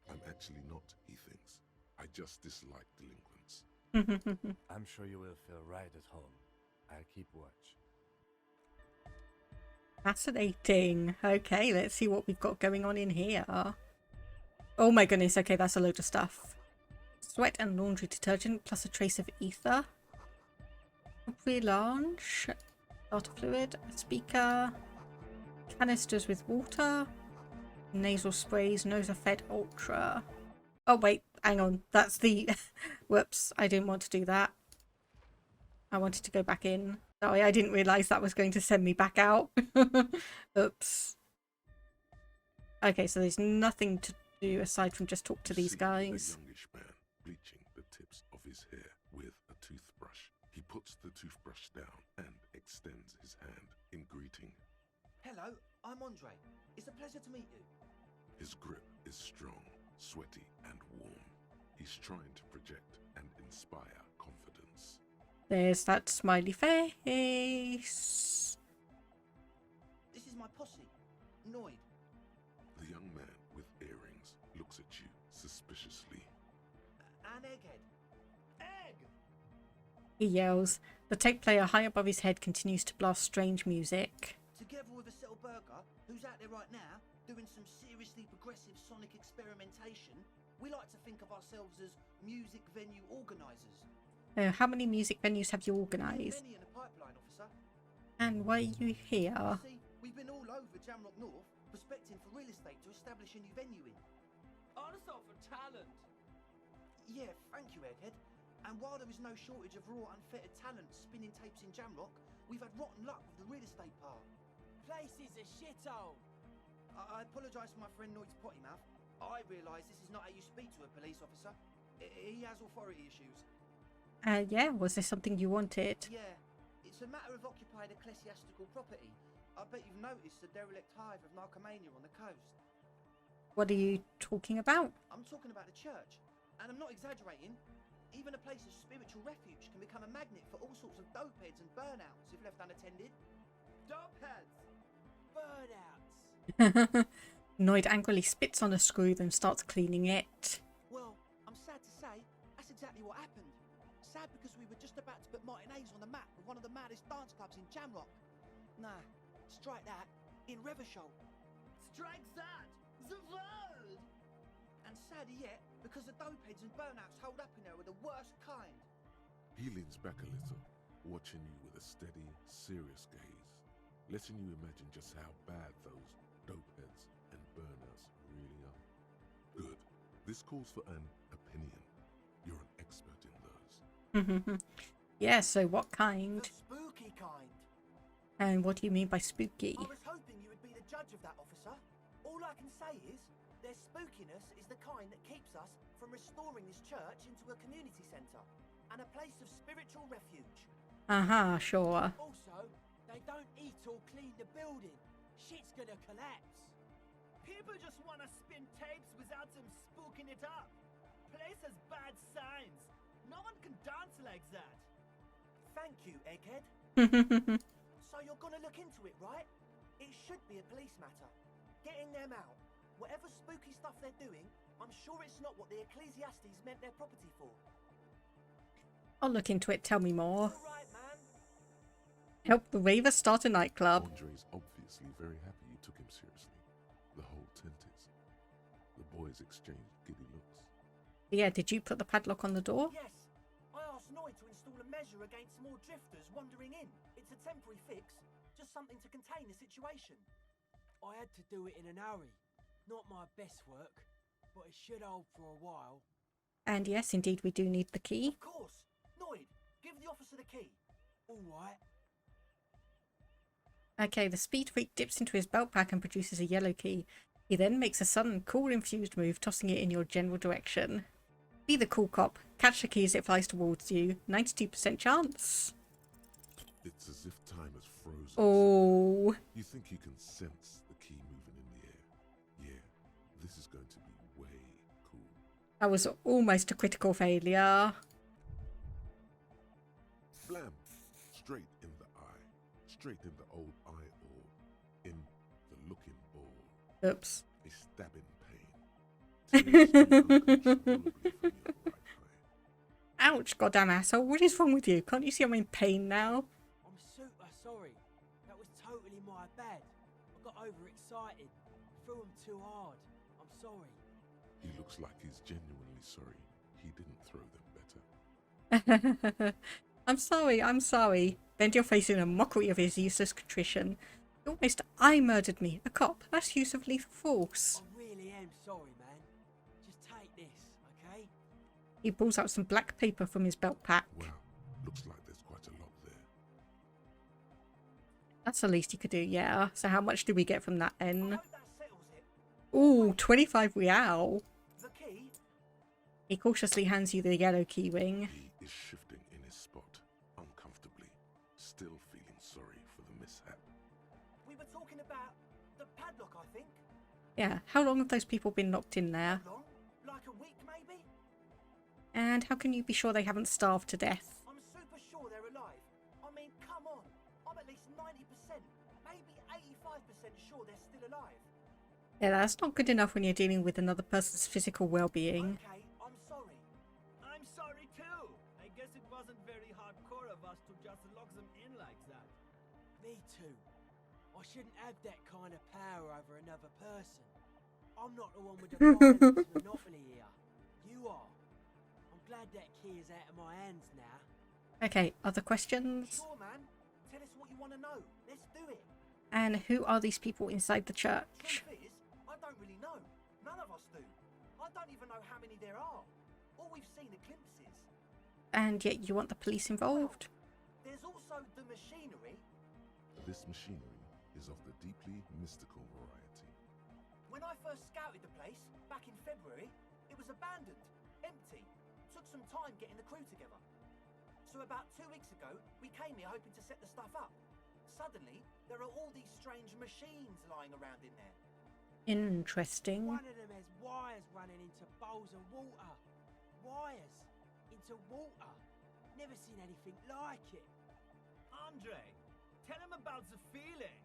I'm actually not, he thinks. I just dislike delinquents. I'm sure you will feel right at home. I'll keep watch. Fascinating. Okay, let's see what we've got going on in here. Oh my goodness, okay, that's a load of stuff. Sweat and laundry detergent plus a trace of ether. Pre-launch. Starter fluid. A speaker. Canisters with water. Nasal sprays. Nosafed Ultra. Oh wait, hang on. That's the... Whoops, I didn't want to do that. I wanted to go back in. Sorry, I didn't realise that was going to send me back out. Oops. Okay, so there's nothing to do aside from just talk to these guys. A youngish man bleaching the tips of his hair with a toothbrush. He puts the toothbrush down and extends his hand in greeting. Hello, I'm Andre. It's a pleasure to meet you. His grip is strong, sweaty and warm. He's trying to project and inspire confidence. There's that smiley face. This is my posse, Noid. The young man with earrings looks at you suspiciously. An egghead. Egg! He yells. The tape player high above his head continues to blast strange music. Together with a Settle Burger, who's out there right now, doing some seriously progressive sonic experimentation, we like to think of ourselves as music venue organisers. How many music venues have you organised? Many in the pipeline, officer. And why are you here? See, we've been all over Jamrock North, prospecting for real estate to establish a new venue in. Also for talent. Yeah, thank you, Egghead. And while there is no shortage of raw, unfettered talent spinning tapes in Jamrock, we've had rotten luck with the real estate part. Place is a shithole. I apologise for my friend Noid's potty mouth. I realise this is not how you speak to a police officer. He has authority issues. Yeah, was there something you wanted? Yeah, it's a matter of occupied ecclesiastical property. I bet you've noticed the derelict hive of narcomania on the coast. What are you talking about? I'm talking about the church, and I'm not exaggerating. Even a place of spiritual refuge can become a magnet for all sorts of dopeheads and burnouts if left unattended. Dopeheads! Burnouts! Noid angrily spits on a screw, then starts cleaning it. Well, I'm sad to say, that's exactly what happened. Sad because we were just about to put Martinez on the map with one of the maddest dance clubs in Jamrock. Nah, strike that, in Revachol. Strike that! The world! And sadder yet, because the dopeheads and burnouts hold up in there are the worst kind. He leans back a little, watching you with a steady, serious gaze, letting you imagine just how bad those dopeheads and burnouts really are. Good. This calls for an opinion. You're an expert in those. Yeah, so what kind? The spooky kind. And what do you mean by spooky? I was hoping you would be the judge of that, officer. All I can say is, their spookiness is the kind that keeps us from restoring this church into a community centre and a place of spiritual refuge. Sure. Also, they don't eat or clean the building. Shit's gonna collapse. People just wanna spin tapes without them spooking it up. Place has bad signs. No one can dance like that. Thank you, Egghead. So you're gonna look into it, right? It should be a police matter. Getting them out. Whatever spooky stuff they're doing, I'm sure it's not what the Ecclesiastes meant their property for. I'll look into it, tell me more. All right, man. Help the Raver start a nightclub. Andre's obviously very happy you took him seriously. The whole tent is. The boys exchanged giddy looks. Yeah, did you put the padlock on the door? Yes. I asked Noid to install a measure against more drifters wandering in. It's a temporary fix, just something to contain the situation. I had to do it in an hurry. Not my best work, but it should hold for a while. And yes, indeed, we do need the key. Of course. Noid, give the officer the key. All right. Okay, the speed freak dips into his belt pack and produces a yellow key. He then makes a sudden cool infused move, tossing it in your general direction. Be the cool cop. Catch the key as it flies towards you. 92% chance. It's as if time has frozen. Oh. You think you can sense the key moving in the air. Yeah, this is going to be way cool. That was almost a critical failure. Blam! Straight in the eye. Straight in the old eye orb. In the looking ball. Oops. A stabbing pain. Ouch, goddamn asshole. What is wrong with you? Can't you see I'm in pain now? I'm super sorry. That was totally my bad. I got overexcited. Threw him too hard. I'm sorry. He looks like he's genuinely sorry. He didn't throw them better. I'm sorry. Bend your face in a mockery of his useless contrition. You almost murdered me. A cop. That's use of lethal force. I really am sorry, man. Just take this, okay? He pulls out some black paper from his belt pack. Wow, looks like there's quite a lot there. That's the least he could do, yeah. So how much do we get from that then? Ooh, 25 real. The key? He cautiously hands you the yellow key ring. He is shifting in his spot, uncomfortably, still feeling sorry for the mishap. We were talking about the padlock, I think. Yeah, how long have those people been locked in there? Long? Like a week, maybe? And how can you be sure they haven't starved to death? I'm super sure they're alive. I mean, come on. I'm at least 90%, maybe 85% sure they're still alive. Yeah, that's not good enough when you're dealing with another person's physical well-being. Okay, I'm sorry. I'm sorry too. I guess it wasn't very hardcore of us to just lock them in like that. Me too. I shouldn't have that kind of power over another person. I'm not the one with the violence monopoly here. You are. I'm glad that key is out of my hands now. Okay, other questions? Sure, man. Tell us what you want to know. Let's do it. And who are these people inside the church? Truth is, I don't really know. None of us do. I don't even know how many there are. All we've seen are glimpses. And yet you want the police involved? There's also the machinery. This machinery is of the deeply mystical variety. When I first scouted the place, back in February, it was abandoned, empty. Took some time getting the crew together. So about 2 weeks ago, we came here hoping to set the stuff up. Suddenly, there are all these strange machines lying around in there. Interesting. One of them has wires running into bowls of water. Wires. to water. Never seen anything like it. Andre, tell him about the feeling.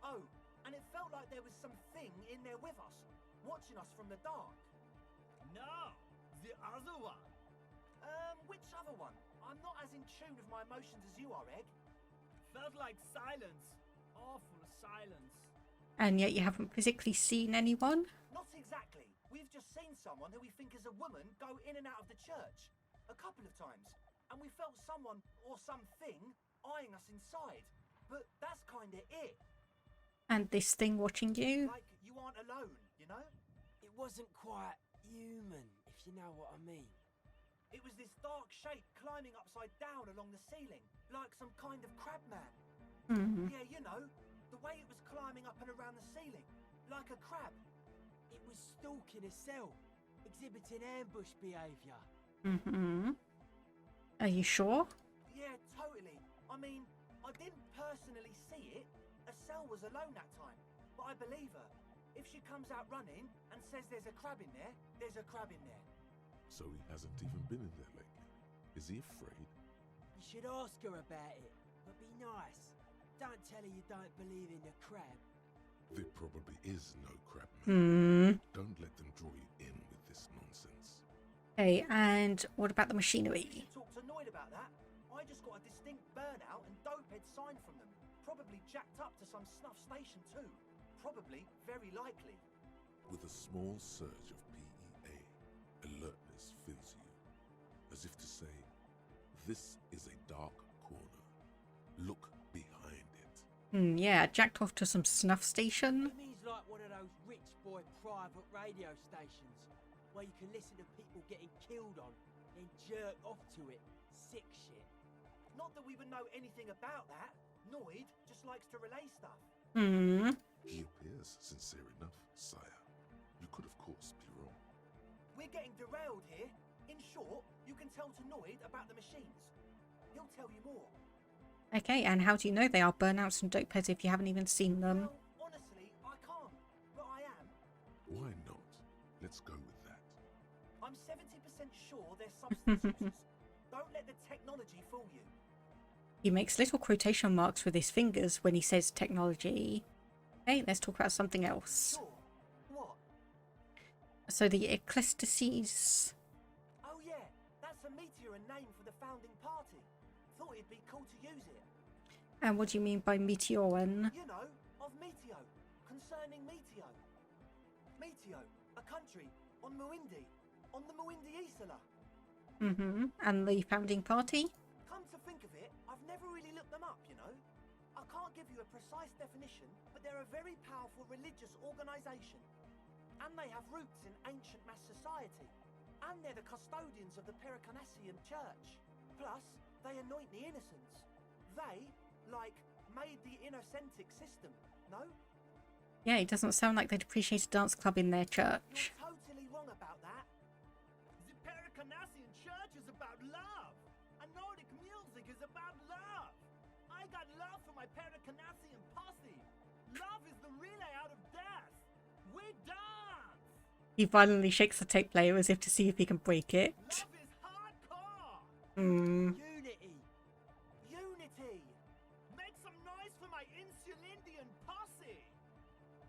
Oh, and it felt like there was something in there with us, watching us from the dark. No, the other one. Which other one? I'm not as in tune with my emotions as you are, Egg. Felt like silence. Awful silence. And yet you haven't physically seen anyone? Not exactly. We've just seen someone who we think is a woman go in and out of the church. A couple of times. And we felt someone or something eyeing us inside. But that's kinda it. And this thing watching you? Like you aren't alone, you know? It wasn't quite human, if you know what I mean. It was this dark shape climbing upside down along the ceiling, like some kind of crab man. Mm-hmm. Yeah, you know, the way it was climbing up and around the ceiling, like a crab. It was stalking a cell, exhibiting ambush behaviour. Mm-hmm. Are you sure? Yeah, totally. I mean, I didn't personally see it. Estelle was alone that time, but I believe her. If she comes out running and says there's a crab in there, there's a crab in there. So he hasn't even been in there lately. Is he afraid? You should ask her about it, but be nice. Don't tell her you don't believe in the crab. There probably is no crab man. Hmm. Don't let them draw you in with this nonsense. Okay, and what about the machinery? You should talk to Noid about that. I just got a distinct burnout and dopehead sign from them. Probably jacked up to some snuff station too. Probably, very likely. With a small surge of PEA, alertness fills you, as if to say, this is a dark corner. Look behind it. Yeah, jacked off to some snuff station. It means like one of those rich boy private radio stations where you can listen to people getting killed on, then jerk off to it. Sick shit. Not that we would know anything about that. Noid just likes to relay stuff. Hmm. He appears sincere enough, sire. You could, of course, be wrong. We're getting derailed here. In short, you can tell to Noid about the machines. He'll tell you more. Okay, and how do you know they are burnouts and dopeheads if you haven't even seen them? Well, honestly, I can't. But I am. Why not? Let's go with that. I'm 70% sure they're substance users. Don't let the technology fool you. He makes little quotation marks with his fingers when he says technology. Okay, let's talk about something else. Sure. What? So the eclesiastes. Oh yeah, that's a meteor and name for the founding party. Thought it'd be cool to use it. And what do you mean by meteoran? You know, of Meteo, concerning Meteo. Meteo, a country on Muindi, on the Muindi Isla. Mm-hmm. And the founding party? Come to think of it, I've never really looked them up, you know. I can't give you a precise definition, but they're a very powerful religious organisation. And they have roots in ancient mass society. And they're the custodians of the Pericarnassian church. Plus, they anoint the innocents. They, like, made the innocentic system, no? Yeah, it doesn't sound like they'd appreciate a dance club in their church. You're totally wrong about that. The Pericarnassian church is about love. And Nordic music is about love. I got love for my Pericarnassian posse. Love is the relay out of death. We dance. He violently shakes the tape player as if to see if he can break it. Love is hardcore. Unity. Unity. Make some noise for my Insulindian posse.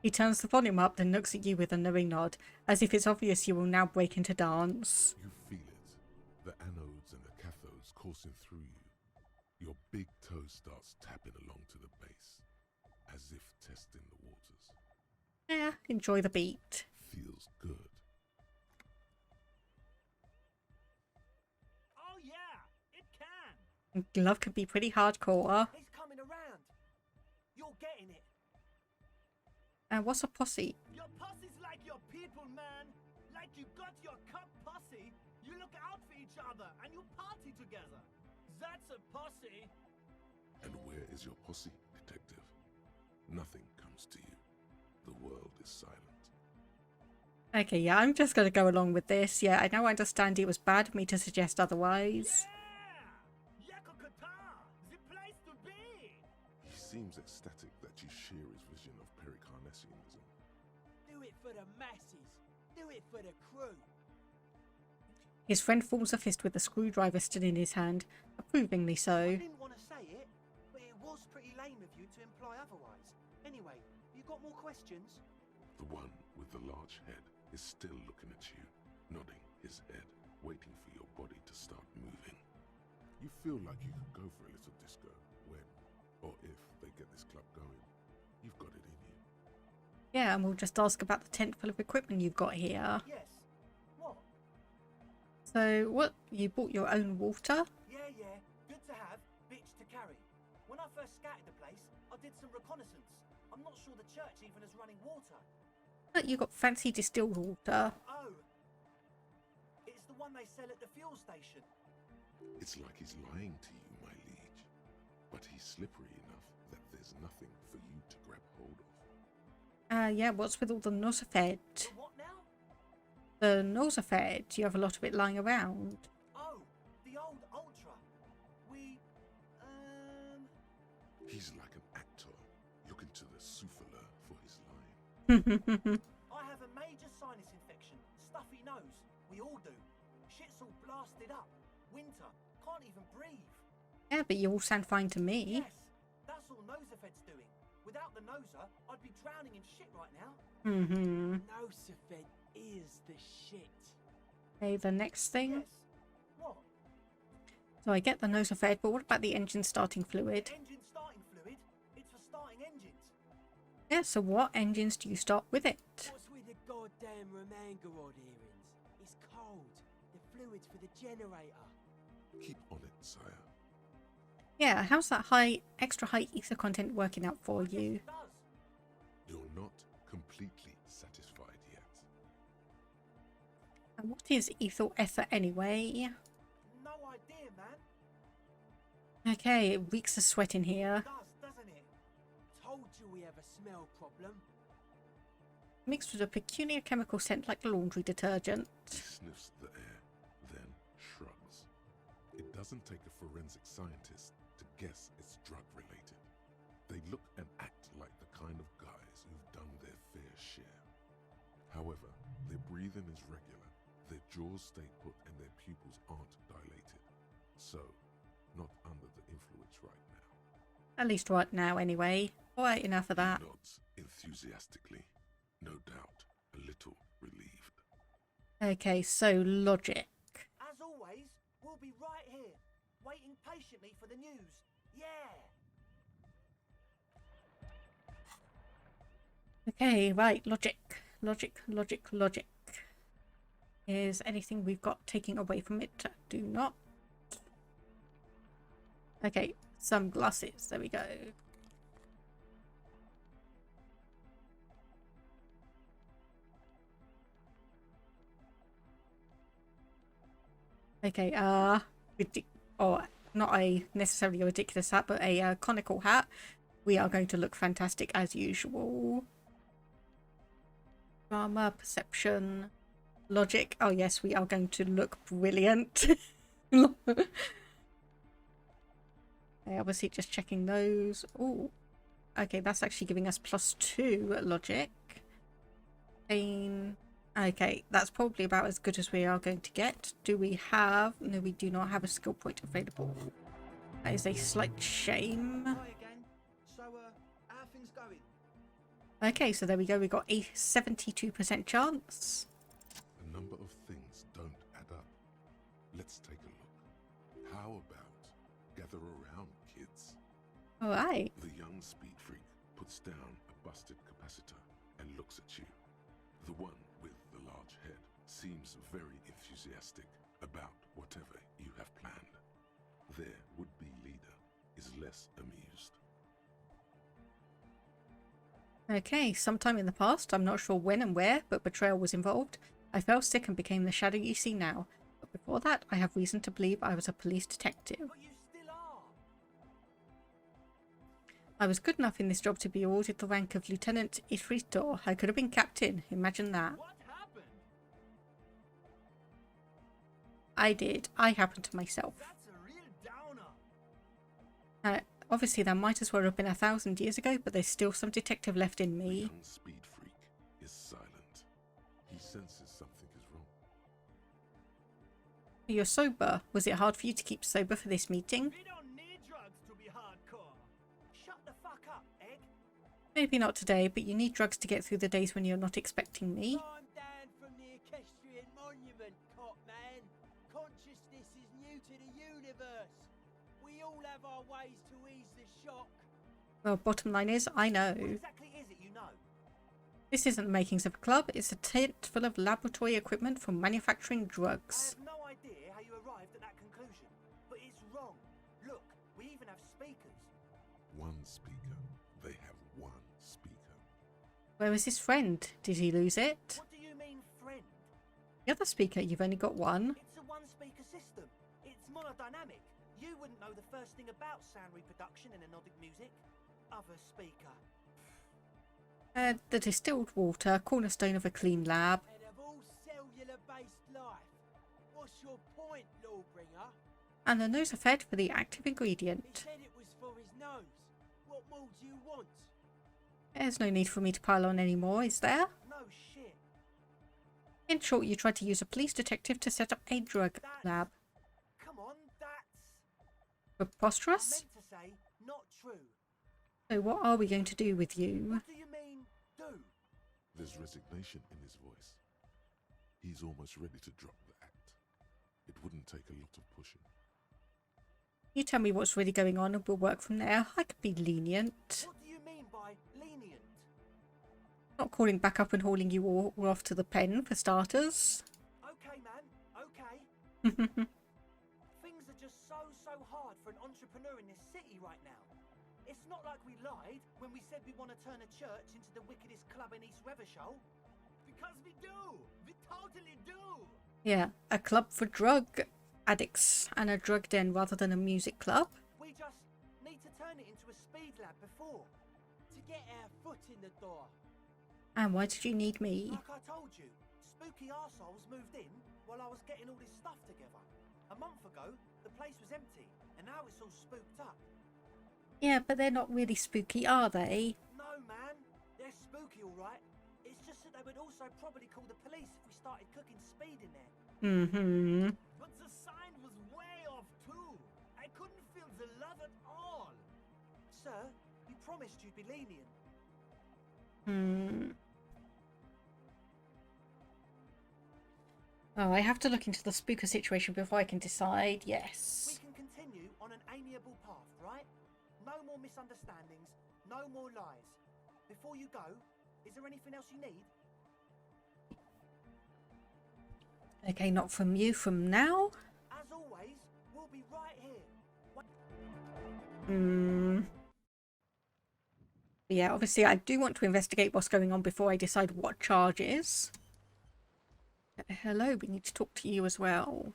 He turns the volume up, then looks at you with a knowing nod, as if it's obvious you will now break into dance. You feel it. The anodes and the cathodes coursing through you. Your big toe starts tapping along to the base, as if testing the waters. Yeah, enjoy the beat. Feels good. Oh yeah, it can. Love can be pretty hardcore. He's coming around. You're getting it. And what's a posse? Your posse's like your people, man. Like you got your cup posse. You look out for each other and you party together. That's a posse. And where is your posse, detective? Nothing comes to you. The world is silent. Okay, yeah, I'm just going to go along with this. Yeah, I now understand it was bad of me to suggest otherwise. Yeah! Yakokata! The place to be! He seems ecstatic that you share his vision of Pericarnassianism. Do it for the masses. Do it for the crew. His friend forms a fist with the screwdriver still in his hand, approvingly I so. didn't want to say it, but it was pretty lame of you to imply otherwise. Anyway, you got more questions? The one with the large head is still looking at you, nodding his head, waiting for your body to start moving. You feel like you could go for a little disco when, or if they get this club going. You've got it in you. Yeah, and we'll just ask about the tent full of equipment you've got here. Yes. What? So, what? You bought your own water? Yeah, yeah. Good to have, bitch to carry. When I first scouted the place, I did some reconnaissance. I'm not sure the church even is running water. Look, you got fancy distilled water. Oh. It's the one they sell at the fuel station. It's like he's lying to you, my liege. But he's slippery enough that there's nothing for you to grab hold of. Yeah, what's with all the nosafed? The what now? The nosafed. You have a lot of it lying around. Oh, the old Ultra. We, He's like an actor, looking to the souffleur for his line. I have a major sinus infection. Stuffy nose. We all do. Shit's all blasted up. Winter. Can't even breathe. Yeah, but you all sound fine to me. Yes, that's all Nosafed's doing. Without the Noser, I'd be drowning in shit right now. Nosafed is the shit. Okay, the next thing. Yes. What? So I get the nosafed, but what about the engine starting fluid? Engine starting fluid? It's for starting engines. Yeah, so what engines do you start with it? What's with the goddamn Romangarod earrings? It's cold. The fluid's for the generator. Keep on it, sire. Yeah, how's that extra high ether content working out for you? You're not completely satisfied yet. And what is ethyl ether anyway? No idea, man. Okay, it reeks of sweat in here. It does, doesn't it? Told you we have a smell problem. Mixed with a peculiar chemical scent like laundry detergent. He sniffs the air, then shrugs. It doesn't take a forensic scientist to guess it's drug-related. They look and act like the kind of guys who've done their fair share. However, their breathing is regular, their jaws stay put and their pupils aren't dilated. So, not under the influence right now. At least right now, anyway. Alright, enough of that. He nods enthusiastically, no doubt a little relieved. Okay, so logic. As always, we'll be right here, waiting patiently for the news. Yeah! Okay, right, logic. Logic. Is anything we've got taking away from it? Do not. Okay, some glasses. There we go. Okay, not a necessarily a ridiculous hat, but a conical hat. We are going to look fantastic as usual. Drama, perception, logic. Oh yes, we are going to look brilliant. Okay, obviously just checking those. Oh, okay, that's actually giving us +2 logic. Pain. Okay, that's probably about as good as we are going to get. Do we have... No, we do not have a skill point available. That is a slight shame. Hi again. So, how are things going? Okay, so there we go. We got a 72% chance. A number of things don't add up. Let's take a look. How about gather around, kids? Alright. The young speed freak puts down a busted capacitor and looks at you. The one with the large head seems very enthusiastic about whatever you have planned. Their would-be leader is less amused. Okay, sometime in the past, I'm not sure when and where, but betrayal was involved. I fell sick and became the shadow you see now. But before that, I have reason to believe I was a police detective. But you still are! I was good enough in this job to be awarded the rank of Lieutenant Ifritor. I could have been captain. Imagine that. What happened? I did. I happened to myself. That's a real downer. Obviously, that might as well have been 1,000 years ago, but there's still some detective left in The me. young speed freak is silent. He senses something is wrong. You're sober. Was it hard for you to keep sober for this meeting? We don't need drugs to be hardcore. Shut the fuck up, Egg. Maybe not today, but you need drugs to get through the days when you're not expecting me. I'm down from the equestrian monument, cop man. Consciousness is new to the universe. We all have our ways to ease the shock. Well, bottom line is, I know. What exactly is it you know? This isn't the makings of a club, it's a tent full of laboratory equipment for manufacturing I drugs. have no idea how you arrived at that conclusion, but it's wrong. Look, we even have speakers. One speaker. They have one speaker. Where is his friend? Did he lose it? What do you mean, friend? The other speaker, you've only got one. It's a one-speaker system. It's monodynamic. You wouldn't know the first thing about sound reproduction in anodic music. Other speaker. The distilled water, cornerstone of a clean lab. And of all cellular-based life, what's your point, Lawbringer? And the nose are fed for the active He ingredient. said it was for his nose. What more do you want? There's no need for me to pile on anymore, is there? No shit. In short, you tried to use a police detective to set up a drug lab. Come on, that's... Preposterous? I meant to say, not true. So what are we going to do with you? What do you mean, do? There's resignation in his voice. He's almost ready to drop the act. It wouldn't take a lot of pushing. You tell me what's really going on and we'll work from there. I could be lenient. What do you mean by lenient? Not calling back up and hauling you all off to the pen, for starters. Okay, man, okay. Things are just so hard for an entrepreneur in this city right now. It's not like we lied when we said we want to turn a church into the wickedest club in East Revachol. Because we do! We totally do! Yeah, a club for drug addicts and a drug den rather than a music club. We just need to turn it into a speed lab before. To get our foot in the door. And why did you need me? Like I told you, spooky arseholes moved in while I was getting all this stuff together. A month ago, the place was empty, and now it's all spooked up. Yeah, but they're not really spooky, are they? No, man. They're spooky, all right. It's just that they would also probably call the police if we started cooking speed in there. Mm-hmm. But the sign was way off, too. I couldn't feel the love at all. Sir, you promised you'd be lenient. Oh, I have to look into the spooker situation before I can decide. We Yes. can continue on an amiable path, right? No more misunderstandings, no more lies. Before you go, is there anything else you need? Okay, not from you from now. As always, we'll be right here. Yeah, obviously I do want to investigate what's going on before I decide what charges. Hello, we need to talk to you as well.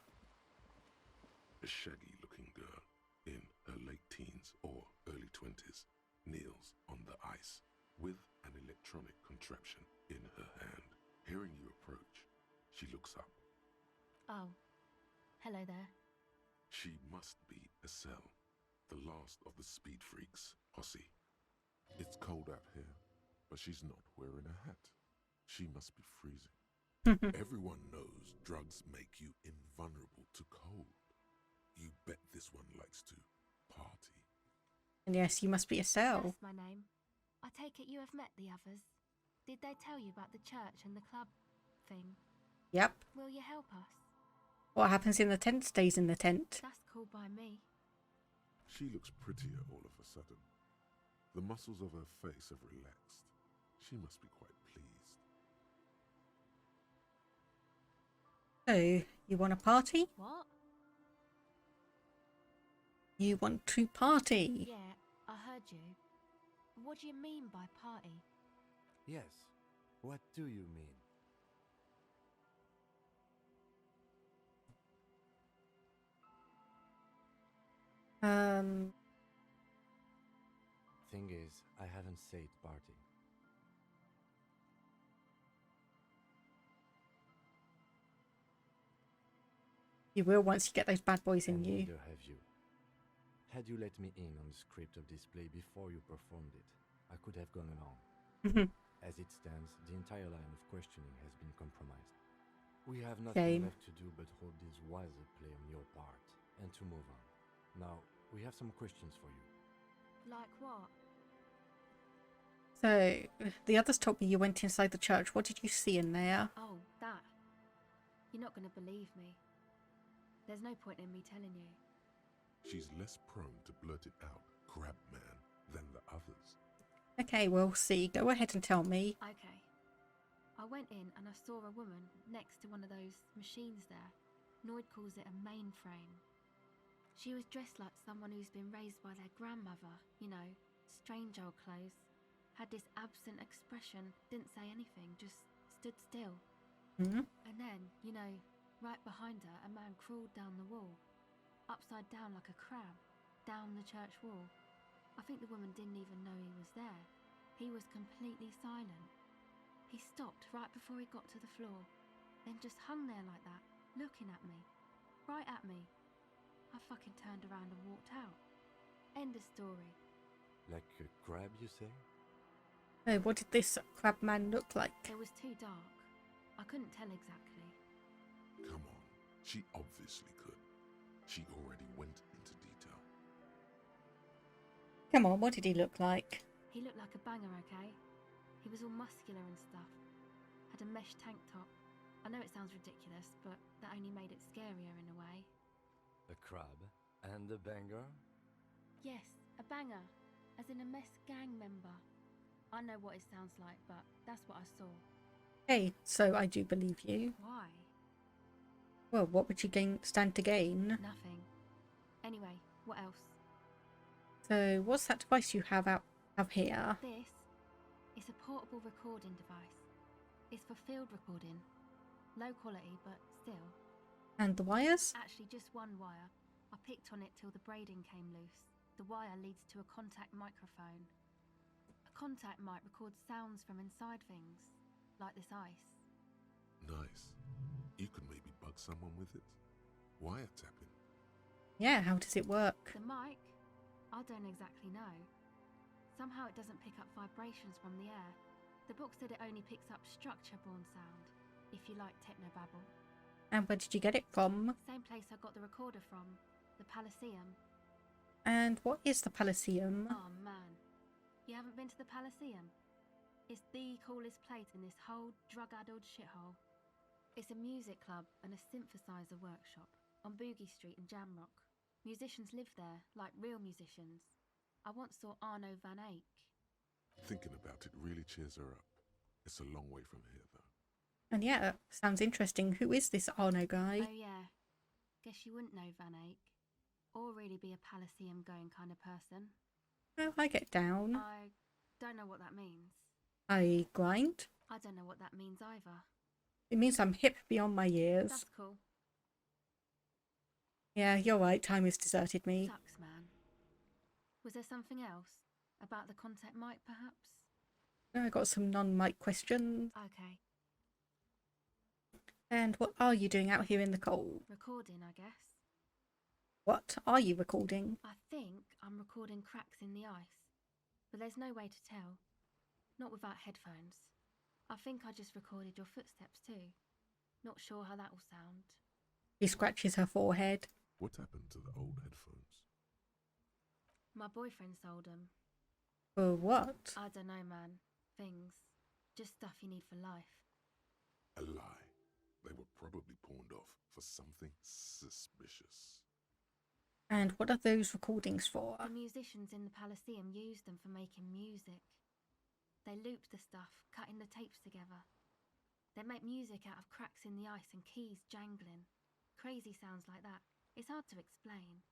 A shaggy-looking girl in her late teens or early 20s kneels on the ice with an electronic contraption in her hand. Hearing you approach, she looks up. Oh, hello there. She must be Estelle, the last of the speed freaks, Hossy. It's cold out here, but she's not wearing a hat. She must be freezing. Everyone knows drugs make you invulnerable to cold. You bet this one likes to party. And yes, you must be a cell. That's my name. I take it you have met the others. Did they tell you about the church and the club thing? Yep. Will you help us? What happens in the tent stays in the tent. That's cool by me. She looks prettier all of a sudden. The muscles of her face have relaxed. She must be quite pleased. So, you want a party? What? You want to party? Yeah, I heard you. What do you mean by party? Yes. What do you mean? Thing is, I haven't said party. You will once you get those bad boys in you. Neither have you. Had you let me in on the script of this play before you performed it, I could have gone along. As it stands, the entire line of questioning has been compromised. We have nothing Shame. left to do but hold this wiser play on your part and to move on. Now, we have some questions for you. Like what? So, the others told me you went inside the church. What did you see in there? Oh, that. You're not going to believe me. There's no point in me telling you. She's less prone to blurt it out, crab man, than the others. Okay, we'll see. Go ahead and tell me. Okay. I went in and I saw a woman next to one of those machines there. Noid calls it a mainframe. She was dressed like someone who's been raised by their grandmother, you know, strange old clothes. Had this absent expression, didn't say anything, just stood still. Hmm? And then, you know, right behind her, a man crawled down the wall, upside down like a crab, down the church wall. I think the woman didn't even know he was there. He was completely silent. He stopped right before he got to the floor, then just hung there like that, looking at me, right at me. I fucking turned around and walked out. End of story. Like a crab, you say? Oh, what did this crab man look like? It was too dark. I couldn't tell exactly. Come on, she obviously could. She already went into detail. Come on, what did he look like? He looked like a banger, okay? He was all muscular and stuff. Had a mesh tank top. I know it sounds ridiculous, but that only made it scarier in a way. A crab and a banger? Yes, a banger. As in a mess gang member. I know what it sounds like, but that's what I saw. Hey, so I do believe you. Why? Well, what would you stand to gain? Nothing. Anyway, what else? So, what's that device you have here? This is a portable recording device. It's for field recording. Low quality, but still. And the wires? Actually, just one wire. I picked on it till the braiding came loose. The wire leads to a contact microphone. A contact mic records sounds from inside things, like this ice. Nice. You could maybe bug someone with it. Wiretapping. Yeah, how does it work? The mic? I don't exactly know. Somehow it doesn't pick up vibrations from the air. The book said it only picks up structure-borne sound, if you like technobabble. And where did you get it from? Same place I got the recorder from, the Palaceum. And what is the Palaceum? Oh man, you haven't been to the Palaceum? It's the coolest place in this whole drug-addled shithole. It's a music club and a synthesizer workshop on Boogie Street in Jamrock. Musicians live there, like real musicians. I once saw Arno van Eyck. Thinking about it really cheers her up. It's a long way from here, though. And yeah, sounds interesting. Who is this Arno guy? Oh yeah, guess you wouldn't know Van Eyck. Or really be a Palaceum going kind of person. Oh, I get down. I don't know what that means. I grind? I don't know what that means either. It means I'm hip beyond my years. That's cool. Yeah, you're right. Time has deserted me. Sucks, man. Was there something else? About the contact mic, perhaps? I got some non-mic questions. Okay. And what are you doing out here in the cold? Recording, I guess. What are you recording? I think I'm recording cracks in the ice. But there's no way to tell. Not without headphones. I think I just recorded your footsteps too. Not sure how that will sound. She scratches her forehead. What happened to the old headphones? My boyfriend sold them. For what? I don't know, man. Things. Just stuff you need for life. A lie. They were probably pawned off for something suspicious. And what are those recordings for? The musicians in the Palaceum used them for making music. They loop the stuff, cutting the tapes together. They make music out of cracks in the ice and keys jangling. Crazy sounds like that. It's hard to explain.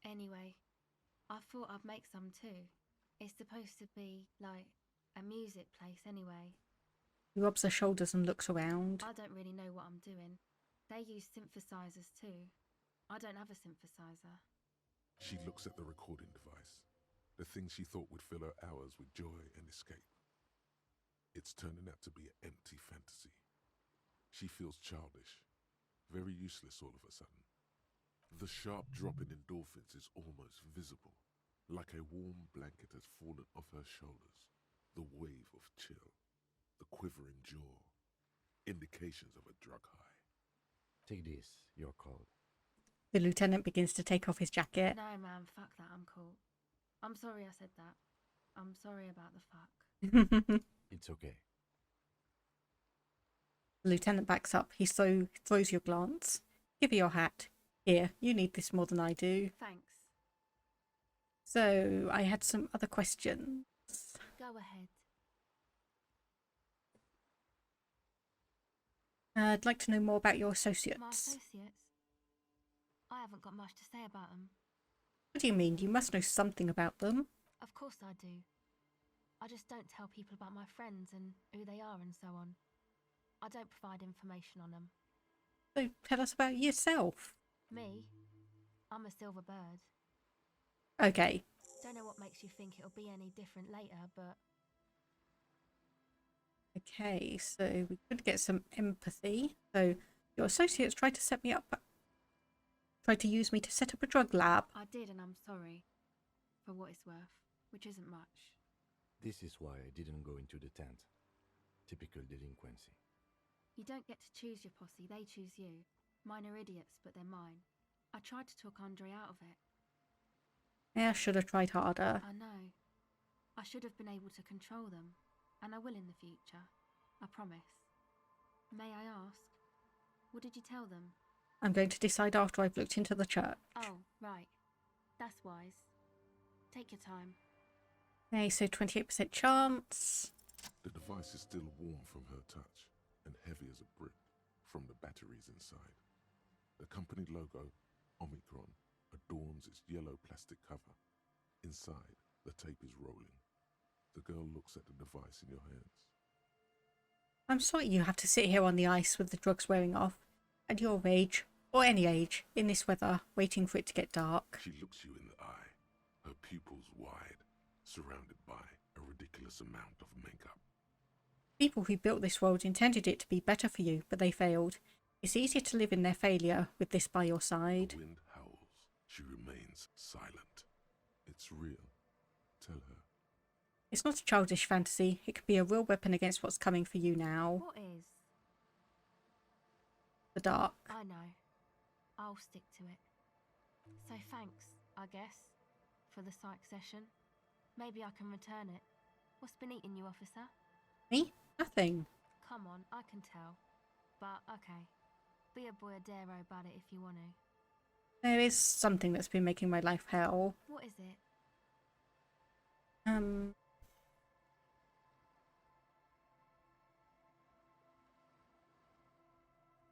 Anyway, I thought I'd make some too. It's supposed to be, like, a music place anyway. He rubs her shoulders and looks around. I don't really know what I'm doing. They use synthesizers too. I don't have a synthesizer. She looks at the recording device. The thing she thought would fill her hours with joy and escape. It's turning out to be an empty fantasy. She feels childish, very useless all of a sudden. The sharp drop in endorphins is almost visible, like a warm blanket has fallen off her shoulders. The wave of chill, the quivering jaw, indications of a drug high. Take this, you're called. The lieutenant begins to take off his jacket. No, man, fuck that, I'm cool. I'm sorry I said that. I'm sorry about the fuck. It's okay. The lieutenant backs up. He throws you a glance. Give me your hat. Here, you need this more than I do. Thanks. So, I had some other questions. Go ahead. I'd like to know more about your My associates. associates? I haven't got much to say about them. What do you mean? You must know something about them. Of course I do. I just don't tell people about my friends and who they are and so on. I don't provide information on them. So, tell us about yourself. Me? I'm a silver bird. Okay. Don't know what makes you think it'll be any different later, but... Okay, so we could get some empathy. So, your associates tried to set me up... Tried to use me to set up a drug lab. I did, and I'm sorry. For what it's worth. Which isn't much. This is why I didn't go into the tent. Typical delinquency. You don't get to choose your posse, they choose you. Mine are idiots, but they're mine. I tried to talk Andre out of it. Yeah, I should have tried harder. I know. I should have been able to control them. And I will in the future. I promise. May I ask? What did you tell them? I'm going to decide after I've looked into the church. Oh, right. That's wise. Take your time. Okay, so 28% chance. The device is still warm from her touch and heavy as a brick from the batteries inside. The company logo, Omicron, adorns its yellow plastic cover. Inside, the tape is rolling. The girl looks at the device in your hands. I'm sorry you have to sit here on the ice with the drugs wearing off. At your age, or any age, in this weather, waiting for it to get dark. She looks you in the eye, her pupils wide, surrounded by a ridiculous amount of makeup. People who built this world intended it to be better for you, but they failed. It's easier to live in their failure with this by your side. The wind howls. She remains silent. It's real. Tell her. It's not a childish fantasy. It can be a real weapon against what's coming for you now. What is? The dark. I know. I'll stick to it. So thanks, I guess, for the psych session. Maybe I can return it. What's been eating you, officer? Me? Nothing. Come on, I can tell. But, okay. Be a boyadero about it if you want to. There is something that's been making my life hell. What is it?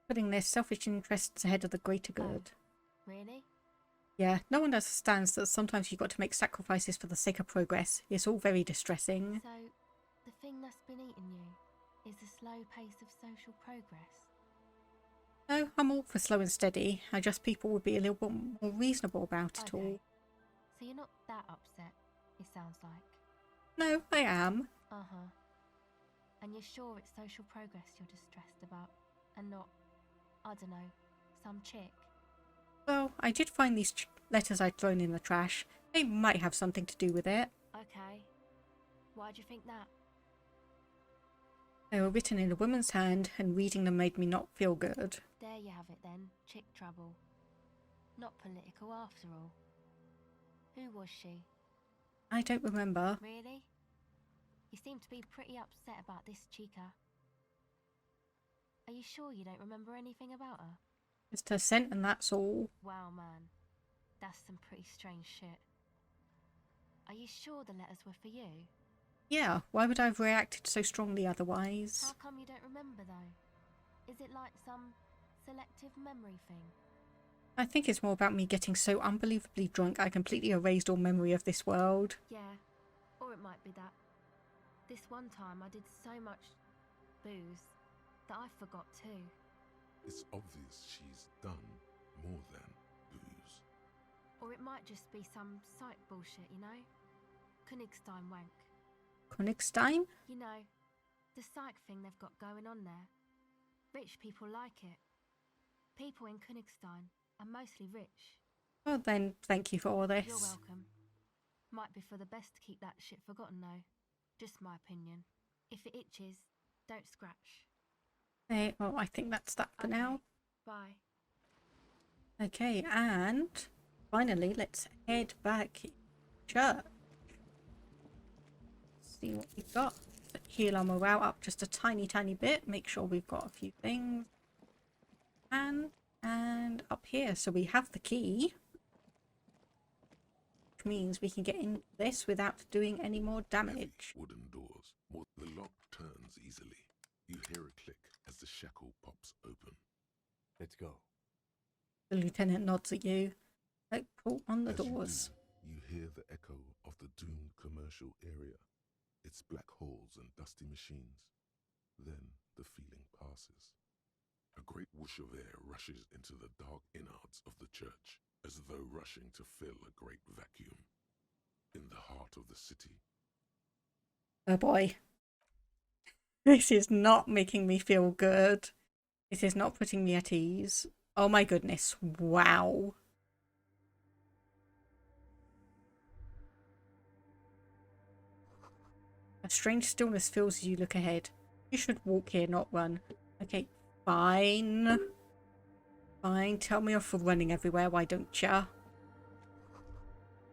Putting their selfish interests ahead of the greater good. Really? Yeah, no one understands that sometimes you've got to make sacrifices for the sake of progress. It's all very distressing. So, the thing that's been eating you is the slow pace of social progress? No, I'm all for slow and steady. I just people would be a little bit more reasonable about it all. So you're not that upset, it sounds like. No, I am. Uh-huh. And you're sure it's social progress you're distressed about, and not, I don't know, some chick? Well, I did find these letters I'd thrown in the trash. They might have something to do with it. Okay. Why'd you think that? They were written in a woman's hand, and reading them made me not feel good. There you have it then, chick trouble. Not political after all. Who was she? I don't remember. Really? You seem to be pretty upset about this chica. Are you sure you don't remember anything about her? Just her scent and that's all. Wow, man. That's some pretty strange shit. Are you sure the letters were for you? Yeah, why would I have reacted so strongly otherwise? How come you don't remember, though? Is it like some selective memory thing? I think it's more about me getting so unbelievably drunk I completely erased all memory of this world. Yeah, or it might be that. This one time I did so much booze that I forgot too. It's obvious she's done more than booze. Or it might just be some psych bullshit, you know? Königstein wank. Königstein? You know, the psych thing they've got going on there. Rich people like it. People in Königstein are mostly rich. Well then, thank you for all this. You're welcome. Might be for the best to keep that shit forgotten though. Just my opinion. If it itches, don't scratch. Okay, well, I think that's that for now. Bye. Okay, and finally, let's head back to church. See what we've got. Heal our morale up just a tiny bit. Make sure we've got a few things. And up here. So we have the key. Which means we can get in this without doing any more damage. Heavy wooden doors. The lock turns easily. You hear a click as the shackle pops open. Let's go. The lieutenant nods at you. Like, pull on the doors. You hear the echo of the doomed commercial area. Its black halls and dusty machines. Then the feeling passes. A great whoosh of air rushes into the dark innards of the church, as though rushing to fill a great vacuum. In the heart of the city. Oh boy. This is not making me feel good. This is not putting me at ease. Oh my goodness. Wow. A strange stillness fills as you look ahead. You should walk here, not run. Okay, fine. Fine, tell me off for running everywhere, why don't ya?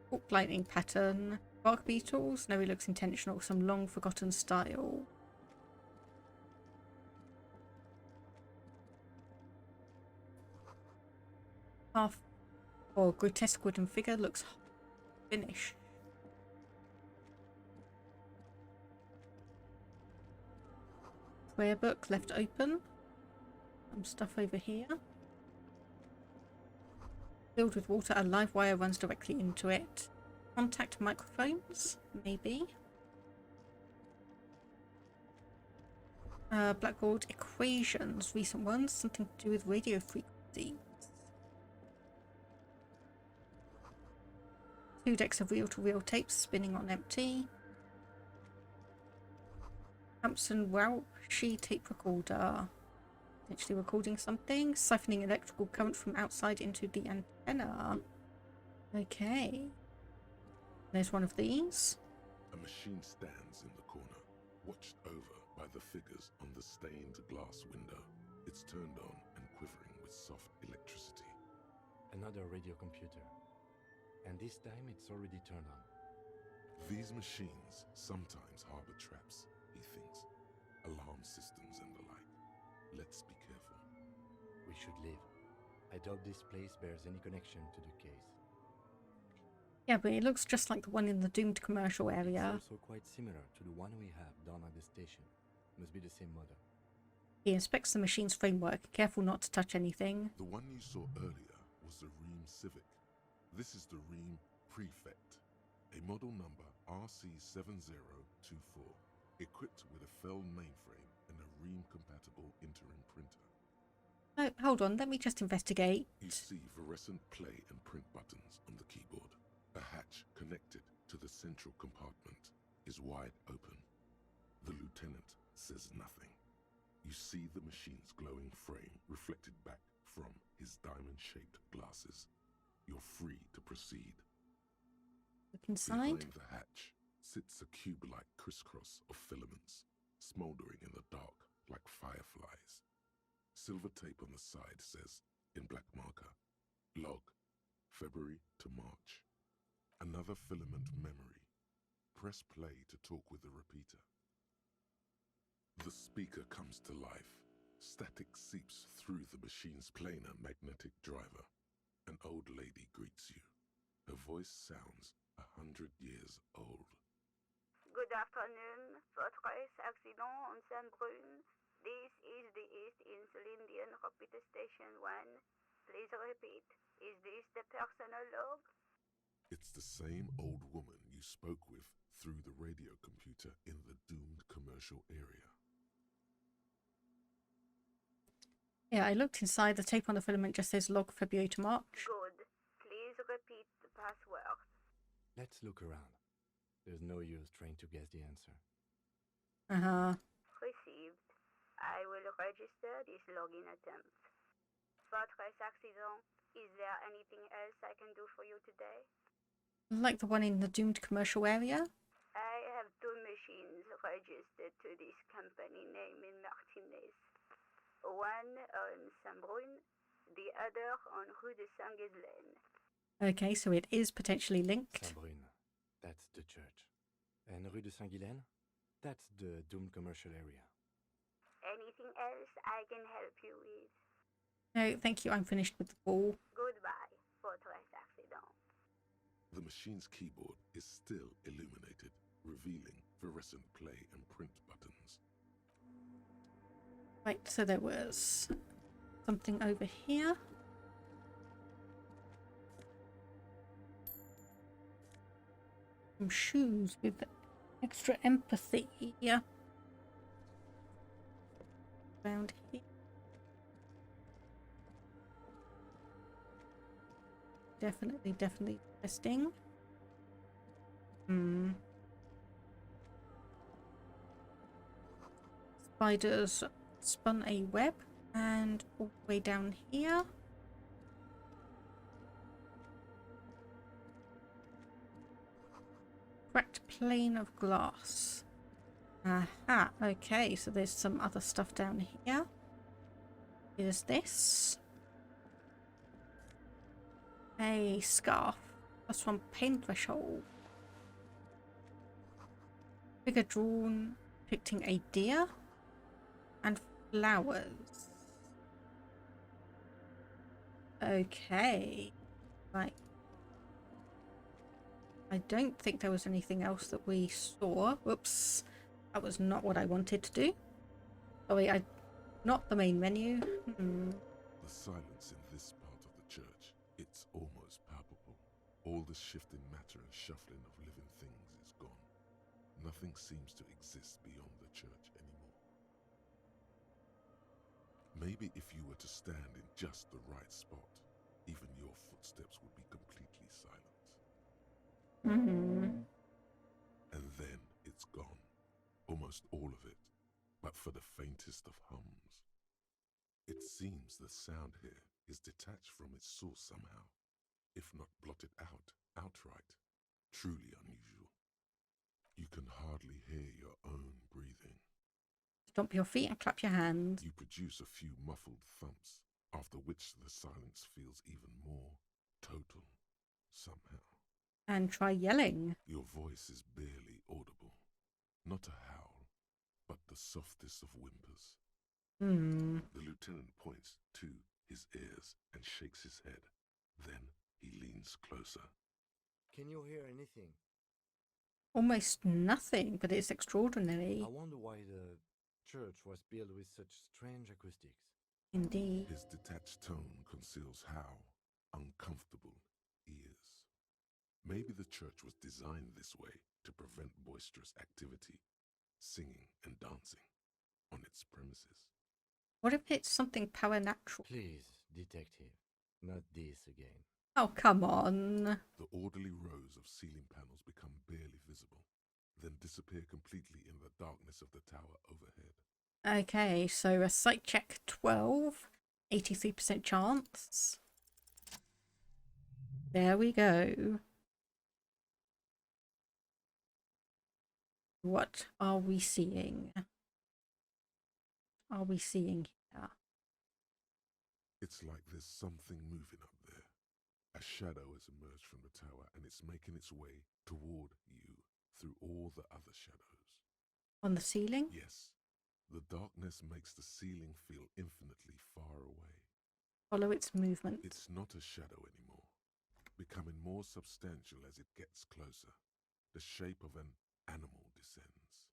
Hawk lightning pattern. Bark beetles? No, it looks intentional. Some long forgotten style. Half or grotesque wooden figure looks finished. Prayer book left open. Some stuff over here. Filled with water, a live wire runs directly into it. Contact microphones, maybe. Blackboard equations, recent ones, something to do with radio frequencies. 2 decks of reel-to-reel tapes spinning on empty. Hampson Welsh tape recorder. Potentially recording something. Siphoning electrical current from outside into the antenna. Okay. There's one of these. A machine stands in the corner, watched over by the figures on the stained glass window. It's turned on and quivering with soft electricity. Another radio computer. And this time it's already turned on. These machines sometimes harbor traps, he thinks. Alarm systems and the like. Let's be careful. We should leave. I doubt this place bears any connection to the case. Yeah, but it looks just like the one in the doomed commercial area. It's also quite similar to the one we have down at the station. Must be the same model. He inspects the machine's framework, careful not to touch anything. The one you saw earlier was the Ream Civic. This is the Ream Prefect, a model number RC7024, equipped with a Fell mainframe and a Ream-compatible interim printer. Oh, hold on, let me just investigate. You see fluorescent play and print buttons on the keyboard. A hatch connected to the central compartment is wide open. The lieutenant says nothing. You see the machine's glowing frame reflected back from his diamond-shaped glasses. You're free to proceed. Look inside. Behind the hatch sits a cube-like crisscross of filaments, smouldering in the dark like fireflies. Silver tape on the side says, in black marker, log, February to March. Another filament memory. Press play to talk with the repeater. The speaker comes to life. Static seeps through the machine's planar magnetic driver. An old lady greets you. Her voice sounds 100 years old. Good afternoon. Votre accident on Saint-Brune. This is the East Insulindian Repeater Station 1. Please repeat. Is this the personal log? It's the same old woman you spoke with through the radio computer in the doomed commercial area. Yeah, I looked inside. The tape on the filament just says log February to March. Good. Please repeat the password. Let's look around. There's no use trying to guess the answer. Received. I will register this login attempt. Votre accident. Is there anything else I can do for you today? Like the one in the doomed commercial area? I have 2 machines registered to this company name in Martinez. One on Saint-Brun, the other on Rue de Saint-Ghislaine. Okay, so it is potentially linked. Saint-Brun, that's the church. And Rue de Saint-Ghislaine, that's the doomed commercial area. Anything else I can help you with? No, thank you. I'm finished with the ball. Goodbye, Fortress Accident. The machine's keyboard is still illuminated, revealing fluorescent play and print buttons. Right, so there was something over here. Some shoes with extra empathy. Around here. Definitely interesting. Spiders spun a web, and all the way down here. Cracked pane of glass. Aha, okay, so there's some other stuff down here. Here's this. A scarf. That's from Revachol. Figure drawn depicting a deer and flowers. Okay. Right. I don't think there was anything else that we saw. Whoops. That was not what I wanted to do. Oh wait, not the main menu. The silence in this part of the church, it's almost palpable. All the shifting matter and shuffling of living things is gone. Nothing seems to exist beyond the church anymore. Maybe if you were to stand in just the right spot, even your footsteps would be completely silent. And then it's gone. Almost all of it, but for the faintest of hums. It seems the sound here is detached from its source somehow, if not blotted out outright. Truly unusual. You can hardly hear your own breathing. Stomp your feet and clap your hands. You produce a few muffled thumps, after which the silence feels even more total, somehow. And try yelling. Your voice is barely audible. Not a howl, but the softest of whimpers. The lieutenant points to his ears and shakes his head. Then he leans closer. Can you hear anything? Almost nothing, but it's extraordinary. I wonder why the church was built with such strange acoustics. Indeed. His detached tone conceals how uncomfortable he is. Maybe the church was designed this way to prevent boisterous activity, singing and dancing, on its premises. What if it's something supernatural? Please, detective, not this again. Oh, come on. The orderly rows of ceiling panels become barely visible, then disappear completely in the darkness of the tower overhead. Okay, so a sight check 12, 83% chance. There we go. What are we seeing? Are we seeing here? It's like there's something moving up there. A shadow has emerged from the tower and it's making its way toward you through all the other shadows. On the ceiling? Yes. The darkness makes the ceiling feel infinitely far away. Follow its movement. It's not a shadow anymore, becoming more substantial as it gets closer. The shape of an animal descends.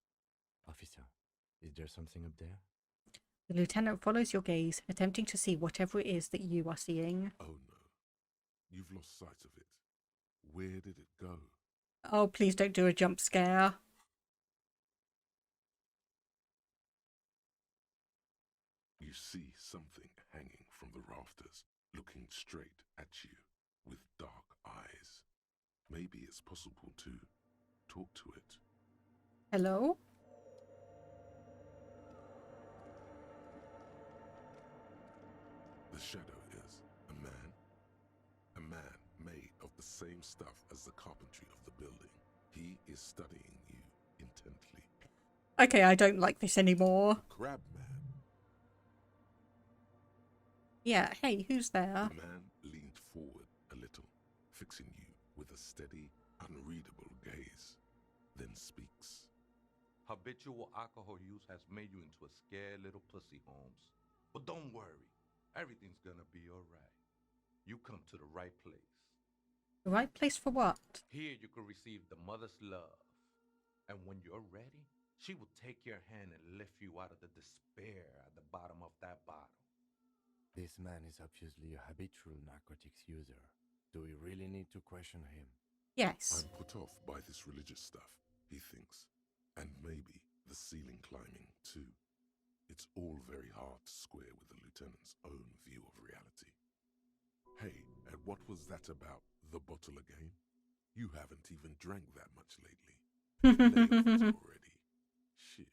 Officer, is there something up there? The lieutenant follows your gaze, attempting to see whatever it is that you are seeing. Oh no. You've lost sight of it. Where did it go? Oh, please don't do a jump scare. You see something hanging from the rafters, looking straight at you with dark eyes. Maybe it's possible to talk to it. Hello? The shadow is a man. A man made of the same stuff as the carpentry of the building. He is studying you intently. Okay, I don't like this anymore. Crab man. Yeah, hey, who's there? The man leaned forward a little, fixing you with a steady, unreadable gaze, then speaks. Habitual alcohol use has made you into a scared little pussy, Holmes. But don't worry, everything's gonna be alright. You come to the right place. The right place for what? Here you can receive the mother's love. And when you're ready, she will take your hand and lift you out of the despair at the bottom of that bottle. This man is obviously a habitual narcotics user. Do we really need to question him? Yes. I'm put off by this religious stuff, he thinks. And maybe the ceiling climbing, too. It's all very hard to square with the lieutenant's own view of reality. Hey, and what was that about the bottle again? You haven't even drank that much lately. Lay off it already. Shish.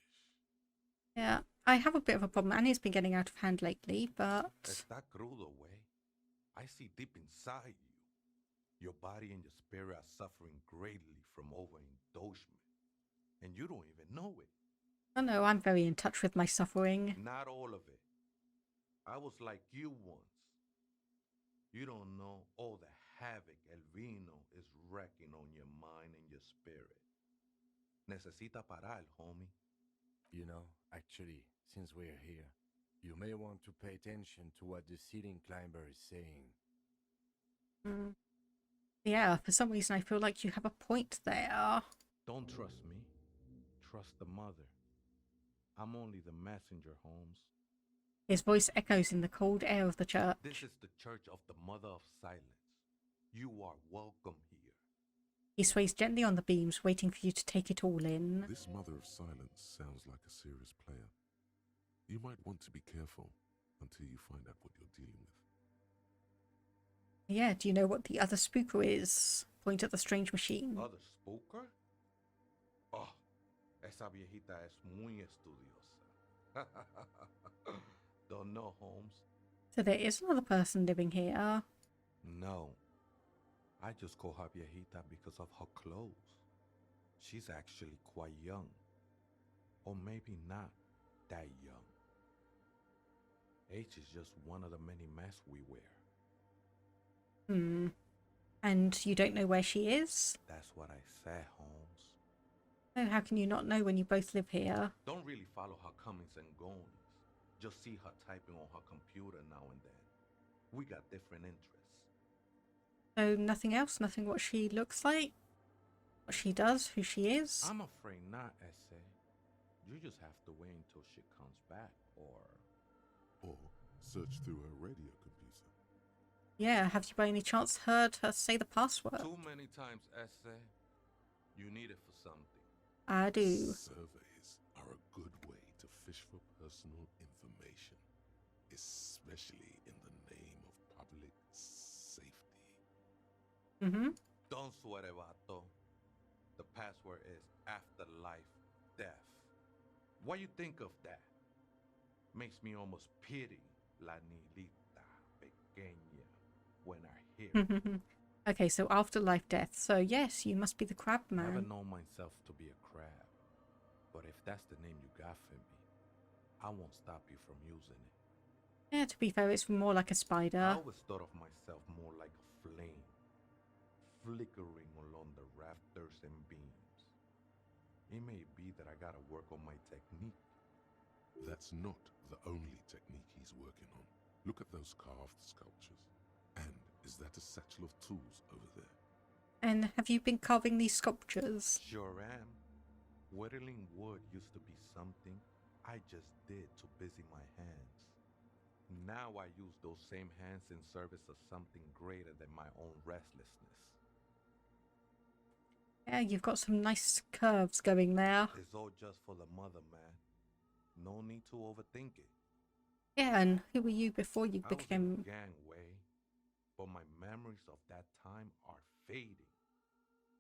Yeah, I have a bit of a problem. Annie's been getting out of hand lately, but... Está crudo, way. I see deep inside you. Your body and your spirit are suffering greatly from overindulgence. And you don't even know it. Oh no, I'm very in touch with my suffering. Not all of it. I was like you once. You don't know all the havoc el vino is wrecking on your mind and your spirit. Necesita parar, homie. You know, actually, since we're here, you may want to pay attention to what the ceiling climber is saying. Yeah, for some reason I feel like you have a point there. Don't trust me. Trust the mother. I'm only the messenger, Holmes. His voice echoes in the cold air of the church. This is the church of the Mother of Silence. You are welcome here. He sways gently on the beams, waiting for you to take it all in. This Mother of Silence sounds like a serious player. You might want to be careful until you find out what you're dealing with. Yeah, do you know what the other spooker is? Point at the strange machine. Other spooker? Oh, esa viejita es muy estudiosa. Don't know, Holmes. So there is another person living here. No. I just call her viejita because of her clothes. She's actually quite young. Or maybe not that young. Age is just one of the many masks we wear. And you don't know where she is? That's what I said, Holmes. Oh, how can you not know when you both live here? Don't really follow her comings and goings. Just see her typing on her computer now and then. We got different interests. So nothing else? Nothing what she looks like? What she does? Who she is? I'm afraid not, Essay. You just have to wait until she comes back, Or search through her radio computer. Yeah, have you by any chance heard her say the password? Too many times, Essay. You need it for something. I do. Surveys are a good way to fish for personal information, especially in the name of public safety. Don't sweat it, vato. The password is afterlife death. What you think of that? Makes me almost pity la niñita pequeña when I hear it. Okay, so afterlife death. So yes, you must be the crab man. Never known myself to be a crab. But if that's the name you got for me, I won't stop you from using it. Yeah, to be fair, it's more like a spider. I always thought of myself more like a flame, flickering along the rafters and beams. It may be that I gotta work on my technique. That's not the only technique he's working on. Look at those carved sculptures. And is that a satchel of tools over there? And have you been carving these sculptures? Sure am. Whittling wood used to be something I just did to busy my hands. Now I use those same hands in service of something greater than my own restlessness. Yeah, you've got some nice curves going there. It's all just for the mother, man. No need to overthink it. Yeah, and who were you before you I was in became... a gangway, but my memories of that time are fading.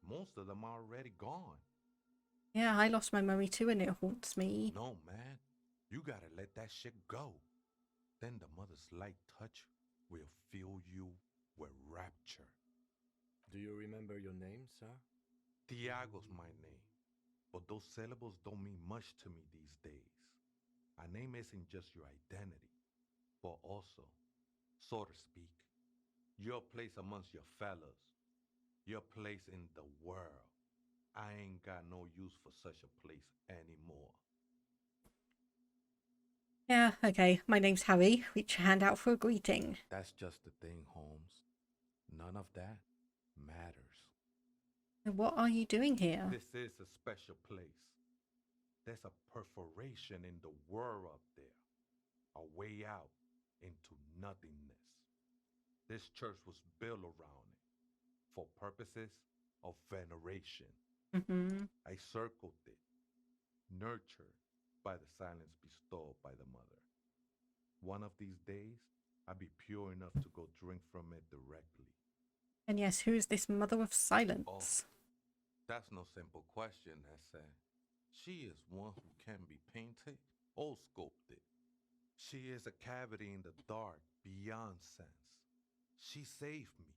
Most of them are already gone. Yeah, I lost my memory too and it haunts me. No, man. You gotta let that shit go. Then the mother's light touch will fill you with rapture. Do you remember your name, sir? Tiago's my name, but those syllables don't mean much to me these days. A name isn't just your identity, but also so to speak. Your place amongst your fellas. Your place in the world. I ain't got no use for such a place anymore. Yeah, okay. My name's Harry. Reach your hand out for a greeting. That's just the thing, Holmes. None of that matters. And what are you doing here? This is a special place. There's a perforation in the world up there. A way out into nothingness. This church was built around it for purposes of veneration. I circled it, nurtured by the silence bestowed by the mother. One of these days, I'll be pure enough to go drink from it directly. And yes, who is this mother of silence? That's no simple question, Essa. She is one who can be painted or sculpted. She is a cavity in the dark beyond sense. She saved me,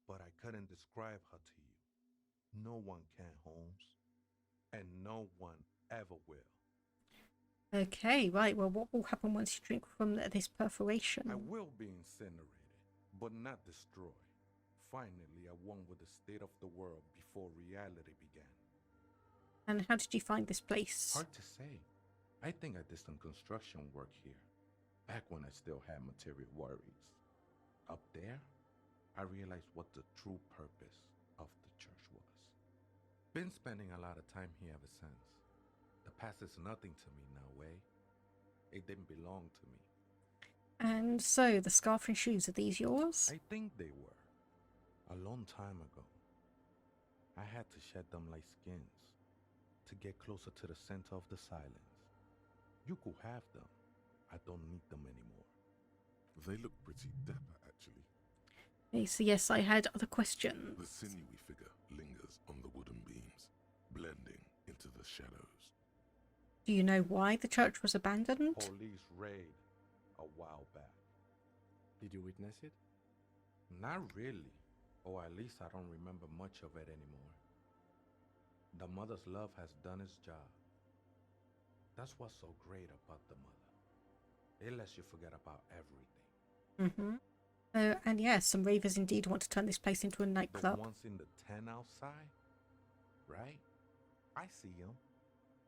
but I couldn't describe her to you. No one can, Holmes, and no one ever will. Okay, right. Well, what will happen once you drink from this perforation? I will be incinerated, but not destroyed. Finally, I won with the state of the world before reality began. And how did you find this place? Hard to say. I think I did some construction work here, back when I still had material worries. Up there, I realized what the true purpose of the church was. Been spending a lot of time here ever since. The past is nothing to me now, eh? It didn't belong to me. And so, the scarf and shoes, are these yours? I think they were. A long time ago. I had to shed them like skins to get closer to the center of the silence. You could have them. I don't need them anymore. They look pretty dapper, actually. Okay, so yes, I had other questions. The sinewy figure lingers on the wooden beams, blending into the shadows. Do you know why the church was abandoned? Police raid a while back. Did you witness it? Not really. Or at least I don't remember much of it anymore. The mother's love has done its job. That's what's so great about the mother. It lets you forget about everything. And yes, some ravers indeed want to turn this place into a nightclub. The ones in the tent outside, right? I see them.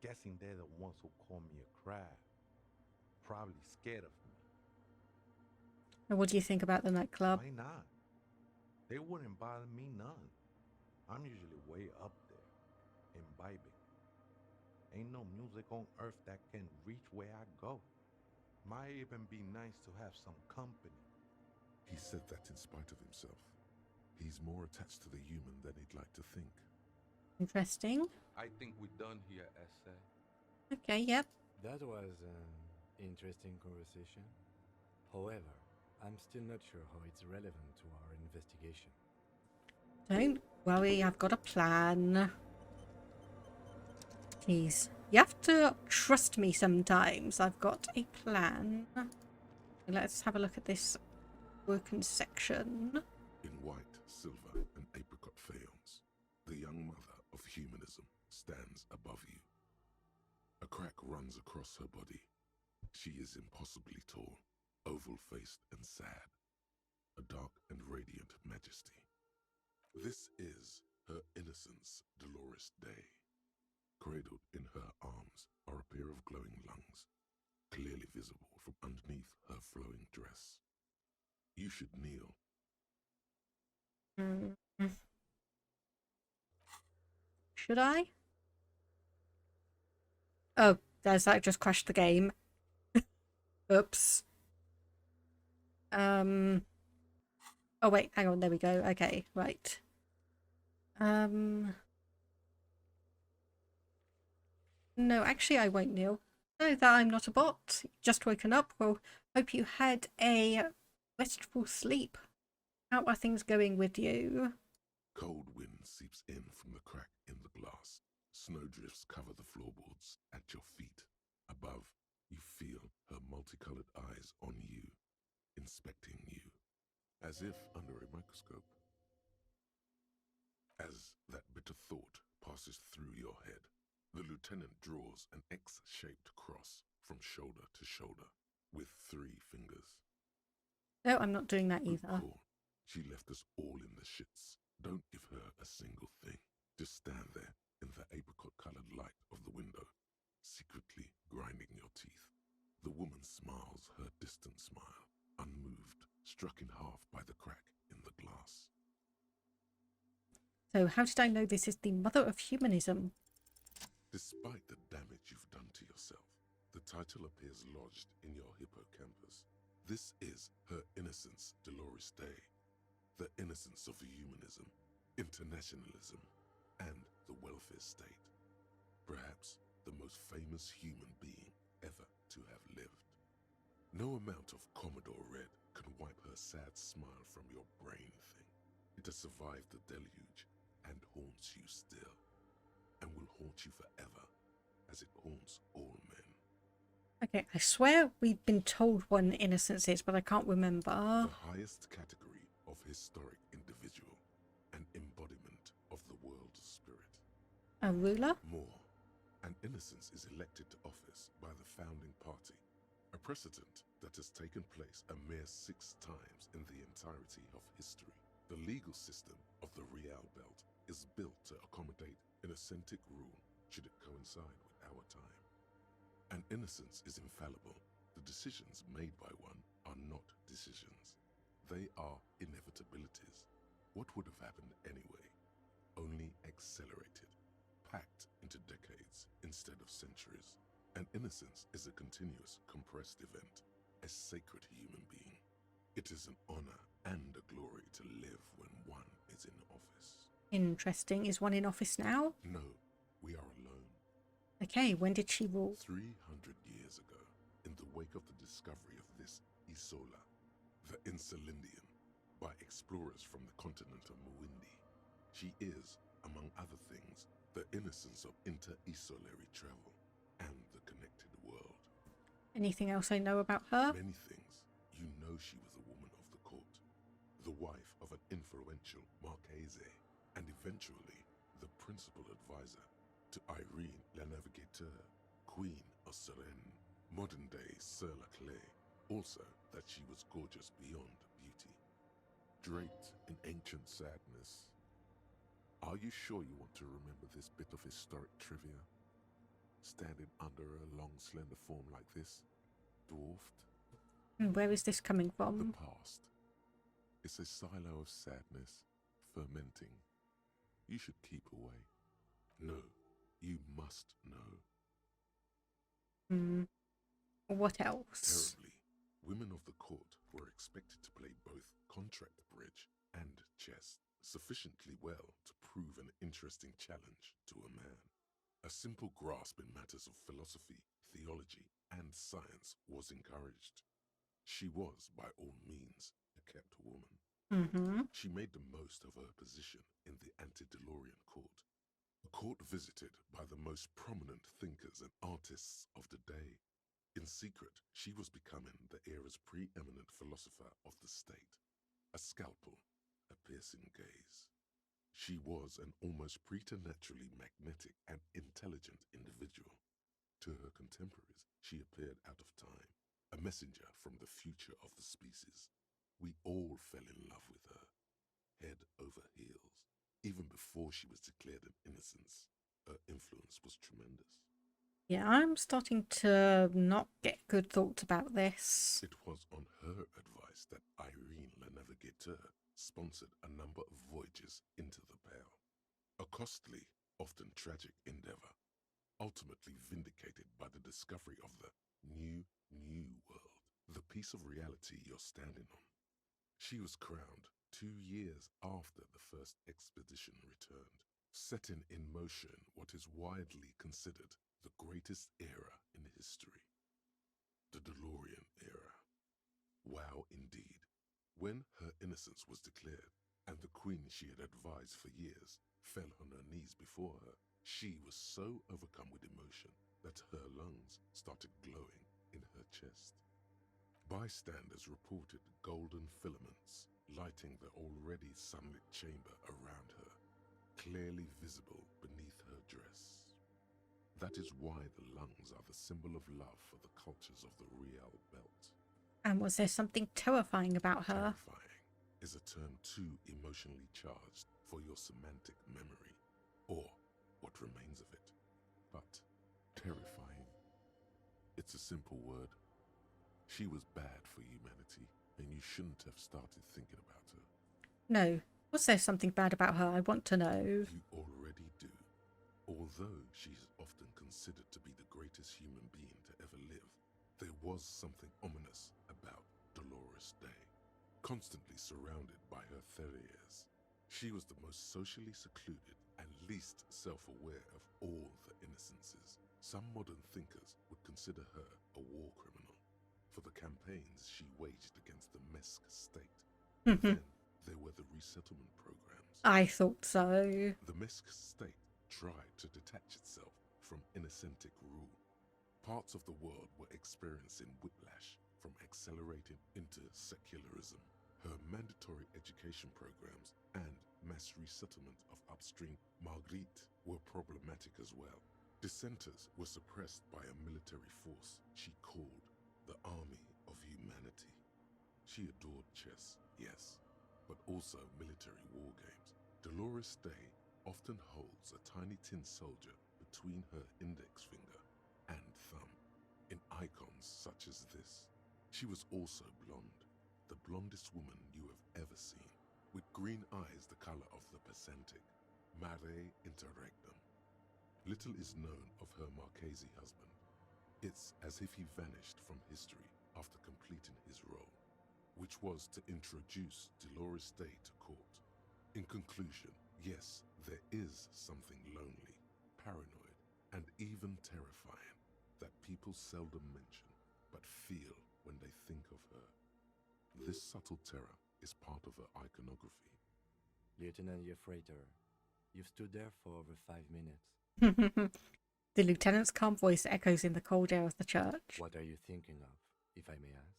Guessing they're the ones who call me a crab. Probably scared of me. And what do you think about the nightclub? Why not? They wouldn't bother me none. I'm usually way up there, imbibing. Ain't no music on earth that can reach where I go. Might even be nice to have some company. He said that in spite of himself. He's more attached to the human than he'd like to think. Interesting. I think we're done here, Essay. Okay, yep. That was an interesting conversation. However, I'm still not sure how it's relevant to our investigation. Don't worry, I've got a plan. Please. You have to trust me sometimes. I've got a plan. Let's have a look at this broken section. In white, silver, and apricot faience, the young mother of humanism stands above you. A crack runs across her body. She is impossibly tall, oval-faced and sad, a dark and radiant majesty. This is her innocence, Dolores Day. Cradled in her arms are a pair of glowing lungs, clearly visible from underneath her flowing dress. You should kneel. Should I? Oh, there's that. Just crashed the game. Oops. Oh wait, hang on. There we go. Okay, right. No, actually, I won't kneel. Know that I'm not a bot. Just woken up. Well, hope you had a restful sleep. How are things going with you? Cold wind seeps in from the crack in the glass. Snowdrifts cover the floorboards at your feet. Above, you feel her multicolored eyes on you, inspecting you, as if under a microscope. As that bitter thought passes through your head, the lieutenant draws an X-shaped cross from shoulder to shoulder with 3 fingers. No, I'm not doing that Good either. call. She left us all in the shits. Don't give her a single thing. Just stand there in the apricot-colored light of the window, secretly grinding your teeth. The woman smiles her distant smile, unmoved, struck in half by the crack in the glass. So how did I know this is the mother of humanism? Despite the damage you've done to yourself, the title appears lodged in your hippocampus. This is Her Innocence Dolores Day, the innocence of humanism, internationalism, and the welfare state. Perhaps the most famous human being ever to have lived. No amount of Commodore Red can wipe her sad smile from your brain thing. It has survived the deluge and haunts you still, and will haunt you forever, as it haunts all men. Okay, I swear we've been told what an innocence is, but I can't remember. The highest category of historic individual, an embodiment of the world's spirit. A ruler? More, an innocence is elected to office by the founding party, a precedent that has taken place a mere 6 times in the entirety of history. The legal system of the Real Belt is built to accommodate an authentic rule should it coincide with our time. An innocence is infallible. The decisions made by one are not decisions. They are inevitabilities. What would have happened anyway? Only accelerated, packed into decades instead of centuries. An innocence is a continuous, compressed event, a sacred human being. It is an honor and a glory to live when one is in office. Interesting. Is one in office now? No, we are alone. Okay, when did she rule? 300 years ago, in the wake of the discovery of this Isola, the Insulindian, by explorers from the continent of Muindi. She is, among other things, the innocence of inter-isolary travel and the connected world. Anything else I know about her? Many things. You know she was a woman of the court, the wife of an influential Marchese, and eventually the principal advisor to Irene la Navigateur, Queen of Serene, modern-day Sir Laclay. Also that she was gorgeous beyond beauty, draped in ancient sadness. Are you sure you want to remember this bit of historic trivia? Standing under a long, slender form like this, dwarfed? And where is this coming from? The past. It's a silo of sadness, fermenting. You should keep away. No, you must know. What else? Terribly, women of the court were expected to play both contract bridge and chess sufficiently well to prove an interesting challenge to a man. A simple grasp in matters of philosophy, theology, and science was encouraged. She was, by all means, a kept woman. She made the most of her position in the antediluvian court, a court visited by the most prominent thinkers and artists of the day. In secret, she was becoming the era's preeminent philosopher of the state, a scalpel, a piercing gaze. She was an almost preternaturally magnetic and intelligent individual. To her contemporaries, she appeared out of time, a messenger from the future of the species. We all fell in love with her, head over heels. Even before she was declared an innocence, her influence was tremendous. Yeah, I'm starting to not get good thoughts about this. It was on her advice that Irene la Navigateur sponsored a number of voyages into the Pale, a costly, often tragic endeavor, ultimately vindicated by the discovery of the new world, the piece of reality you're standing on. She was crowned 2 years after the first expedition returned, setting in motion what is widely considered the greatest era in history, the DeLorean era. Wow, indeed. When her innocence was declared, and the queen she had advised for years fell on her knees before her, she was so overcome with emotion that her lungs started glowing in her chest. Bystanders reported golden filaments lighting the already sunlit chamber around her, clearly visible beneath her dress. That is why the lungs are the symbol of love for the cultures of the Real Belt. And was there something terrifying about her? Terrifying is a term too emotionally charged for your semantic memory, or what remains of it. But terrifying, it's a simple word. She was bad for humanity, and you shouldn't have started thinking about her. No. Was there something bad about her? I want to know. You already do. Although she's often considered to be the greatest human being to ever live, there was something ominous about Dolores Day. Constantly surrounded by her terriers, she was the most socially secluded and least self-aware of all the innocences. Some modern thinkers would consider her a war criminal for the campaigns she waged against the Mesk state. Then there were the resettlement programs. I thought so. The Mesk state tried to detach itself from Innocentic rule. Parts of the world were experiencing whiplash from accelerating into secularism. Her mandatory education programs and mass resettlement of upstream Marguerite were problematic as well. Dissenters were suppressed by a military force she called the Army of Humanity. She adored chess, yes, but also military war games. Dolores Day often holds a tiny tin soldier between her index finger and thumb in icons such as this. She was also blonde, the blondest woman you have ever seen, with green eyes the color of the Pacentic, mare interregnum. Little is known of her Marchese husband. It's as if he vanished from history after completing his role, which was to introduce Dolores Day to court. In conclusion, yes, there is something lonely, paranoid, and even terrifying that people seldom mention, but feel when they think of her. This subtle terror is part of her iconography. Lieutenant Yefrater, you've stood there for over 5 minutes. The lieutenant's calm voice echoes in the cold air of the church. What are you thinking of, if I may ask?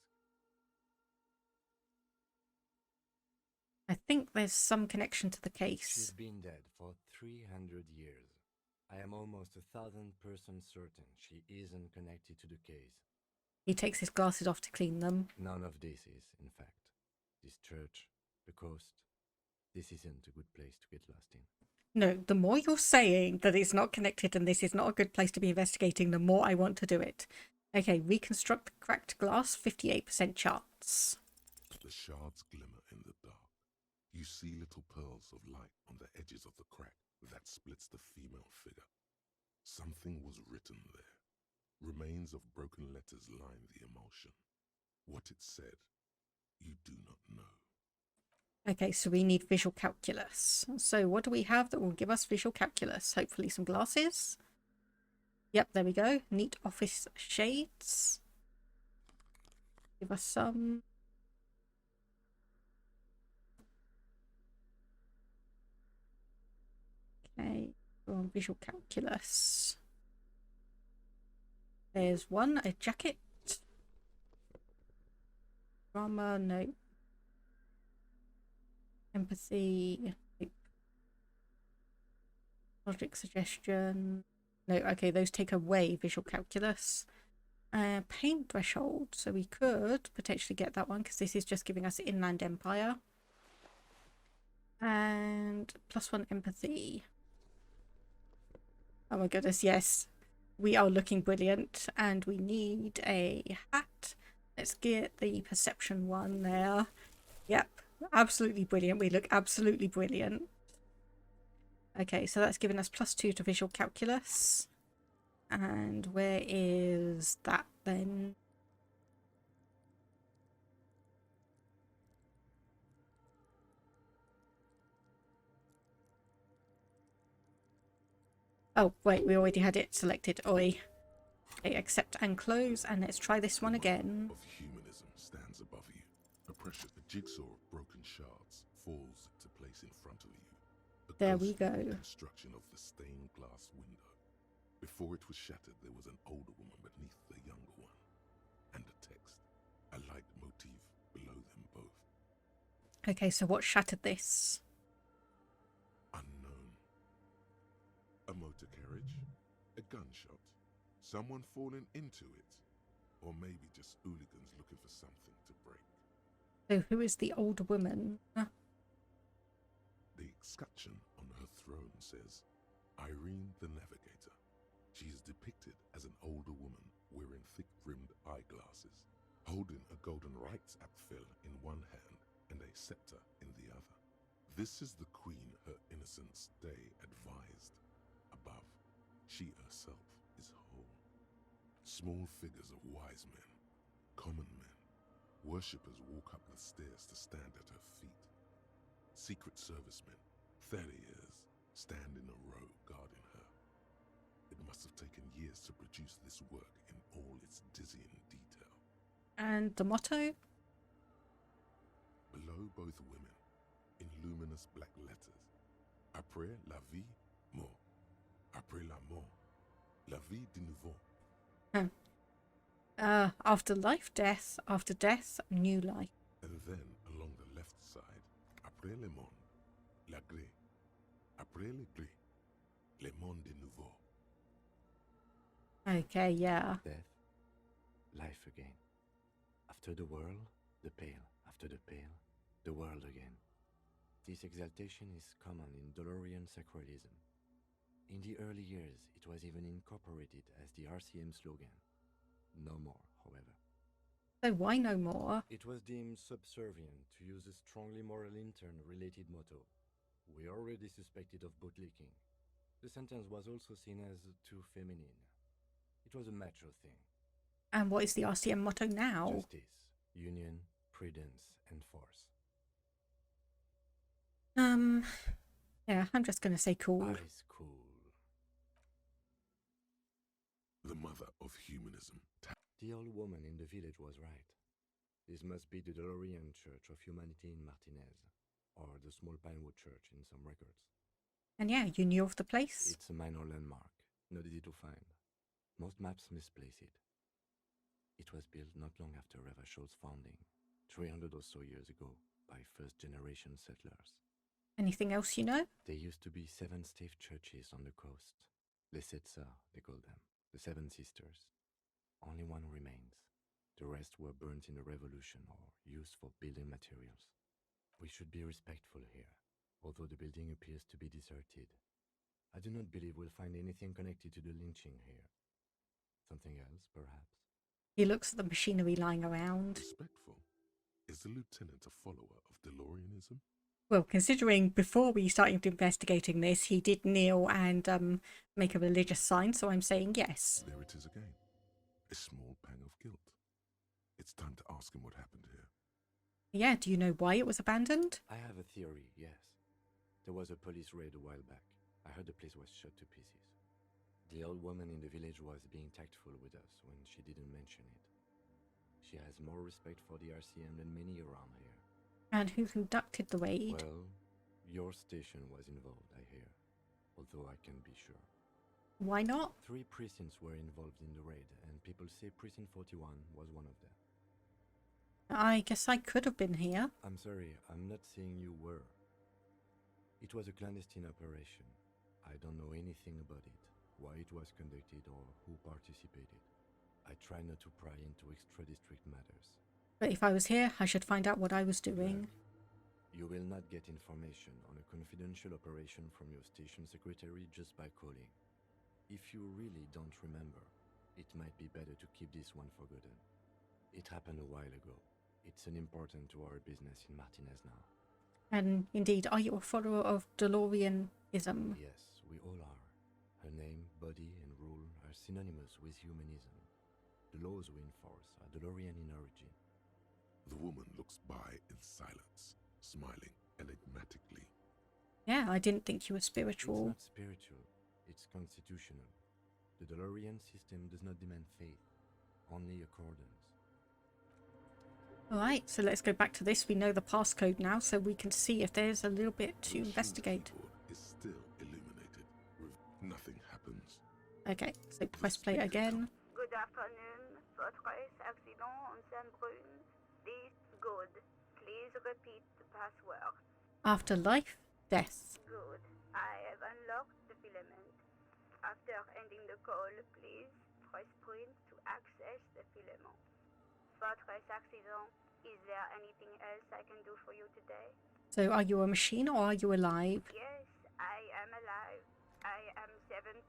I think there's some connection to the case. She's been dead for 300 years. I am almost 1,000% certain she isn't connected to the case. He takes his glasses off to clean them. None of this is, in fact. This church, the coast, this isn't a good place to get lost in. No, the more you're saying that it's not connected and this is not a good place to be investigating, the more I want to do it. Okay, reconstruct the cracked glass, 58% chance. The shards glimmer in the dark. You see little pearls of light on the edges of the crack that splits the female figure. Something was written there. Remains of broken letters line the emulsion. What it said, you do not know. Okay, so we need visual calculus. So what do we have that will give us visual calculus? Hopefully some glasses. Yep, there we go. Neat office shades. Give us some. Okay, we're on visual calculus. There's one, a jacket. Drama, no. Empathy, nope. Logic suggestion, no. Okay, those take away visual calculus. Pain threshold, so we could potentially get that one because this is just giving us Inland Empire. And +1 empathy. Oh my goodness, yes. We are looking brilliant and we need a hat. Let's get the perception one there. Yep. Absolutely brilliant. We look absolutely brilliant. Okay, so that's given us +2 to visual calculus. And where is that then? Oh, wait, we already had it selected. Oi. Okay, accept and close, and let's try this one again. Of humanism stands above you. A pressure, a jigsaw of broken shards falls into place in front of you. There we go. Construction of the stained glass window. Before it was shattered, there was an older woman beneath the younger one, and a text, a light motif below them both. Okay, so what shattered this? Unknown. A motor carriage, a gunshot, someone falling into it, or maybe just hooligans looking for something So who is the older woman? The escutcheon on her throne says, Irene the Navigator. She is depicted as an older woman wearing thick-rimmed eyeglasses, holding a golden rights apfel in one hand and a scepter in the other. This is the queen her innocence day advised. Above, she herself is whole. Small figures of wise men, common men, worshippers walk up the stairs to stand at her feet. Secret servicemen, farriers, stand in a row guarding her. It must have taken years to produce this work in all its dizzying detail. And the motto? Below both women, in luminous black letters, Après la vie, mort. Après la mort, la vie de nouveau. After life, death. After death, new life. And then along the left side, Après le monde, la gré. Après le gré, le monde de nouveau. Okay, yeah. Death, life again. After the world, the pale. After the pale, the world again. This exaltation is common in Dolorian sacralism. In the early years, it was even incorporated as the RCM slogan. No more, however. So why no more? It was deemed subservient to use a strongly moral intern-related motto. We already suspected of bootlicking. The sentence was also seen as too feminine. It was a macho thing. And what is the RCM motto now? Justice, union, prudence, and force. Yeah, I'm just gonna say cool. Ice cool. The mother of humanism. The old woman in the village was right. This must be the Dolorian Church of Humanity in Martinez, or the small Pinewood Church in some records. And yeah, you knew of the place? It's a minor landmark, not easy to find. Most maps misplace it. It was built not long after Revachol's founding, 300 or so years ago, by first-generation settlers. Anything else you know? There used to be 7 stave churches on the coast. Les Sept Sœurs, they call them. The 7 sisters. Only one remains. The rest were burnt in the revolution or used for building materials. We should be respectful here, although the building appears to be deserted. I do not believe we'll find anything connected to the lynching here. Something else, perhaps? He looks at the machinery lying around. Respectful? Is the lieutenant a follower of Delorianism? Well, considering before we started investigating this, he did kneel and make a religious sign, so I'm saying yes. There it is again. A small pang of guilt. It's time to ask him what happened here. Yeah, do you know why it was abandoned? I have a theory, yes. There was a police raid a while back. I heard the place was shot to pieces. The old woman in the village was being tactful with us when she didn't mention it. She has more respect for the RCM than many around here. And who conducted the raid? Well, your station was involved, I hear. Although I can't be sure. Why not? 3 precincts were involved in the raid, and people say Precinct 41 was one of them. I guess I could have been here. I'm sorry, I'm not saying you were. It was a clandestine operation. I don't know anything about it, why it was conducted, or who participated. I try not to pry into extra-district matters. But if I was here, I should find out what I was doing. You will not get information on a confidential operation from your station secretary just by calling. If you really don't remember, it might be better to keep this one forgotten. It happened a while ago. It's unimportant to our business in Martinez now. And indeed, are you a follower of Delorianism? Yes, we all are. Her name, body, and rule are synonymous with humanism. The laws we enforce are Delorian in origin. The woman looks by in silence, smiling enigmatically. Yeah, I didn't think you were spiritual. It's not spiritual, it's constitutional. The Delorian system does not demand faith, only accordance. Alright, so let's go back to this. We know the passcode now, so we can see if there's a little bit to investigate. The is still illuminated. Nothing happens. Okay, so press play again. Good afternoon. Fortress accident on Saint-Brune. This good. Please repeat the password. After life, death. Good. I have unlocked the filament. After ending the call, please press print to access the filament. Fortress accident. Is there anything else I can do for you today? So are you a machine or are you alive? Yes, I am alive. I am 74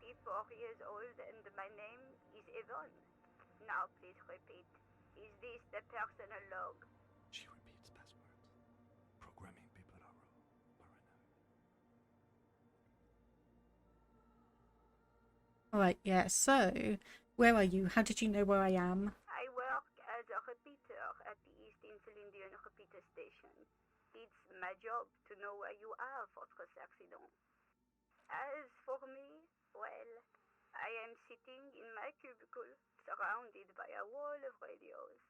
years old and my name is Yvonne. Now please repeat. Is this the personal log? She repeats passwords. Programming people are paranoid. Alright, yeah, so where are you? How did you know where I am? I work as a repeater at the East Insulindian repeater station. It's my job to know where you are, Fortress Accident. As for me, well, I am sitting in my cubicle, surrounded by a wall of radios.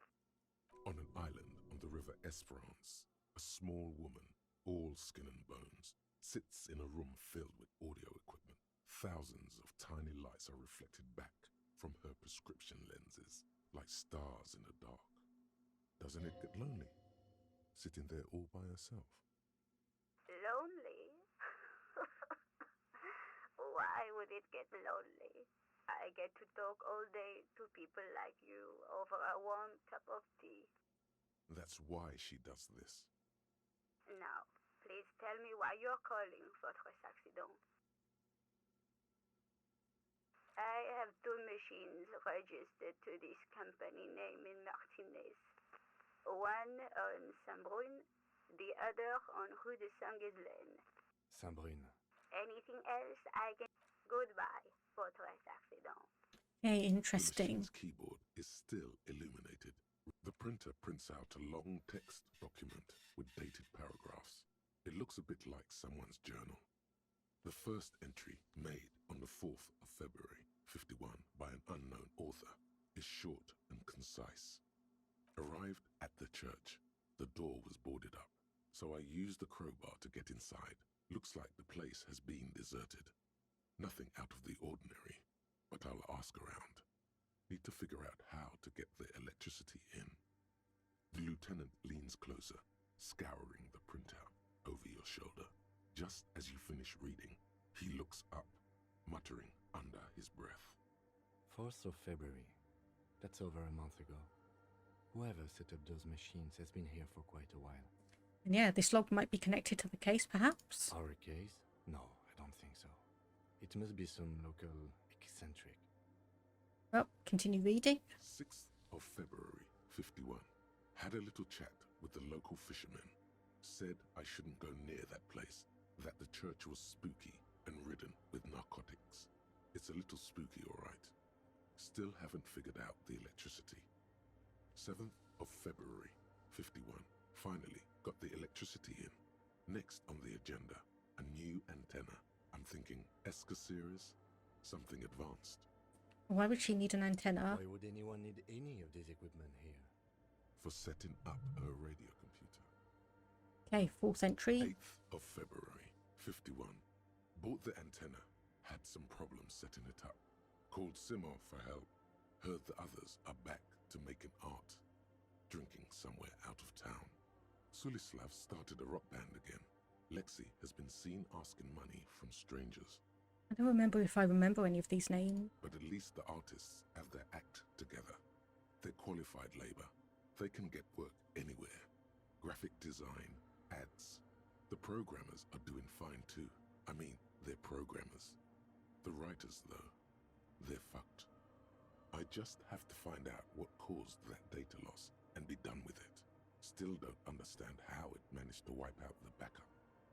On an island on the river Esperance, a small woman, all skin and bones, sits in a room filled with audio equipment. Thousands of tiny lights are reflected back from her prescription lenses, like stars in the dark. Doesn't it get lonely, sitting there all by herself? Lonely? Why would it get lonely? I get to talk all day to people like you over a warm cup of tea. That's why she does this. Now, please tell me why you're calling, Fortress Accident. I have two machines registered to this company name in Martinez. One on Saint-Brun, the other on Rue de Saint-Ghislaine. Saint-Brun. Anything else I can... Goodbye, Fortress Accident. Okay, interesting. The machine's keyboard is still illuminated. The printer prints out a long text document with dated paragraphs. It looks a bit like someone's journal. The first entry, made on the 4th of February, 51, by an unknown author, is short and concise. Arrived at the church. The door was boarded up, so I used the crowbar to get inside. Looks like the place has been deserted. Nothing out of the ordinary, but I'll ask around. Need to figure out how to get the electricity in. The lieutenant leans closer, scouring the printout over your shoulder. Just as you finish reading, he looks up, muttering under his breath. 4th of February. That's over a month ago. Whoever set up those machines has been here for quite a while. And yeah, this log might be connected to the case, perhaps? Our case? No, I don't think so. It must be some local eccentric. Well, continue reading. 6th of February, 51. Had a little chat with the local fishermen. Said I shouldn't go near that place, that the church was spooky and ridden with narcotics. It's a little spooky, all right. Still haven't figured out the electricity. 7th of February, 51. Finally got the electricity in. Next on the agenda, a new antenna. I'm thinking Esca series, something advanced. Why would she need an antenna? Why would anyone need any of this equipment here? For setting up her radio computer. Okay, 4th entry. 8th of February, 51. Bought the antenna, had some problems setting it up. Called Simon for help. Heard the others are back to making art. Drinking somewhere out of town. Sulislav started a rock band again. Lexi has been seen asking money from strangers. I don't remember if I remember any of these names. But at least the artists have their act together. They're qualified labor. They can get work anywhere. Graphic design, ads. The programmers are doing fine too. I mean, they're programmers. The writers, though, they're fucked. I just have to find out what caused that data loss and be done with it. Still don't understand how it managed to wipe out the backup,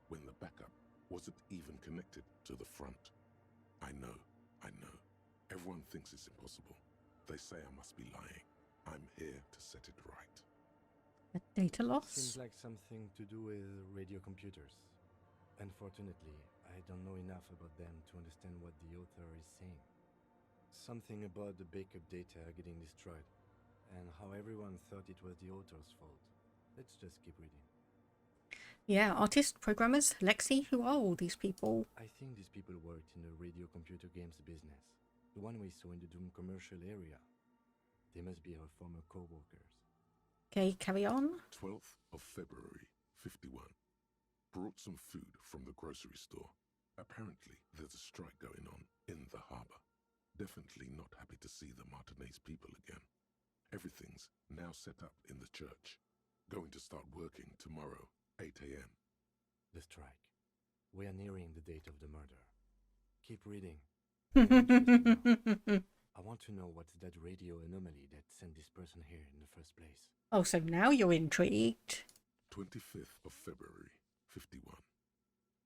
when the backup wasn't even connected to the front. I know. Everyone thinks it's impossible. They say I must be lying. I'm here to set it right. A data loss? Seems like something to do with radio computers. Unfortunately, I don't know enough about them to understand what the author is saying. Something about the backup data getting destroyed, and how everyone thought it was the author's fault. Let's just keep reading. Yeah, artists, programmers, Lexi, who are all these people? I think these people worked in the radio computer games business. The one we saw in the Doom commercial area. They must be our former co-workers. Okay, carry on. 12th of February, 51. Brought some food from the grocery store. Apparently, there's a strike going on in the harbor. Definitely not happy to see the Martinez people again. Everything's now set up in the church. Going to start working tomorrow, 8 a.m. The strike. We are nearing the date of the murder. Keep reading. I want to know what's that radio anomaly that sent this person here in the first place. Oh, so now you're intrigued. 25th of February, 51.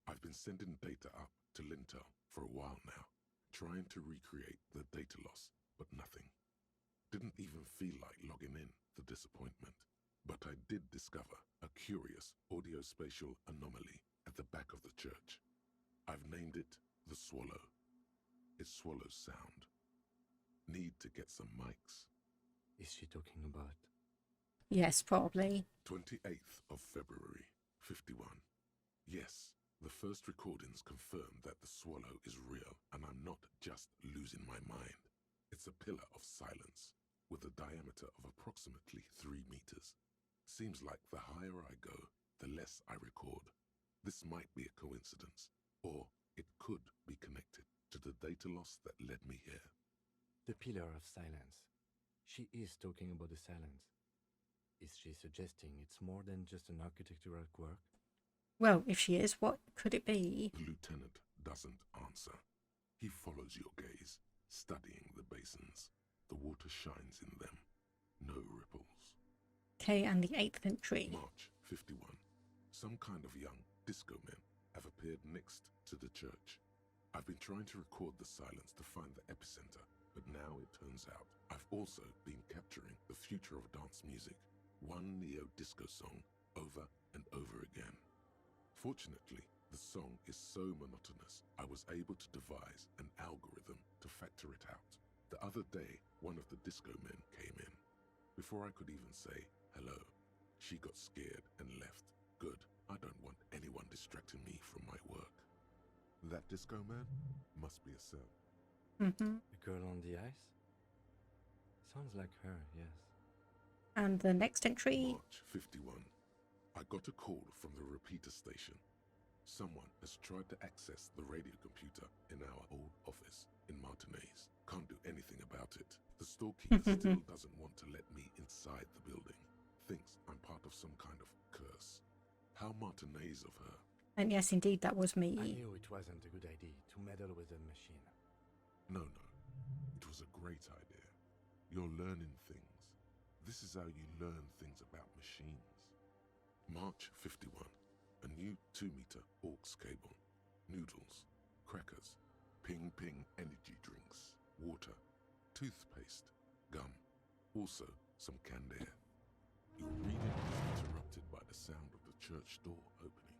I've been sending data up to Lintel for a while now, trying to recreate the data loss, but nothing. Didn't even feel like logging in, the disappointment. But I did discover a curious audio-spatial anomaly at the back of the church. I've named it the Swallow. It swallows sound. Need to get some mics. Is she talking about? Yes, probably. 28th of February, 51. Yes, the first recordings confirm that the swallow is real and I'm not just losing my mind. It's a pillar of silence with a diameter of approximately 3 meters. Seems like the higher I go, the less I record. This might be a coincidence, or it could be connected to the data loss that led me here. The pillar of silence. She is talking about the silence. Is she suggesting it's more than just an architectural quirk? Well, if she is, what could it be? The lieutenant doesn't answer. He follows your gaze, studying the basins. The water shines in them. No ripples. Okay, and the 8th entry. March 51. Some kind of young disco men have appeared next to the church. I've been trying to record the silence to find the epicenter, but now it turns out I've also been capturing the future of dance music, one neo-disco song over and over again. Fortunately, the song is so monotonous, I was able to devise an algorithm to factor it out. The other day, one of the disco men came in. Before I could even say hello, she got scared and left. Good, I don't want anyone distracting me from my work. That disco man must be a cell. The girl on the ice? Sounds like her, yes. And the next entry. March 51. I got a call from the repeater station. Someone has tried to access the radio computer in our old office in Martinez. Can't do anything about it. The storekeeper still doesn't want to let me inside the building. Thinks I'm part of some kind of curse. How Martinez of her. And yes, indeed, that was me. I knew it wasn't a good idea to meddle with the machine. No. It was a great idea. You're learning things. This is how you learn things about machines. March 51. A new 2-meter aux cable. Noodles. Crackers. Ping energy drinks. Water. Toothpaste. Gum. Also some canned air. Your reading is interrupted by the sound of the church door opening.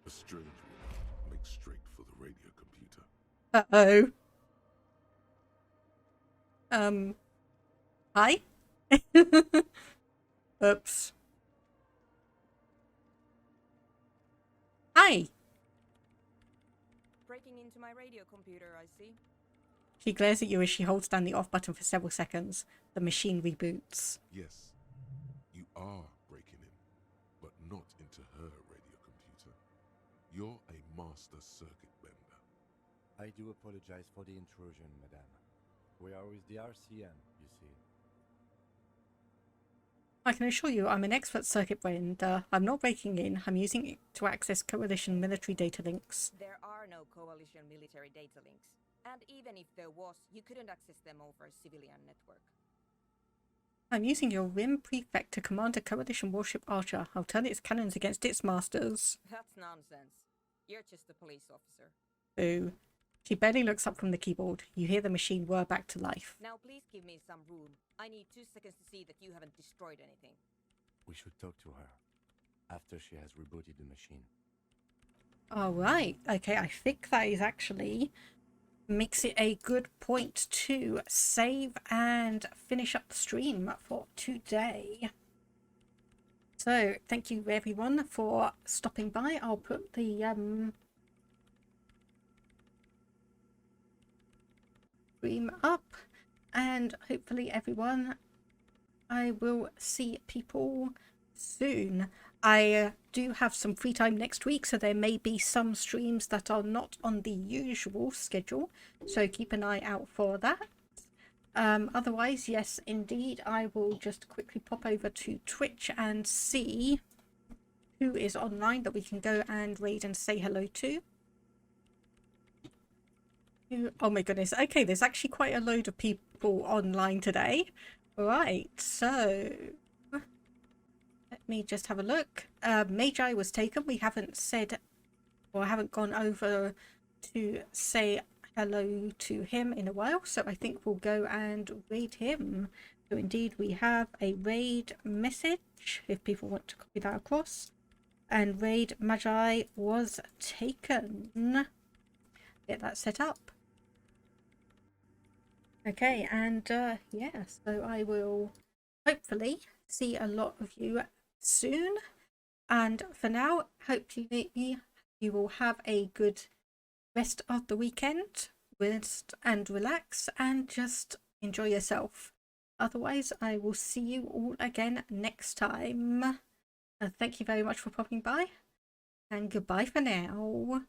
A strange woman makes straight for the radio computer. Uh-oh. Hi? Oops. Hi. Breaking into my radio computer, I see. She glares at you as she holds down the off button for several seconds. The machine reboots. Yes, you are breaking in, but not into her radio computer. You're a master circuit bender. I do apologize for the intrusion, madame. We are with the RCM, you see. I can assure you I'm an expert circuit bender. I'm not breaking in. I'm using it to access coalition military data links. There are no coalition military data links. And even if there was, you couldn't access them over a civilian network. I'm using your Rim Prefect to command a coalition warship Archer. I'll turn its cannons against its masters. That's nonsense. You're just a police officer. Boo. She barely looks up from the keyboard. You hear the machine whir back to life. Now please give me some room. I need 2 seconds to see that you haven't destroyed anything. We should talk to her after she has rebooted the machine. Alright. Okay, I think that is actually makes it a good point to save and finish up the stream for today. So, thank you everyone for stopping by. I'll put the stream up, and hopefully everyone, I will see people soon. I do have some free time next week, so there may be some streams that are not on the usual schedule, so keep an eye out for that. Otherwise, yes, indeed, I will just quickly pop over to Twitch and see who is online that we can go and raid and say hello to. Oh my goodness. Okay, there's actually quite a load of people online today. Right, so let me just have a look. Magi was taken. We haven't said, or haven't gone over to say hello to him in a while, so I think we'll go and raid him. So indeed we have a raid message if people want to copy that across, and raid Magi was taken. Get that set up. Okay, and yeah, so I will hopefully see a lot of you soon, and for now, hopefully you will have a good rest of the weekend, rest and relax and just enjoy yourself. Otherwise, I will see you all again next time. Thank you very much for popping by, and goodbye for now.